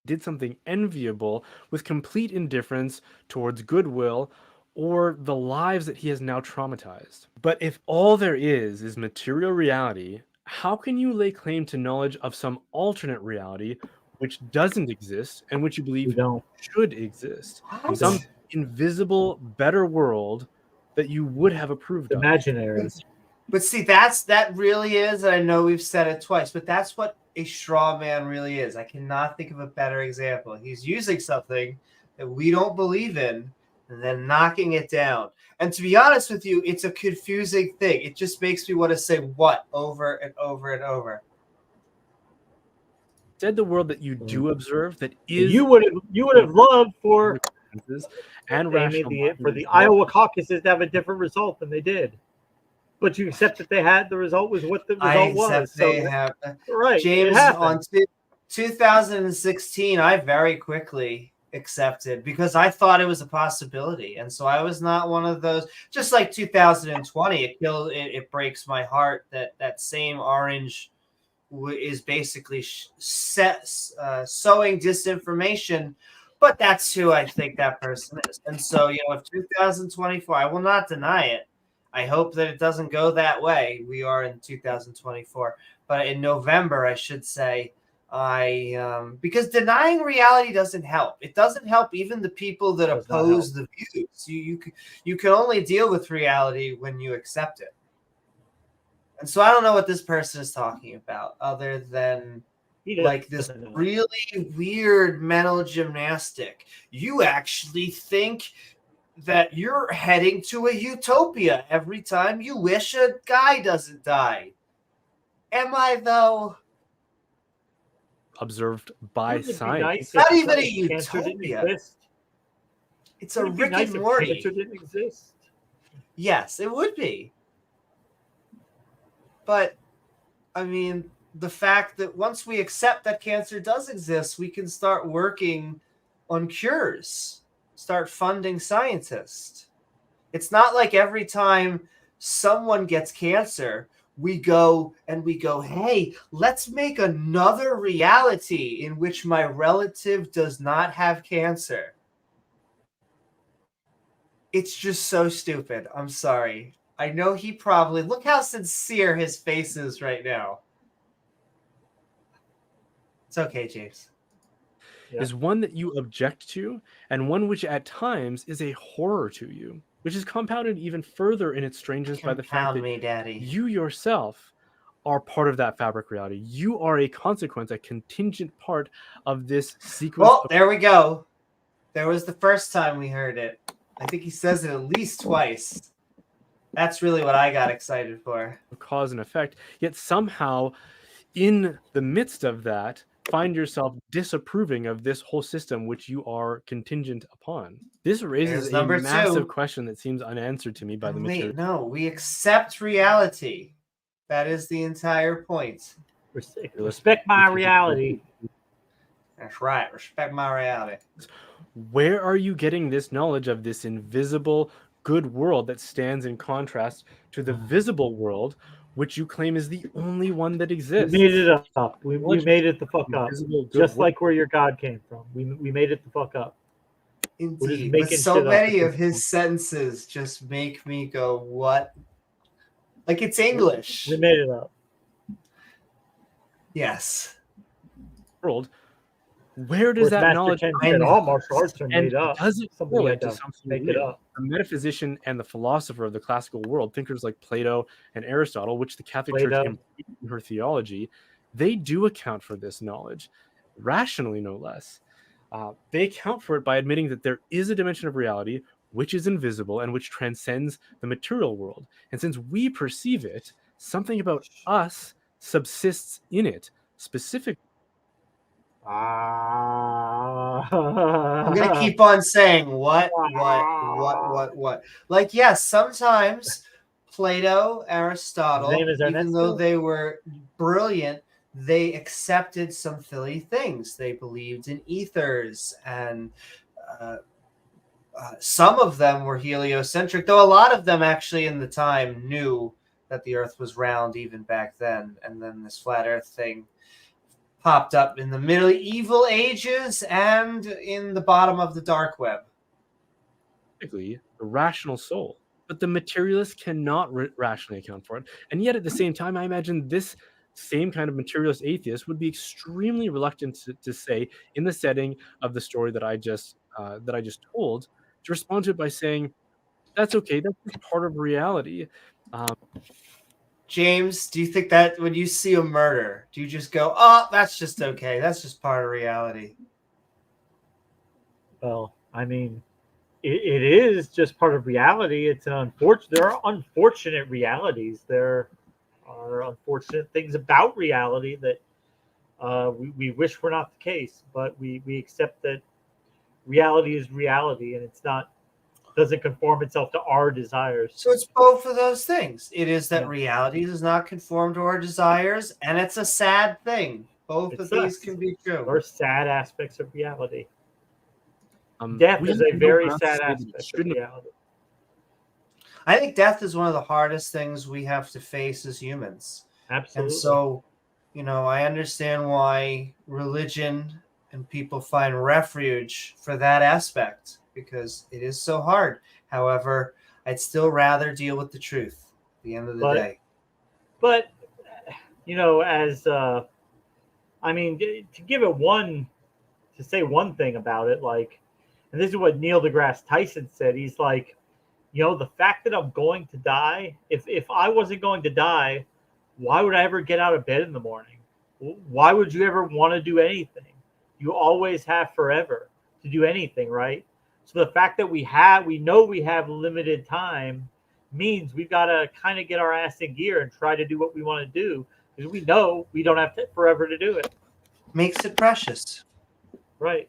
Did something enviable with complete indifference towards goodwill or the lives that he has now traumatized. But if all there is material reality, how can you lay claim to knowledge of some alternate reality which doesn't exist and which you believe should exist? Some invisible, better world that you would have approved of. Imaginary. But see, that really is, and I know we've said it twice, but that's what a straw man really is. I cannot think of a better example. He's using something that we don't believe in and then knocking it down. And to be honest with you, it's a confusing thing. It just makes me want to say what over and over and over. Said the world that you do observe that is you would have loved for the Iowa caucuses to have a different result than they did. But you accept that they had the result was what the result was. They have. Right. James, on 2016, I very quickly accepted because I thought it was a possibility. And so I was not one of those, just like 2020, it breaks my heart that same orange is basically sowing disinformation. But that's who I think that person is. And so, if 2024, I will not deny it. I hope that it doesn't go that way. We are in 2024. But in November, I should say, because denying reality doesn't help. It doesn't help even the people that oppose the views. You can only deal with reality when you accept it. And so I don't know what this person is talking about other than like this really weird mental gymnastic. You actually think that you're heading to a utopia every time you wish a guy doesn't die. Am I though? Observed by Wouldn't it be science. nice Not if even a cancer didn't utopia. exist? It's a Wouldn't it be Rick nice and if Morty. cancer didn't exist? Yes, it would be. But, I mean, the fact that once we accept that cancer does exist, we can start working on cures, start funding scientists. It's not like every time someone gets cancer, we go, hey, let's make another reality in which my relative does not have cancer. It's just so stupid. I'm sorry. I know he probably... Look how sincere his face is right now. It's okay, James. Is one that you object to, and one which at times is a horror to you, which is compounded even further in its strangeness by the fact that Daddy. you yourself are part of that fabric reality. You are a consequence, a contingent part of this sequence. Well, there we go. There was the first time we heard it. I think he says it at least twice. That's really what I got excited for. Cause and effect, yet somehow in the midst of that, find yourself disapproving of this whole system which you are contingent upon. This raises a massive question that seems unanswered to me by the material. No, we accept reality. That is the entire point. Respect my reality. That's right. Respect my reality. Where are you getting this knowledge of this invisible good world that stands in contrast to the visible world, which you claim is the only one that exists? We made it up. We made it the fuck up. Just like where your God came from. We made it the fuck up. Indeed. But so many of his sentences just make me go, what? Like it's English. We made it up. Yes. World. Where does that knowledge come from? All martial arts are made up. Does it correlate to something make it up? The metaphysician and the philosopher of the classical world, thinkers like Plato and Aristotle, which the Catholic Church imbued in her theology, they do account for this knowledge, rationally no less. They account for it by admitting that there is a dimension of reality which is invisible and which transcends the material world. And since we perceive it, something about us subsists in it, specifically. I'm gonna keep on saying what. Like, yes, sometimes Plato, Aristotle, even though they were brilliant, they accepted some silly things. They believed in ethers, and some of them were heliocentric, though a lot of them actually in the time knew that the Earth was round even back then. And then this flat Earth thing popped up in the medieval ages and in the bottom of the dark web. The rational soul, but the materialist cannot rationally account for it. And yet at the same time, I imagine this same kind of materialist atheist would be extremely reluctant to say, in the setting of the story that I just told, to respond to it by saying, that's okay, that's just part of reality. James, do you think that when you see a murder, do you just go, oh, that's just okay, that's just part of reality? Well, I mean, it is just part of reality. It's an there are unfortunate realities. There are unfortunate things about reality that we wish were not the case, but we accept that reality is reality, and it's not doesn't conform itself to our desires. So it's both of those things. It is that reality does not conform to our desires, and it's a sad thing. Both of these can be true. There are sad aspects of reality. Death is a very sad aspect of reality. I think death is one of the hardest things we have to face as humans. Absolutely. And so, I understand why religion and people find refuge for that aspect, because it is so hard. However, I'd still rather deal with the truth at the end of the day. But, to give it to say one thing about it, like, and this is what Neil deGrasse Tyson said. He's like, the fact that I'm going to die, if I wasn't going to die, why would I ever get out of bed in the morning? Why would you ever want to do anything? You always have forever to do anything, right? So the fact that we know we have limited time means we've got to kind of get our ass in gear and try to do what we want to do. Because we know we don't have to forever to do it. Makes it precious. Right.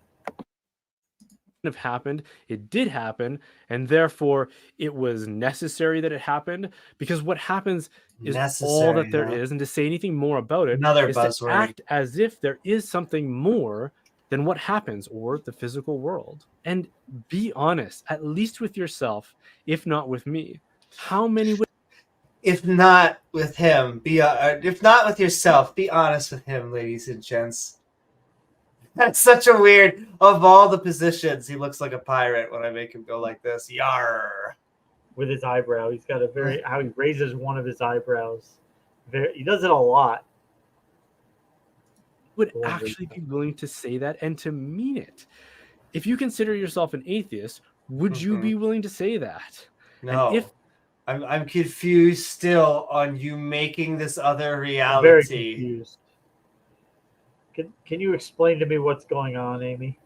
Have happened, it did happen, and therefore it was necessary that it happened, because what happens is all that there is, and to say anything more about it Another is buzzword. to act as if there is something more than what happens or the physical world. And be honest, at least with yourself, if not with me. How many would If not with him, if not with yourself, be honest with him, ladies and gents. That's such a weird. Of all the positions, he looks like a pirate when I make him go like this. Yar. With his eyebrow, he's got a very how he raises one of his eyebrows. He does it a lot. would actually be willing to say that and to mean it? If you consider yourself an atheist, would you be willing to say that? No. And if I'm confused still on you making this other reality. I'm very confused. Can you explain to me what's going on, Amy?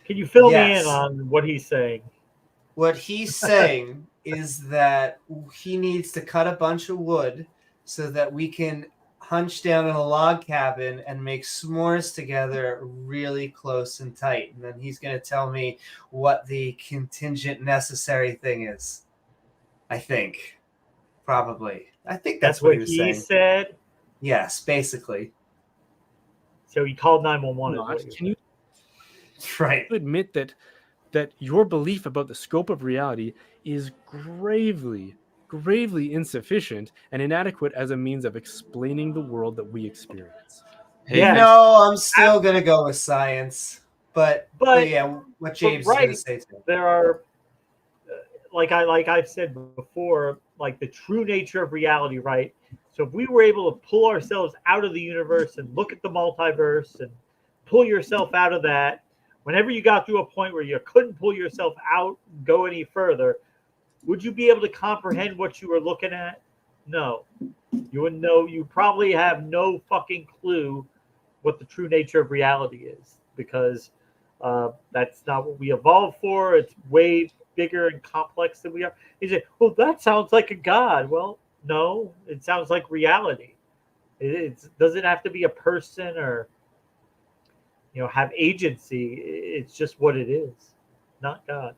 Can you fill me in on what he's saying? What he's saying is that he needs to cut a bunch of wood so that we can hunch down in a log cabin and make s'mores together really close and tight. And then he's going to tell me what the contingent necessary thing is. I think. Probably. I think that's what he was saying. Said? Yes, basically. So he called 911. Can you right. admit that your belief about the scope of reality is gravely insufficient and inadequate as a means of explaining the world that we experience? Yeah. No, I'm still going to go with science. But yeah, what James is going to say to him. There are, like I've said before, like the true nature of reality, right? So if we were able to pull ourselves out of the universe and look at the multiverse and pull yourself out of that, whenever you got to a point where you couldn't pull yourself out and go any further, would you be able to comprehend what you were looking at? No. You wouldn't know. You probably have no fucking clue what the true nature of reality is, because that's not what we evolved for. It's way bigger and complex than we are. He said, well, that sounds like a god. Well, no, it sounds like reality. It doesn't have to be a person or, have agency. It's just what it is, not God.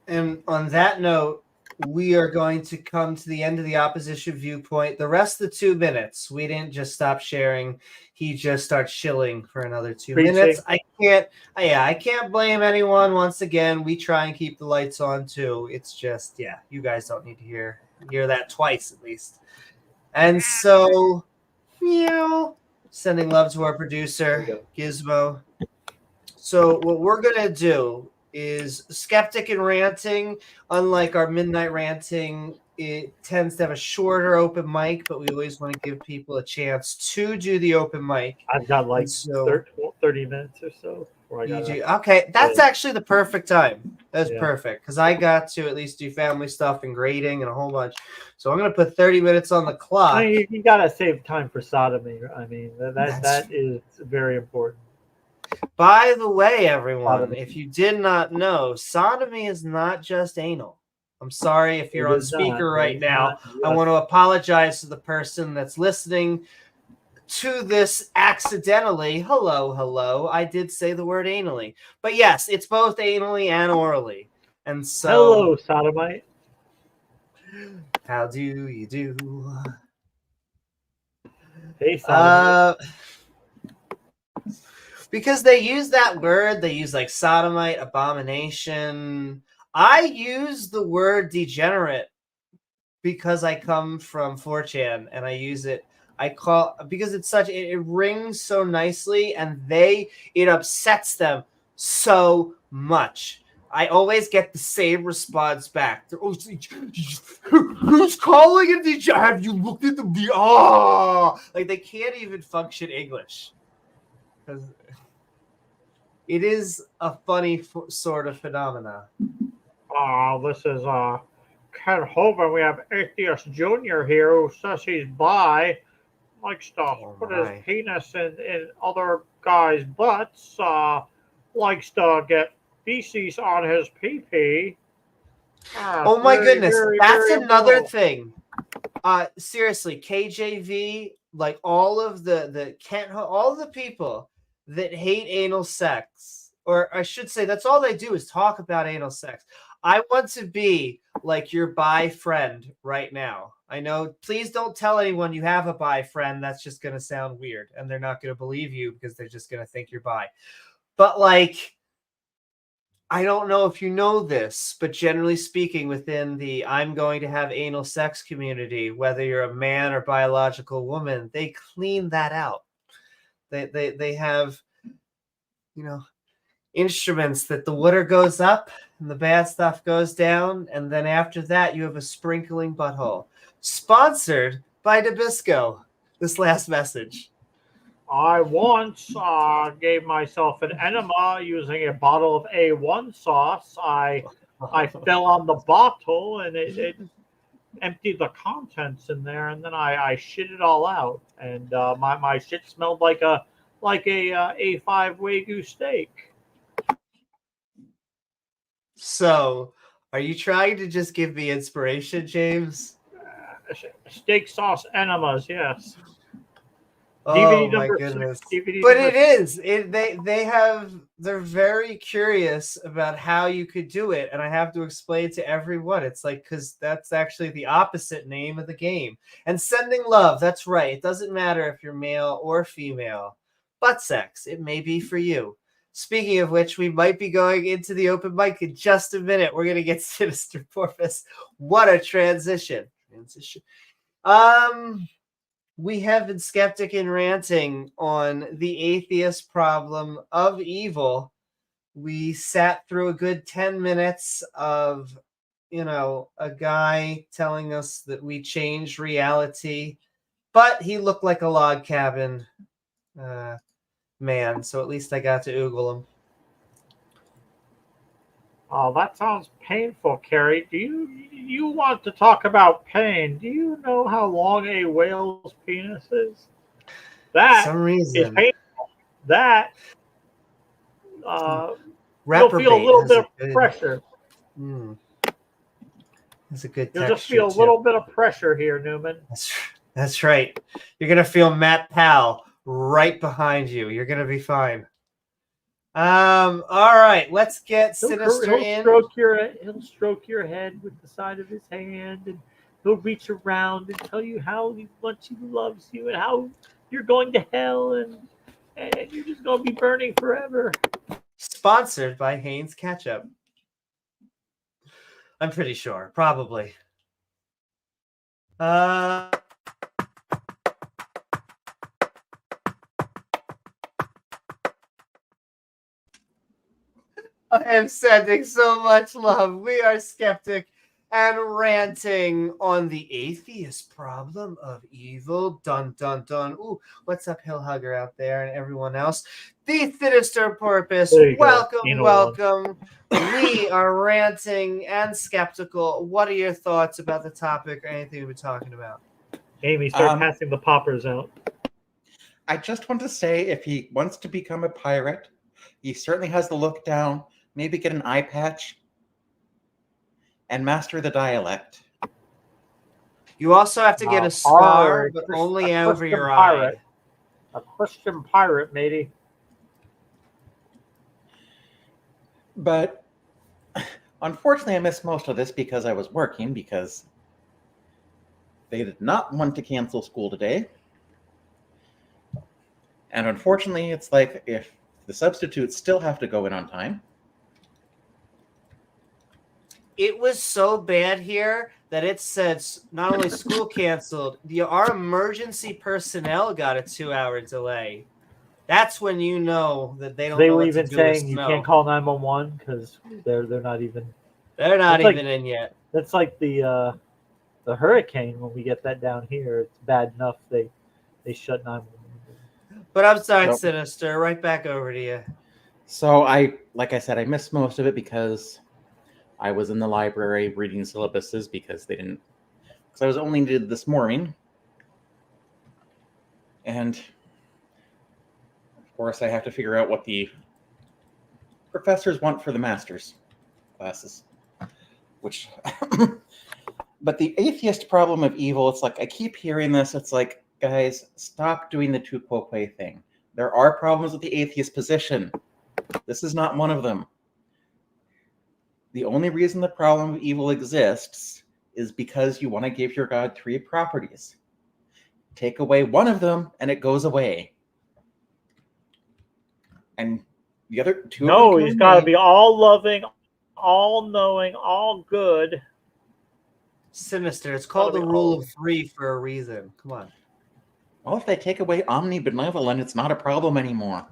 And on that note, we are going to come to the end of the opposition viewpoint. The rest of the 2 minutes, we didn't just stop sharing. He just starts shilling for another 2 minutes. I can't blame anyone. Once again, we try and keep the lights on too. It's just, you guys don't need to hear that twice at least. And so, sending love to our producer, Gizmo. So what we're going to do is Skeptic and Ranting, unlike our Midnight Ranting, it tends to have a shorter open mic, but we always want to give people a chance to do the open mic. I've got like 30 minutes or so. Okay, that's actually the perfect time. That's perfect, because I got to at least do family stuff and grading and a whole bunch. So I'm going to put 30 minutes on the clock. I mean, you got to save time for sodomy. I mean, that is very important. By the way, everyone, if you did not know, sodomy is not just anal. I'm sorry if you're on speaker right now. I want to apologize to the person that's listening to this accidentally. Hello. I did say the word anally. But yes, it's both anally and orally. And so... Hello, sodomite. How do you do? Hey, sodomite. Because they use that word, they use like sodomite, abomination. I use the word degenerate because I come from 4chan and I use it. Because it's it rings so nicely and it upsets them so much. I always get the same response back. Who's calling it degenerate? Have you looked at the like they can't even function English. Because it is a funny sort of phenomena. This is Ken Hoven. We have Atheist Jr. here who says he's bi, likes to put his penis in other guys' butts, likes to get feces on his pee-pee. Oh my goodness, that's another thing. Seriously, KJV, like all of the Kent, all the people that hate anal sex, or I should say, that's all they do is talk about anal sex. I want to be like your bi friend right now. I know, please don't tell anyone you have a bi friend. That's just going to sound weird, and they're not going to believe you because they're just going to think you're bi. But like, I don't know if you know this, but generally speaking, within the I'm going to have anal sex community, whether you're a man or biological woman, they clean that out. They have, instruments that the water goes up and the bad stuff goes down, and then after that you have a sprinkling butthole. Sponsored by Nabisco. This last message. I once gave myself an enema using a bottle of A1 sauce. I fell on the bottle and it emptied the contents in there, and then I shit it all out. And my shit smelled like a A5 Wagyu steak. So, are you trying to just give me inspiration, James? Steak sauce enemas, yes. Oh DVD my number goodness! 6, DVD But number it is. They're very curious about how you could do it, and I have to explain to everyone. It's like, because that's actually the opposite name of the game. And sending love. That's right. It doesn't matter if you're male or female. Butt sex. It may be for you. Speaking of which, we might be going into the open mic in just a minute. We're gonna get Sinister Porpoise. What a transition! We have been skeptic and ranting on the atheist problem of evil. We sat through a good 10 minutes of, a guy telling us that we changed reality, but he looked like a log cabin man, so at least I got to oogle him. Oh, that sounds painful, Carrie. Do you want to talk about pain? Do you know how long a whale's penis is? That some reason is painful. That you'll Reprobate feel a little has bit of good, pressure. That's a good You'll texture, just feel a too. little bit of pressure here, Newman. That's right. You're gonna feel Matt Powell right behind you. You're gonna be fine. All right, let's get Sinister in. He'll stroke your head with the side of his hand, and he'll reach around and tell you how much he loves you and how you're going to hell and you're just going to be burning forever. Sponsored by Hanes Ketchup. I'm pretty sure, probably. I am sending so much love. We are skeptic and ranting on the atheist problem of evil. Dun, dun, dun. Ooh, what's up, Hill Hugger out there and everyone else? The Sinister Porpoise. Welcome, welcome. We are ranting and skeptical. What are your thoughts about the topic or anything we've been talking about? Amy, start passing the poppers out. I just want to say, if he wants to become a pirate, he certainly has the look down. Maybe get an eye patch and master the dialect. You also have to get a scar, but only over your eye. A Christian pirate, matey. But unfortunately, I missed most of this because I was working, because they did not want to cancel school today. And unfortunately, it's like if the substitutes still have to go in on time. It was so bad here that it said not only school canceled, our emergency personnel got a 2-hour delay. That's when you know that they don't. They were even saying you can't call 911 because they're not even. They're not even in yet. That's like the hurricane when we get that down here. It's bad enough they shut 911. But I'm sorry, Sinister. Right back over to you. So like I said, I missed most of it because I was in the library reading syllabuses because I was only needed this morning. And of course, I have to figure out what the professors want for the master's classes, which But the atheist problem of evil, it's like, I keep hearing this. It's like, guys, stop doing the tu quoque thing. There are problems with the atheist position. This is not one of them. The only reason the problem of evil exists is because you want to give your God 3 properties. Take away one of them, and it goes away. And the other 2 No, of them he's got to be all loving, all knowing, all good. Sinister. It's called the Gotta be rule all- of 3 for a reason. Come on. Well, if they take away omnibenevolent, it's not a problem anymore.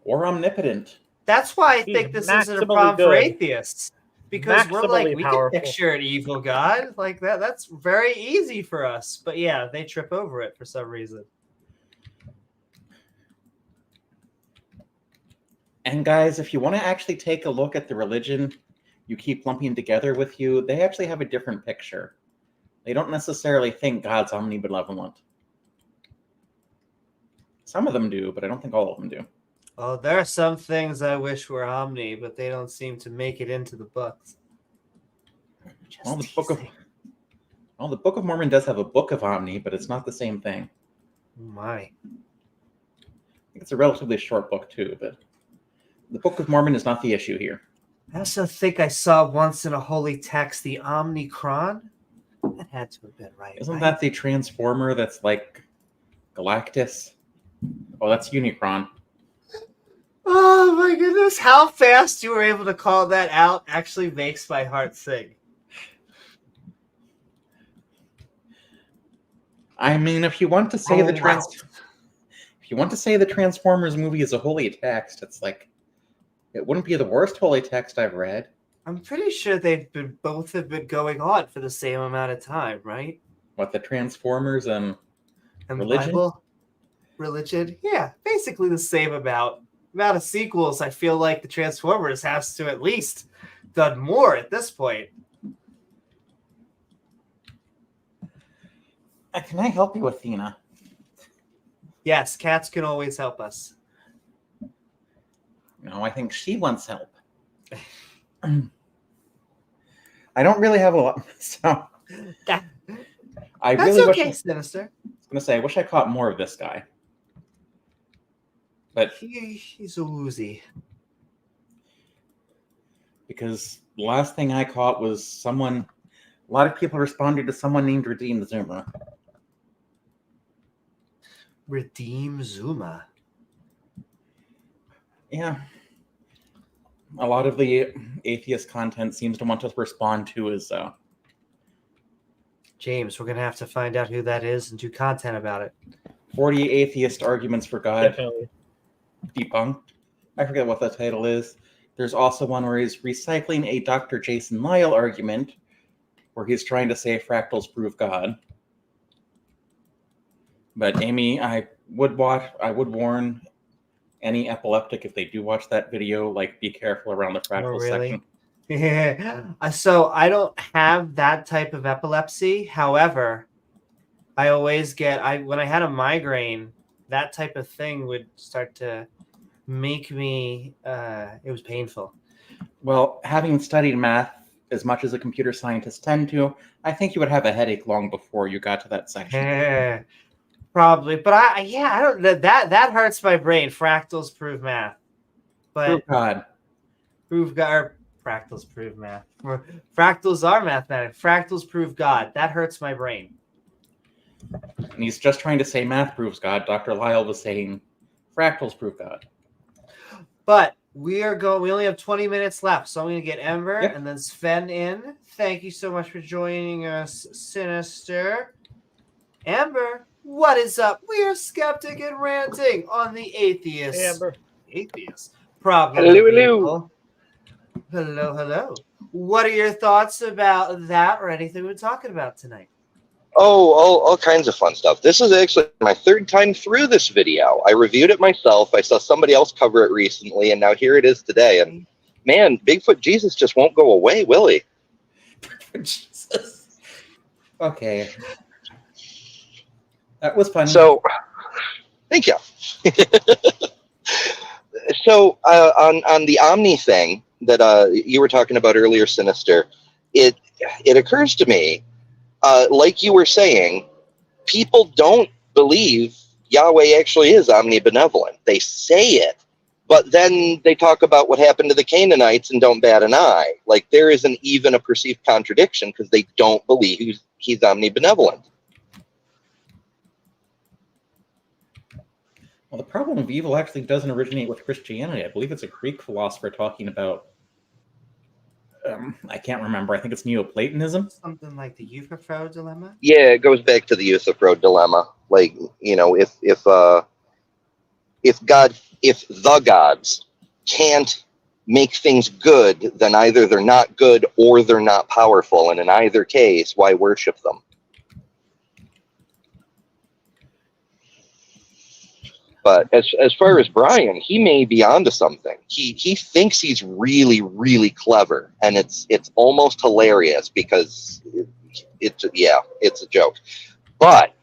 Or omnipotent. That's why I He's think this isn't a maximally problem for good. atheists. Because we're like, Maximally we powerful. can picture an evil God. Like that's very easy for us. But yeah, they trip over it for some reason. And guys, if you want to actually take a look at the religion you keep lumping together with you, they actually have a different picture. They don't necessarily think God's omnibenevolent. Some of them do, but I don't think all of them do. Oh, there are some things I wish were omni, but they don't seem to make it into the books. Just Well, the teasing. Book of Mormon does have a book of omni, but it's not the same thing. Oh my. I think it's a relatively short book too, but the Book of Mormon is not the issue here. I also think I saw once in a holy text the Omnicron. That had to have been right. Isn't right? that the Transformer that's like Galactus? Oh, that's Unicron. Oh my goodness, how fast you were able to call that out actually makes my heart sing. I mean, if you want to say Oh, if you want to say the Transformers movie is a holy text, it's like it wouldn't be the worst holy text I've read. I'm pretty sure both have been going on for the same amount of time, right? What, the Transformers and And Religion? the Bible, religion, yeah, basically the same amount of sequels. I feel like the Transformers has to at least done more at this point. Can I help you, Athena? Yes, cats can always help us. No, I think she wants help. I don't really have a lot, so That, I that's really okay, wish. Sinister. I was gonna say, I wish I caught more of this guy, but He's a woozy. because the last thing I caught was someone. A lot of people responded to someone named Redeem Zuma. Redeem Zuma. Yeah. A lot of the atheist content seems to want to respond to is James, we're going to have to find out who that is and do content about it. 40 atheist arguments for God Definitely. debunked. I forget what the title is. There's also one where he's recycling a Dr. Jason Lyle argument where he's trying to say fractals prove God. But Amy, I would warn any epileptic, if they do watch that video, like, be careful around the fractal section. Yeah. So I don't have that type of epilepsy. However, I always when I had a migraine, that type of thing would start to make me, it was painful. Well, having studied math as much as a computer scientist tend to, I think you would have a headache long before you got to that section. Probably, but I don't. That hurts my brain. Fractals prove math, but Prove God. fractals prove math. Fractals are mathematics. Fractals prove God. That hurts my brain. And he's just trying to say math proves God. Dr. Lyle was saying fractals prove God. But we only have 20 minutes left, so I'm going to get Ember Yep. and then Sven in. Thank you so much for joining us, Sinister. Amber, what is up? We are Skeptic and Ranting on the Atheist. Hey, Amber. Atheist. Problem. Hello, of hello. evil. Hello, hello. What are your thoughts about that or anything we're talking about tonight? Oh, all kinds of fun stuff. This is actually my third time through this video. I reviewed it myself. I saw somebody else cover it recently, and now here it is today. And man, Bigfoot Jesus just won't go away, will he? Jesus. Okay. That was fun. So, thank you. So, on the Omni thing that you were talking about earlier, Sinister, it occurs to me, like you were saying, people don't believe Yahweh actually is omnibenevolent. They say it, but then they talk about what happened to the Canaanites and don't bat an eye. Like, there isn't even a perceived contradiction because they don't believe he's omnibenevolent. Well, the problem of evil actually doesn't originate with Christianity. I believe it's a Greek philosopher talking about, I can't remember, I think it's Neoplatonism. Something like the Euthyphro dilemma. Yeah, it goes back to the Euthyphro dilemma. Like, you know, if the gods can't make things good, then either they're not good or they're not powerful. And in either case, why worship them? But as far as Brian, he may be onto something. He thinks he's really, really clever, and it's almost hilarious because it's a joke. But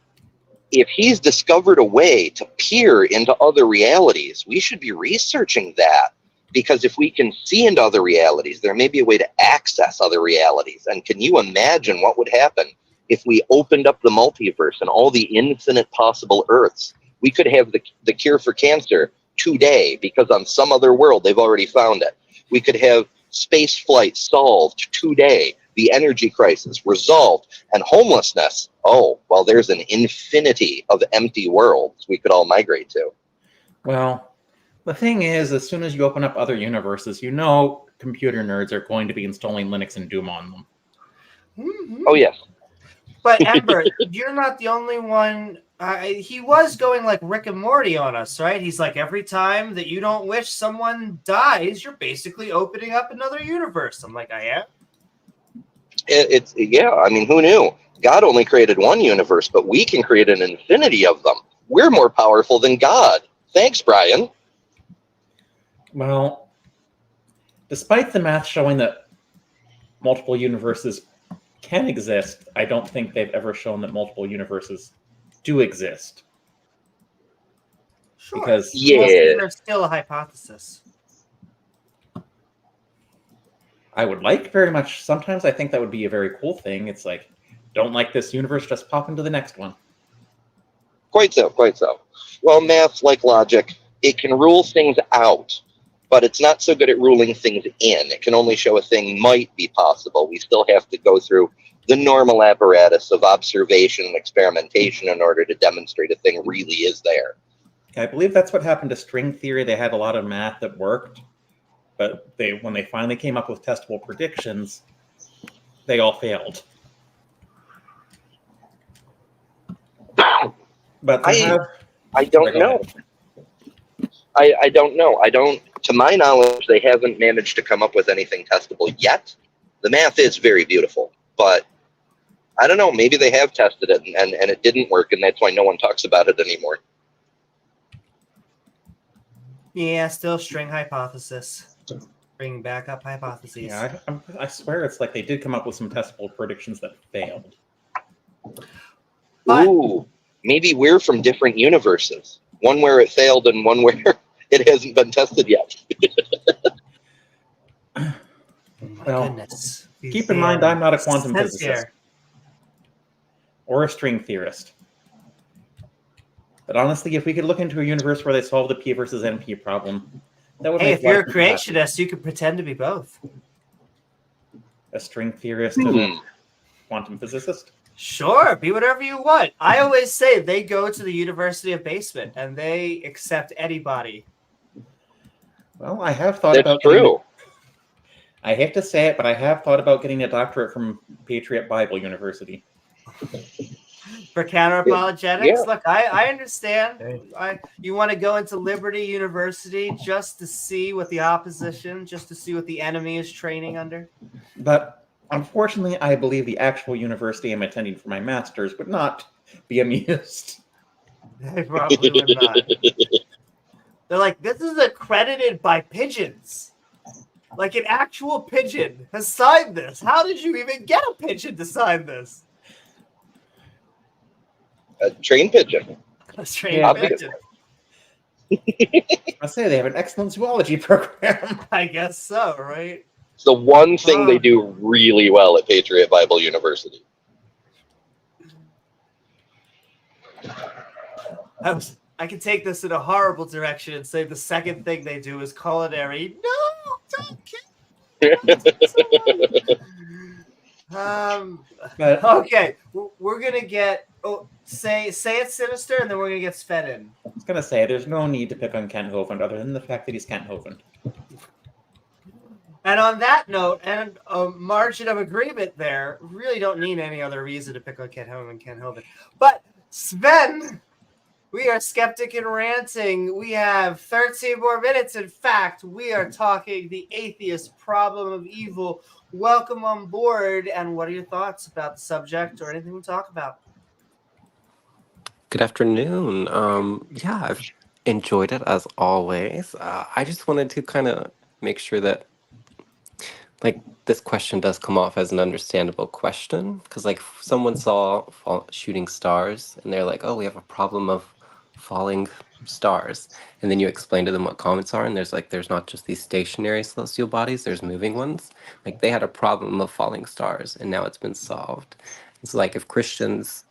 if he's discovered a way to peer into other realities, we should be researching that, because if we can see into other realities, there may be a way to access other realities. And can you imagine what would happen if we opened up the multiverse and all the infinite possible Earths? We could have the cure for cancer today because on some other world they've already found it. We could have space flight solved today, the energy crisis resolved, and homelessness. Oh, well, there's an infinity of empty worlds we could all migrate to. Well, the thing is, as soon as you open up other universes, you know computer nerds are going to be installing Linux and Doom on them. Mm-hmm. Oh, yes. But Ember, you're not the only one. He was going like Rick and Morty on us, right? He's like, every time that you don't wish someone dies, you're basically opening up another universe. I'm like, I am. Yeah, I mean, who knew? God only created one universe, but we can create an infinity of them. We're more powerful than God. Thanks, Brian. Well, despite the math showing that multiple universes can exist, I don't think they've ever shown that multiple universes do exist. Sure. Because there's still a hypothesis. I would like very much, sometimes I think that would be a very cool thing. It's like, don't like this universe, just pop into the next one. Quite so, quite so. Well, math, like logic, it can rule things out, but it's not so good at ruling things in. It can only show a thing might be possible. We still have to go through the normal apparatus of observation and experimentation in order to demonstrate a thing really is there. I believe that's what happened to string theory. They had a lot of math that worked, but when they finally came up with testable predictions, they all failed. But I don't know. I don't know. To my knowledge, they haven't managed to come up with anything testable yet. The math is very beautiful, but I don't know. Maybe they have tested it and it didn't work, and that's why no one talks about it anymore. Yeah, still string hypothesis. Bring back up hypotheses. Yeah, I swear it's like they did come up with some testable predictions that failed. But, ooh, maybe we're from different universes. One where it failed and one where it hasn't been tested yet. Well, goodness. Keep in mind, I'm not a quantum physicist or a string theorist. But honestly, if we could look into a universe where they solve the P versus NP problem, that would hey, make if you're a life happy. creationist, you could pretend to be both. A string theorist and a quantum physicist? Sure, be whatever you want. I always say they go to the University of Basement and they accept anybody. Well, I have thought That's about true. I hate to say it, but I have thought about getting a doctorate from Patriot Bible University. For counter-apologetics? Yeah. Look, I understand. You want to go into Liberty University just to see what the opposition, just to see what the enemy is training under? But unfortunately, I believe the actual university I'm attending for my master's would not be amused. They probably would not. They're like, this is accredited by pigeons. Like an actual pigeon has signed this. How did you even get a pigeon to sign this? A trained pigeon. A trained pigeon. I say they have an excellent zoology program. I guess so, right? It's the one thing they Oh. do really well at Patriot Bible University. I can take this in a horrible direction and say the second thing they do is culinary. No, don't kill someone. But Okay, we're gonna get. Oh, say it's sinister, and then we're gonna get Sven. I was gonna say there's no need to pick on Kent Hovind other than the fact that he's Kent Hovind. And on that note, and a margin of agreement there, really don't need any other reason to pick on Kent Hovind. But Sven, we are skeptic and ranting. We have 13 more minutes. In fact, we are talking the atheist problem of evil. Welcome on board. And what are your thoughts about the subject or anything we talk about? Good afternoon. Yeah, I've enjoyed it as always. I just wanted to kind of make sure that, like, this question does come off as an understandable question, because, like, someone saw shooting stars, and they're like, "Oh, we have a problem of falling stars," and then you explain to them what comets are, and there's not just these stationary celestial bodies, there's moving ones. Like, they had a problem of falling stars, and now it's been solved. It's like if Christians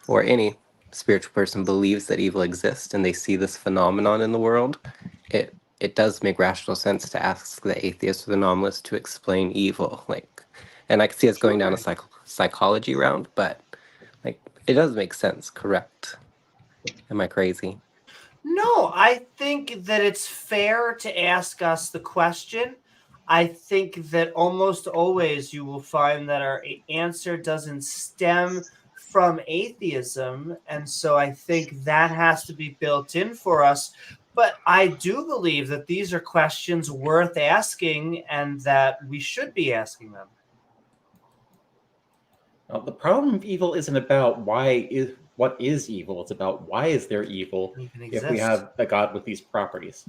or any spiritual person believes that evil exists and they see this phenomenon in the world, it does make rational sense to ask the atheist or the nominalist to explain evil. Like, and I can see us going down a psychology round, but like, it does make sense, correct? Am I crazy? No, I think that it's fair to ask us the question. I think that almost always you will find that our answer doesn't stem from atheism, and so I think that has to be built in for us. But I do believe that these are questions worth asking and that we should be asking them. Well, the problem of evil isn't about what is evil. It's about why is there evil if we have a God with these properties.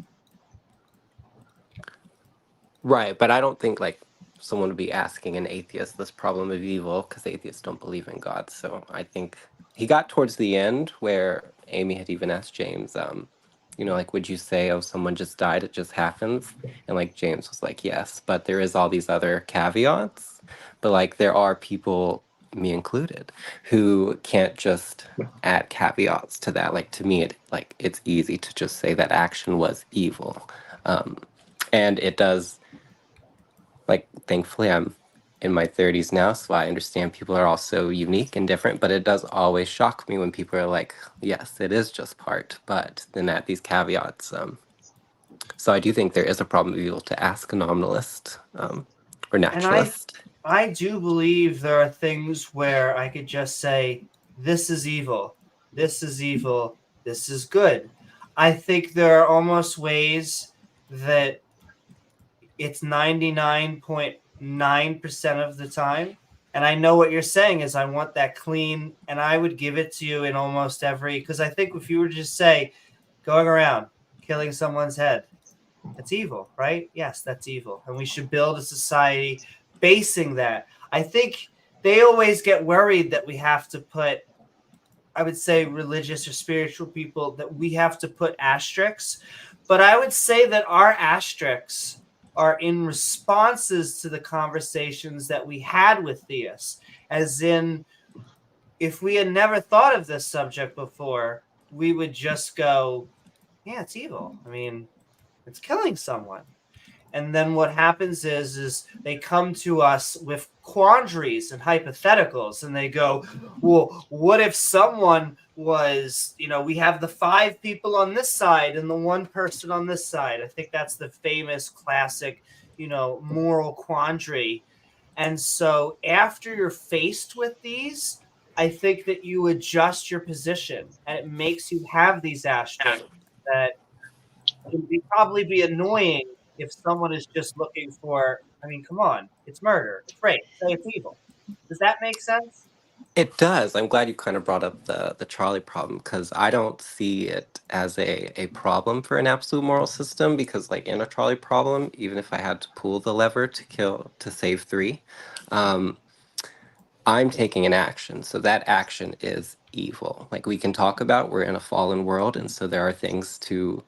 Right, but I don't think like someone would be asking an atheist this problem of evil, because atheists don't believe in God. So I think he got towards the end where Amy had even asked James, you know, like, would you say, oh, someone just died, it just happens? And like James was like, yes, but there is all these other caveats. But like, there are people, me included, who can't just add caveats to that. Like, to me, it's easy to just say that action was evil. And it does, like, thankfully I'm in my 30s now, so I understand people are also unique and different, but it does always shock me when people are like, yes, it is just part, but then add these caveats. So I do think there is a problem of evil to ask a nominalist or naturalist. And I do believe there are things where I could just say, this is evil, this is evil, this is good. I think there are almost ways that it's 99.9% of the time. And I know what you're saying is I want that clean, and I would give it to you in almost every, because I think if you were to just say, going around, killing someone's head, that's evil, right? Yes, that's evil. And we should build a society basing that. I think they always get worried that we have to put, I would say religious or spiritual people, that we have to put asterisks. But I would say that our asterisks are in responses to the conversations that we had with theists. As in, if we had never thought of this subject before, we would just go, yeah, it's evil. I mean, it's killing someone. And then what happens is they come to us with quandaries and hypotheticals, and they go, well, what if someone was, you know, we have the 5 people on this side and the 1 person on this side. I think that's the famous classic, you know, moral quandary. And so after you're faced with these, I think that you adjust your position, and it makes you have these asterisks that can probably be annoying if someone is just looking for, I mean, come on, it's murder, it's rape, it's evil. Does that make sense? It does. I'm glad you kind of brought up the Charlie problem, because I don't see it as a problem for an absolute moral system, because like in a Charlie problem, even if I had to pull the lever to save 3, I'm taking an action. So that action is evil. Like, we can talk about we're in a fallen world, and so there are things to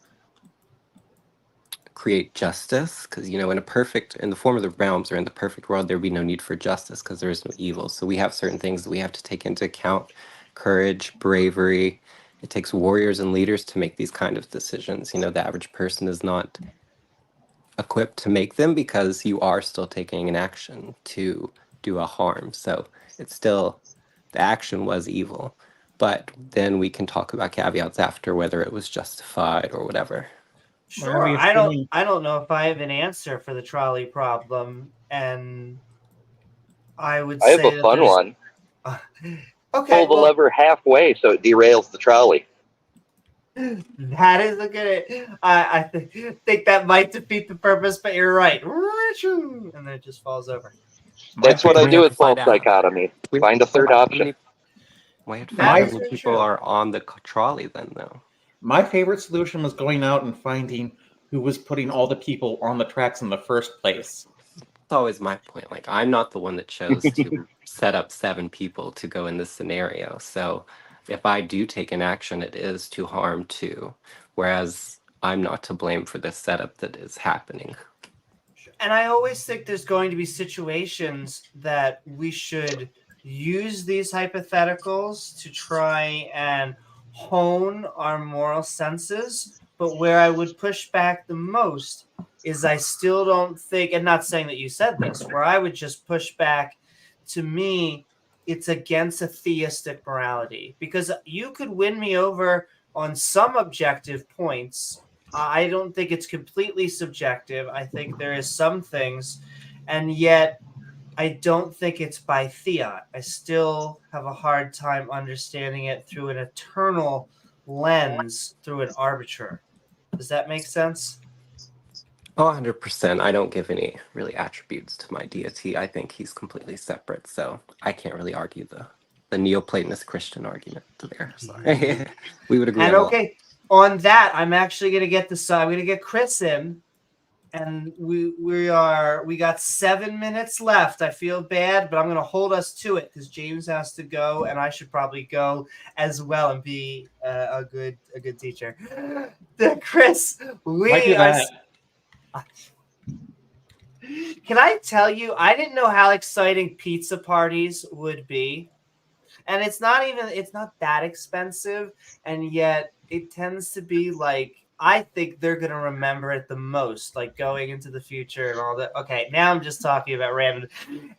create justice, because in the form of the realms or in the perfect world, there would be no need for justice because there is no evil. So we have certain things that we have to take into account: courage, bravery. It takes warriors and leaders to make these kind of decisions. The average person is not equipped to make them because you are still taking an action to do a harm. So it's still, the action was evil, but then we can talk about caveats after, whether it was justified or whatever. Sure. I don't know if I have an answer for the trolley problem, and I would I say have a that fun there's- one. Okay, Pull the lever halfway so it derails the trolley. that is a good. I think that might defeat the purpose, but you're right. And then it just falls over. That's what I We do have with to find false out. dichotomy. We- Find a third option. We have to That find out is how many very people true. are on the trolley then, though. My favorite solution was going out and finding who was putting all the people on the tracks in the first place. That's always my point. Like, I'm not the one that chose to set up 7 people to go in this scenario. So if I do take an action, it is to harm 2, whereas I'm not to blame for the setup that is happening. And I always think there's going to be situations that we should use these hypotheticals to try and hone our moral senses. But where I would push back the most is I still don't think, and not saying that you said this, where I would just push back, to me, it's against a theistic morality. Because you could win me over on some objective points. I don't think it's completely subjective. I think there is some things, and yet I don't think it's by fiat. I still have a hard time understanding it through an eternal lens, through an arbiter. Does that make sense? Oh, 100%. I don't give any really attributes to my deity. I think he's completely separate, so I can't really argue the Neoplatonist Christian argument there. Sorry. We would agree And on a lot. okay, on that, I'm actually going to get I'm going to get Chris in, and we got 7 minutes left. I feel bad, but I'm going to hold us to it because James has to go, and I should probably go as well and be a good teacher. Chris, Why do we are. that? Can I tell you? I didn't know how exciting pizza parties would be, and it's not that expensive, and yet it tends to be like, I think they're going to remember it the most, like going into the future and all that. Okay, now I'm just talking about random.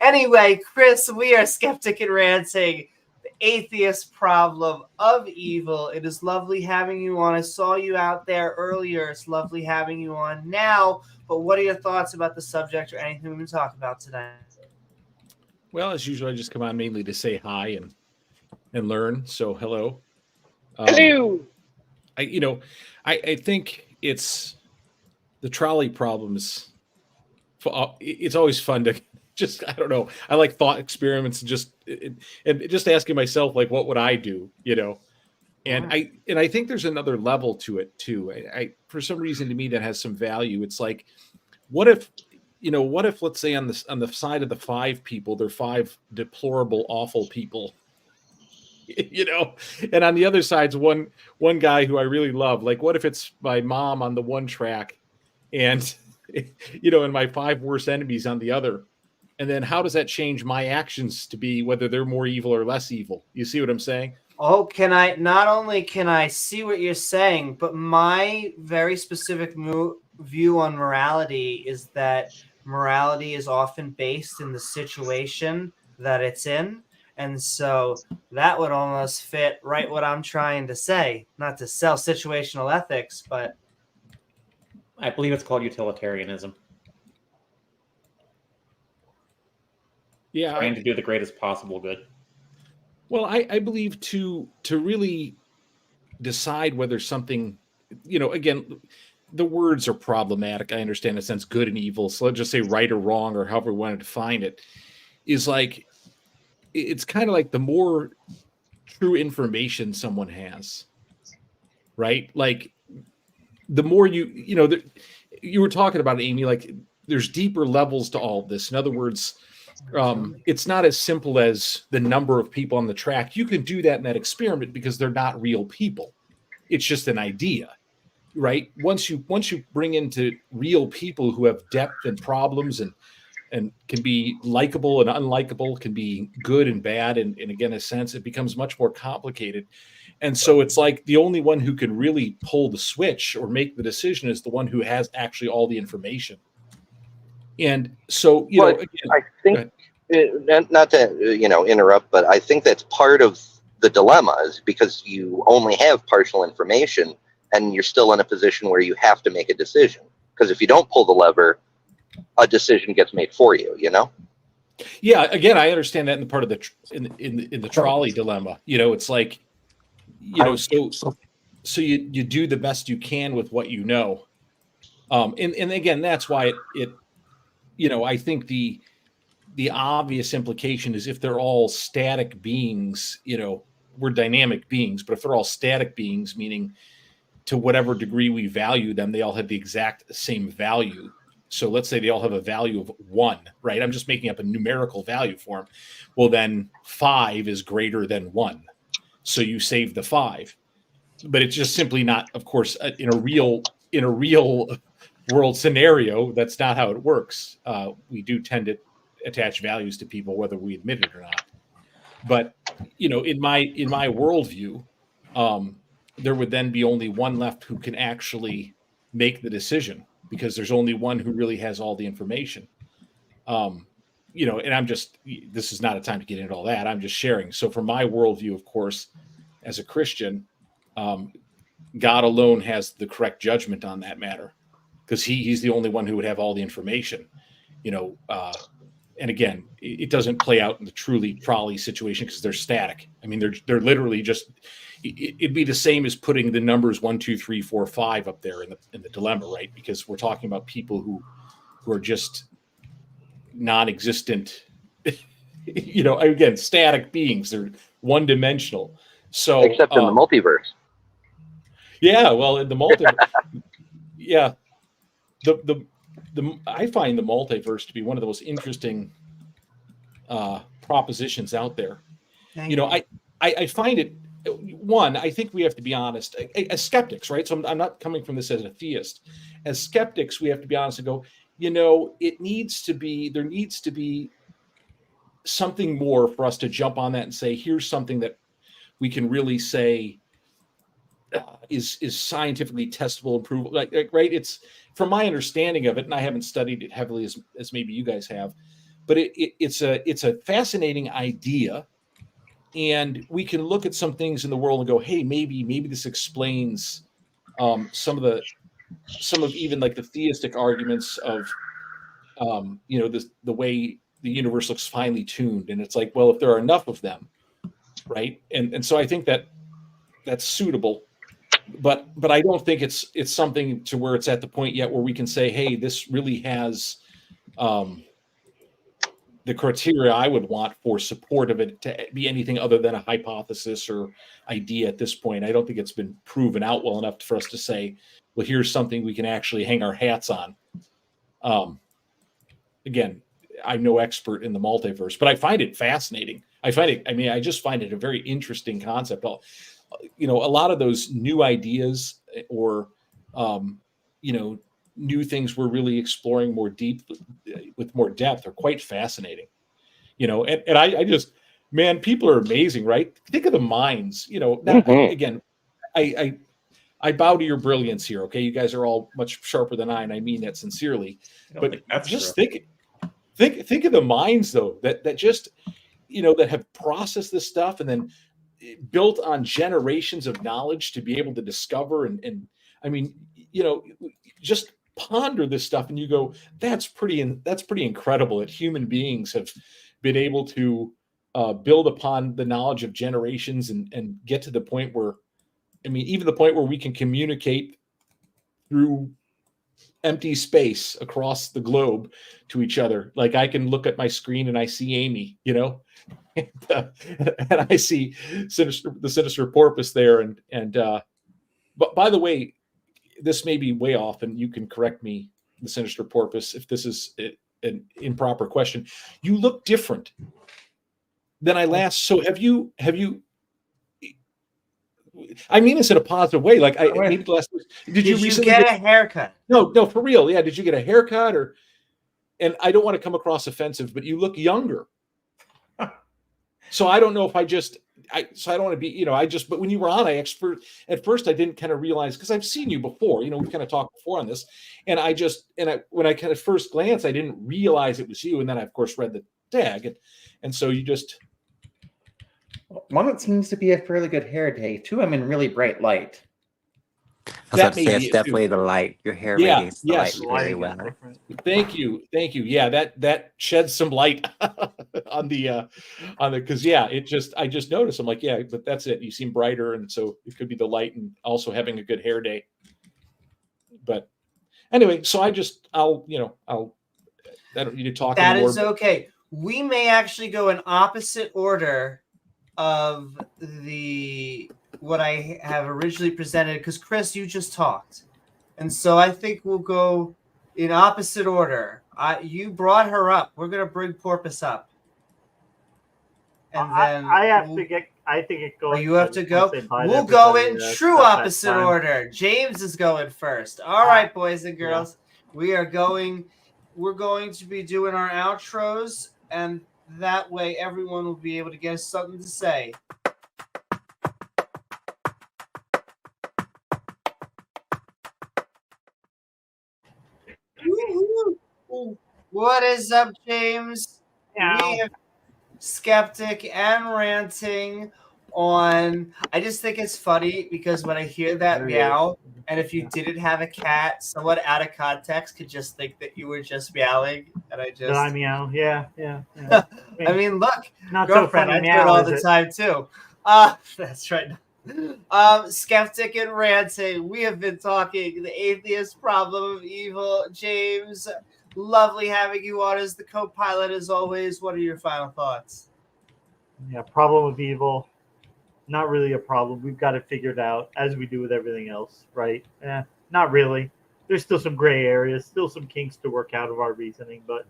Anyway, Chris, we are Skeptic and Ranting, the atheist problem of evil. It is lovely having you on. I saw you out there earlier. It's lovely having you on now. But what are your thoughts about the subject or anything we've been talking about tonight? Well, as usual, I just come on mainly to say hi and learn. So hello. Hello. I think it's the trolley problems. It's always fun to just, I don't know. I like thought experiments and just asking myself, like, what would I do? And I think there's another level to it too. I for some reason, to me, that has some value. It's like, what if let's say on the side of the 5 people, they're 5 deplorable, awful people. And on the other side's one guy who I really love. Like, what if it's my mom on the one track and and my 5 worst enemies on the other? And then how does that change my actions to be whether they're more evil or less evil? You see what I'm saying? Oh, not only can I see what you're saying, but my very specific view on morality is that morality is often based in the situation that it's in. And so that would almost fit right what I'm trying to say. Not to sell situational ethics, but I believe it's called utilitarianism. Yeah. Trying to do the greatest possible good. Well, I believe to really decide whether something, again, the words are problematic. I understand in a sense good and evil. So let's just say right or wrong or however we want to define it, is like, it's kind of like the more true information someone has, right? Like the more you were talking about, Amy, like there's deeper levels to all of this. In other words, it's not as simple as the number of people on the track. You can do that in that experiment because they're not real people. It's just an idea. right? Once you bring into real people who have depth and problems and can be likable and unlikable, can be good and bad, and again, a sense, it becomes much more complicated. And so it's like the only one who can really pull the switch or make the decision is the one who has actually all the information. And so, you know, again, I think, not to interrupt, but I think that's part of the dilemma, is because you only have partial information and you're still in a position where you have to make a decision. Because if you don't pull the lever, a decision gets made for you, you know? Yeah, again, I understand that in the part of the in the trolley dilemma. You know, it's like, you know, so you do the best you can with what you know. And again, that's why it you know, I think the obvious implication is if they're all static beings, you know, we're dynamic beings, but if they're all static beings, meaning to whatever degree we value them, they all have the exact same value. So let's say they all have a value of 1, right? I'm just making up a numerical value for them. Well, then 5 is greater than 1. So you save the 5. But it's just simply not, of course, in a real world scenario, that's not how it works. We do tend to attach values to people, whether we admit it or not. But, you know, in my worldview, there would then be only one left who can actually make the decision, because there's only one who really has all the information. You know, and this is not a time to get into all that. I'm just sharing. So from my worldview, of course, as a Christian, God alone has the correct judgment on that matter, because he's the only one who would have all the information, you know. And again, it doesn't play out in the truly trolley situation because they're static. I mean, they're literally just, it'd be the same as putting the numbers 1, 2, 3, 4, 5 up there in the dilemma, right? Because we're talking about people who are just non-existent, you know, again, static beings. They're one-dimensional. So except in the multiverse. Yeah, well, in the multiverse, yeah, I find the multiverse to be one of the most interesting propositions out there. You know, I find it, one, I think we have to be honest as skeptics, right? So I'm not coming from this as a theist. As skeptics, we have to be honest and go, you know, there needs to be something more for us to jump on that and say, here's something that we can really say is scientifically testable and provable. Like, right? It's, from my understanding of it, and I haven't studied it heavily as maybe you guys have, but it's a fascinating idea, and we can look at some things in the world and go, hey, maybe this explains some of even like the theistic arguments of you know, the way the universe looks finely tuned. And it's like, well, if there are enough of them, right? And so I think that's suitable. But I don't think it's something to where it's at the point yet where we can say, hey, this really has the criteria I would want for support of it to be anything other than a hypothesis or idea at this point. I don't think it's been proven out well enough for us to say, well, here's something we can actually hang our hats on. Again, I'm no expert in the multiverse, but I find it fascinating. I just find it a very interesting concept. You know, a lot of those new ideas or, you know, new things we're really exploring more deep with more depth are quite fascinating, you know, and I just, man, people are amazing, right? Think of the minds, you know, again, I bow to your brilliance here. Okay. You guys are all much sharper than I, and I mean that sincerely, but just think of the minds though, that just, you know, that have processed this stuff and then built on generations of knowledge to be able to discover. And I mean, you know, just ponder this stuff and you go, that's pretty incredible that human beings have been able to build upon the knowledge of generations and get to the point where, I mean, even the point where we can communicate through empty space across the globe to each other. Like I can look at my screen and I see Amy, you know, and I see the sinister porpoise there. But by the way, this may be way off, and you can correct me, the sinister porpoise, if this is an improper question. You look different than I last. So have you I mean this in a positive way. Like I Right. maybe the last. Did you you recently get a haircut? No, for real. Yeah. Did you get a haircut or? And I don't want to come across offensive, but you look younger. So I don't know if I don't want to be, but when you were on, at first I didn't kind of realize, because I've seen you before, we've kind of talked before on this. And when I kind of first glanced, I didn't realize it was you. And then I, of course, read the tag. And so you just. One, it seems to be a fairly good hair day. Two, I'm in really bright light. I was That about to may say be it's it, too. definitely the light. Your hair Yeah, radiates the yes. light very well. Thank you. Yeah, that sheds some light on the because I just noticed. I'm like, yeah, but that's it. You seem brighter, and so it could be the light and also having a good hair day. But anyway, so I don't need to talk That anymore. is okay. We may actually go in opposite order of what I have originally presented, because Chris, you just talked, and so I think we'll go in opposite order. You brought her up. We're gonna bring Porpoise up, and then I think it goes. you have to go. We'll go in true opposite order. James is going first. All right, boys and girls, we're going to be doing our outros, and that way everyone will be able to get something to say. Woo-hoo. What is up, James? We have Skeptic and Ranting on. I just think it's funny because when I hear that meow, and if you didn't have a cat, someone out of context could just think that you were just meowing, and I just. Did I meow? Yeah. I mean, look, Not girlfriend, so I funny do it now, all is the it? time too. That's right. Skeptic and Ranting, we have been talking the atheist problem of evil. James, lovely having you on as the co-pilot as always. What are your final thoughts? Yeah, problem of evil. Not really a problem. We've got it figured out, as we do with everything else, right? Not really. There's still some gray areas, still some kinks to work out of our reasoning, but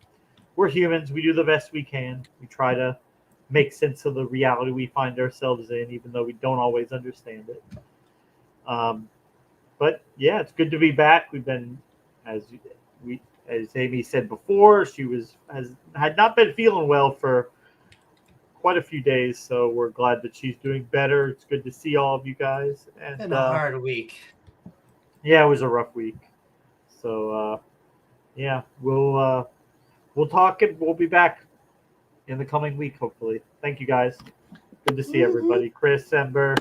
we're humans. We do the best we can. We try to make sense of the reality we find ourselves in, even though we don't always understand it. But yeah, it's good to be back. We've been, as Amy said before, she had not been feeling well for quite a few days, so we're glad that she's doing better. It's good to see all of you guys. And Been a hard week. Yeah, it was a rough week. So yeah, we'll talk and we'll be back in the coming week, hopefully. Thank you guys. Good to see everybody. Chris, Ember,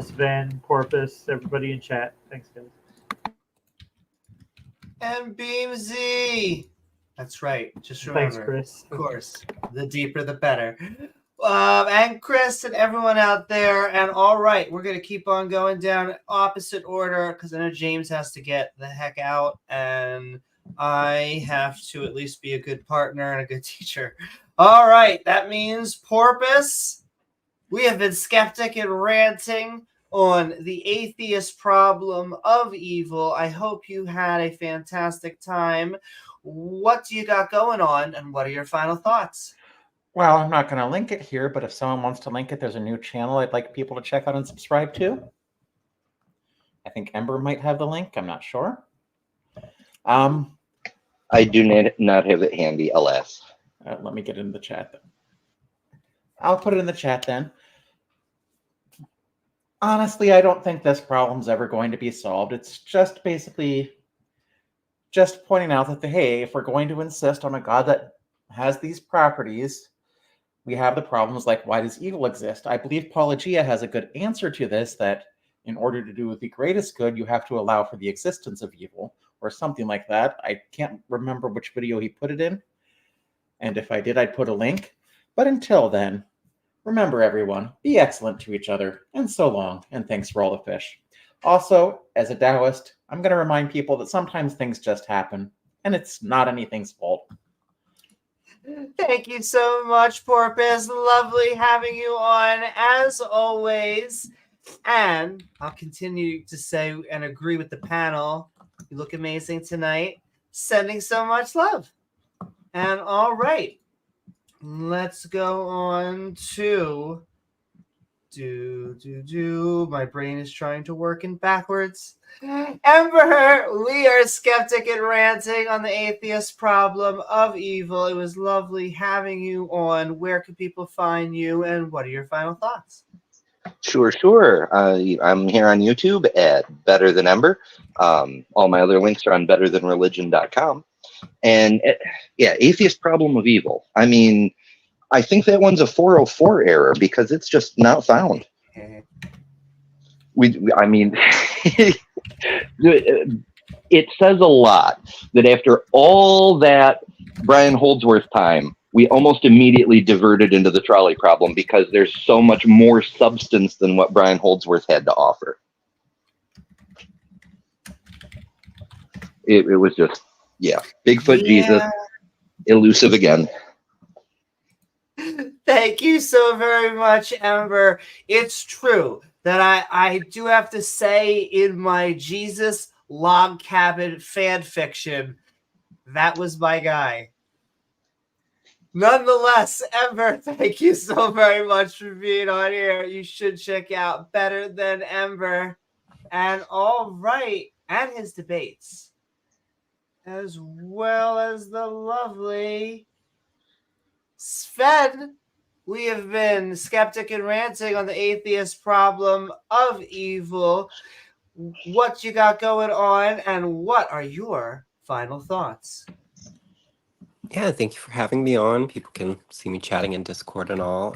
Sven, Porpoise, everybody in chat. Thanks, guys. And Beamsy. That's right. Just remember. Thanks, Chris. Of course. The deeper, the better. And Chris and everyone out there. And all right, we're going to keep on going down opposite order because I know James has to get the heck out. And I have to at least be a good partner and a good teacher. All right. That means Porpoise. We have been Skeptic and Ranting on the atheist problem of evil. I hope you had a fantastic time. What do you got going on, and what are your final thoughts? Well, I'm not going to link it here, but if someone wants to link it, there's a new channel I'd like people to check out and subscribe to. I think Ember might have the link. I'm not sure. I do not have it handy, alas. Let me get into the chat then. I'll put it in the chat then. Honestly, I don't think this problem's ever going to be solved. It's just basically just pointing out that, hey, if we're going to insist on a God that has these properties, we have the problems like, why does evil exist? I believe Apologia has a good answer to this, that in order to do the greatest good, you have to allow for the existence of evil, or something like that. I can't remember which video he put it in, and if I did, I'd put a link. But until then, remember everyone, be excellent to each other, and so long, and thanks for all the fish. Also, as a Taoist, I'm going to remind people that sometimes things just happen, and it's not anything's fault. Thank you so much, Porpoise. Lovely having you on, as always. And I'll continue to say and agree with the panel. You look amazing tonight. Sending so much love. And all right, let's go on to My brain is trying to work in backwards. Ember, we are Skeptic and Ranting on the Atheist Problem of Evil. It was lovely having you on. Where can people find you, and what are your final thoughts? Sure. I'm here on YouTube at Better Than Ember. All my other links are on betterthanreligion.com. And yeah, Atheist Problem of Evil. I mean, I think that one's a 404 error because it's just not found. I mean, it says a lot that after all that Brian Holdsworth time, we almost immediately diverted into the trolley problem because there's so much more substance than what Brian Holdsworth had to offer. It was just, yeah, Bigfoot Jesus, elusive again. Thank you so very much, Ember. It's true that I do have to say in my Jesus log cabin fan fiction, that was my guy. Nonetheless, Ember, thank you so very much for being on here. You should check out Better Than Ember and all right, and his debates, as well as the lovely Sven. We have been Skeptic and Ranting on the Atheist Problem of Evil. What you got going on, and what are your final thoughts? Yeah, thank you for having me on. People can see me chatting in Discord and all.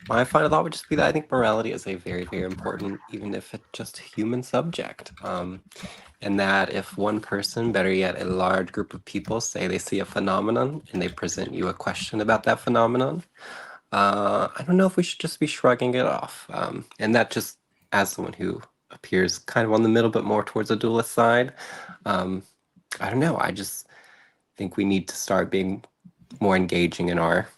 My final thought would just be that I think morality is a very, very important, even if it's just a human subject. And that if one person, better yet, a large group of people say they see a phenomenon and they present you a question about that phenomenon, I don't know if we should just be shrugging it off. And that just, as someone who appears kind of on the middle, but more towards the dualist side, I don't know. I just think we need to start being more engaging in our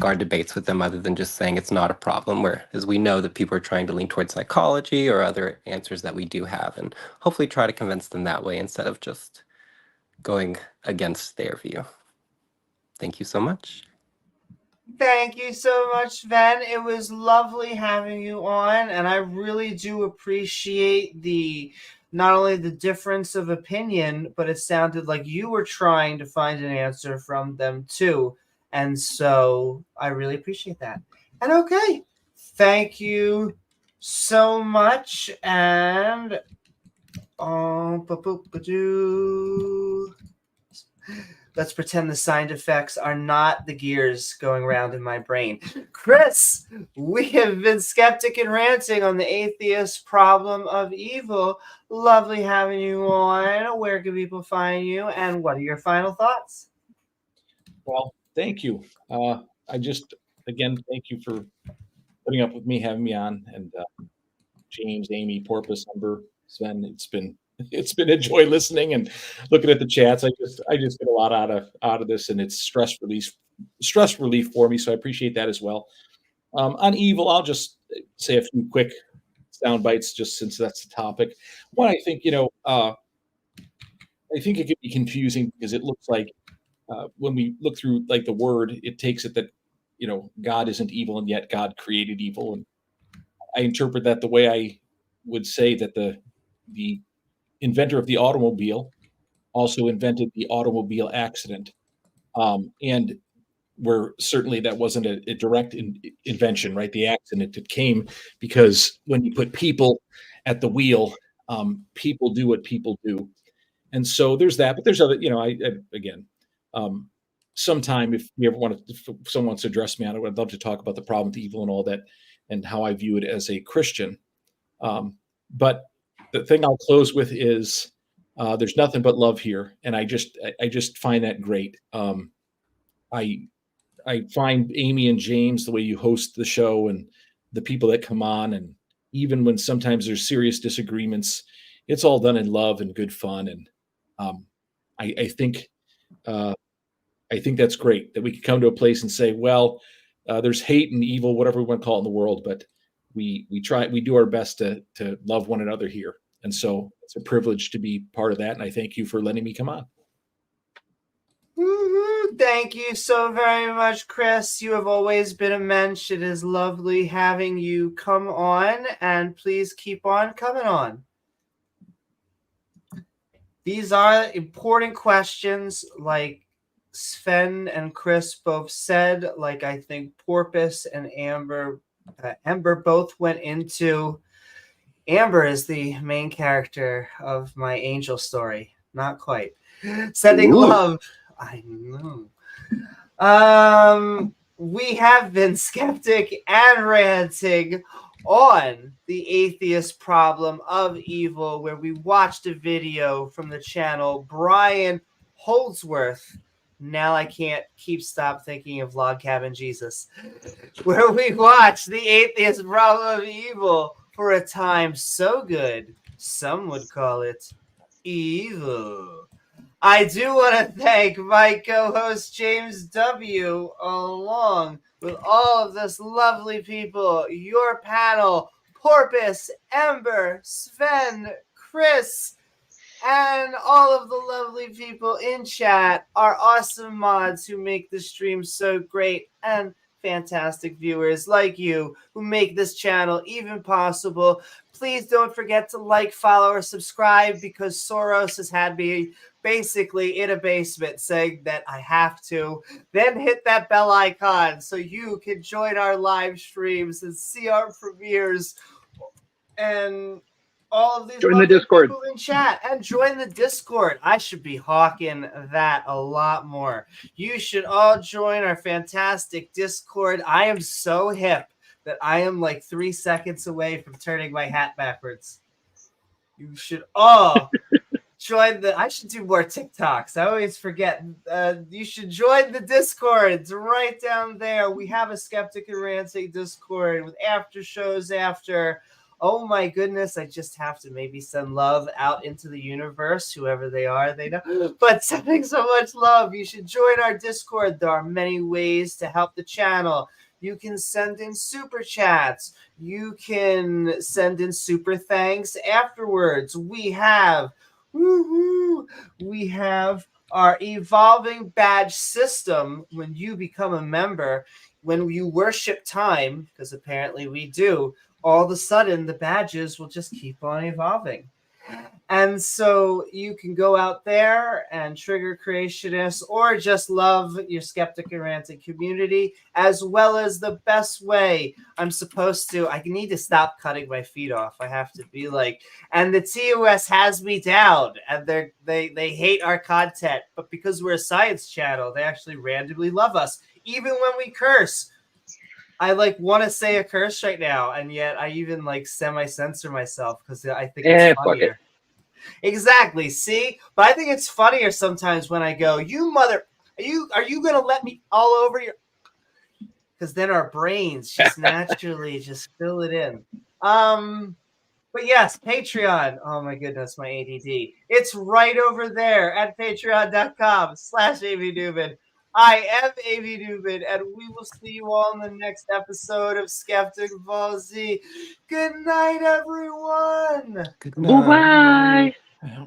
our debates with them, other than just saying it's not a problem, whereas we know that people are trying to lean towards psychology or other answers that we do have, and hopefully try to convince them that way instead of just going against their view. Thank you so much. Thank you so much, Ben. It was lovely having you on, and I really do appreciate not only the difference of opinion, but it sounded like you were trying to find an answer from them too. And so I really appreciate that. And okay, thank you so much. And let's pretend the sound effects are not the gears going around in my brain. Chris, we have been Skeptic and Ranting on the Atheist Problem of Evil. Lovely having you on. Where can people find you? And what are your final thoughts? Well, thank you. Again, thank you for putting up with me, having me on, and James, Amy, Porpoise, Ember, Sven. It's been a joy listening and looking at the chats. I just get a lot out of this, and it's stress relief for me. So I appreciate that as well. On evil, I'll just say a few quick sound bites, just since that's the topic. One, I think I think it could be confusing because it looks like when we look through like the word, it takes it that God isn't evil, and yet God created evil, and I interpret that the way I would say that the inventor of the automobile also invented the automobile accident, and where certainly that wasn't a direct invention, right? The accident, it came because when you put people at the wheel, people do what people do, and so there's that. But there's other, sometime if you ever if someone wants to address me on it, I'd love to talk about the problem with evil and all that, and how I view it as a Christian. But the thing I'll close with is there's nothing but love here, and I just find that great. I find Amy and James, the way you host the show, and the people that come on, and even when sometimes there's serious disagreements, it's all done in love and good fun, and I think that's great that we can come to a place and say, well, there's hate and evil, whatever we want to call it in the world, but we do our best to love one another here. And so it's a privilege to be part of that. And I thank you for letting me come on. Thank you so very much, Chris. You have always been a mensch. It is lovely having you come on, and please keep on coming on. These are important questions, like Sven and Chris both said, like I think Porpoise and Amber both went into. Amber is the main character of my angel story. Not quite. Sending love. I know. We have been Skeptic and Ranting on the atheist problem of evil, where we watched a video from the channel Brian Holdsworth. Now I can't stop thinking of Log Cabin Jesus, where we watched the atheist problem of evil for a time so good, some would call it evil. I do want to thank my co-host James W. along with all of this lovely people, your panel, Porpoise, Ember, Sven, Chris, and all of the lovely people in chat, our awesome mods who make the stream so great, and fantastic viewers like you who make this channel even possible. Please don't forget to like, follow, or subscribe, because Soros has had me basically in a basement saying that I have to. Then hit that bell icon so you can join our live streams and see our premieres and all of these join the Discord people in chat, and join the Discord. I should be hawking that a lot more. You should all join our fantastic Discord. I am so hip that I am like 3 seconds away from turning my hat backwards. You should all join the. I should do more TikToks. I always forget. You should join the Discord. It's right down there. We have a Skeptic and Ranting Discord with after shows after. Oh my goodness, I just have to maybe send love out into the universe. Whoever they are, they know. But sending so much love. You should join our Discord. There are many ways to help the channel. You can send in super chats. You can send in super thanks afterwards. We have our evolving badge system when you become a member. When you worship time, because apparently we do, all of a sudden the badges will just keep on evolving. And so you can go out there and trigger creationists or just love your Skeptic and Ranting community, as well as the best way. I need to stop cutting my feet off. I have to be like, and the TOS has me down, and they hate our content, but because we're a science channel, they actually randomly love us, even when we curse. I want to say a curse right now, and yet I even semi-censor myself because I think it's funnier. Exactly. See, but I think it's funnier sometimes when I go, "You mother, are you gonna let me all over your?" Because then our brains just naturally just fill it in. But yes, Patreon. Oh my goodness, my ADD. It's right over there at patreon.com/AVNewman. I am AV Newman, and we will see you all in the next episode of Skeptic Ball Z. Good night, everyone. Good night. Yeah.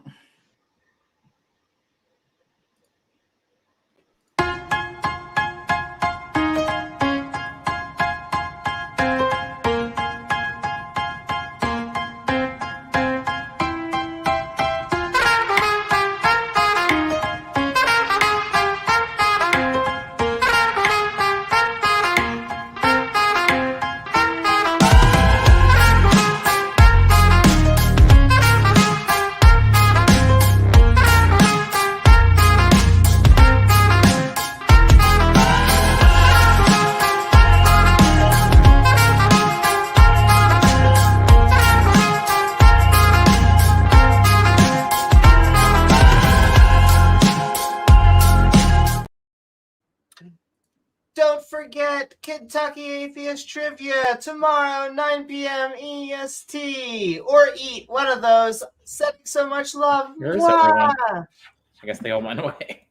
Don't forget Kentucky Atheist Trivia tomorrow, 9 p.m. EST. Or eat one of those. Sending so much love. Yours or everyone? I guess they all went away.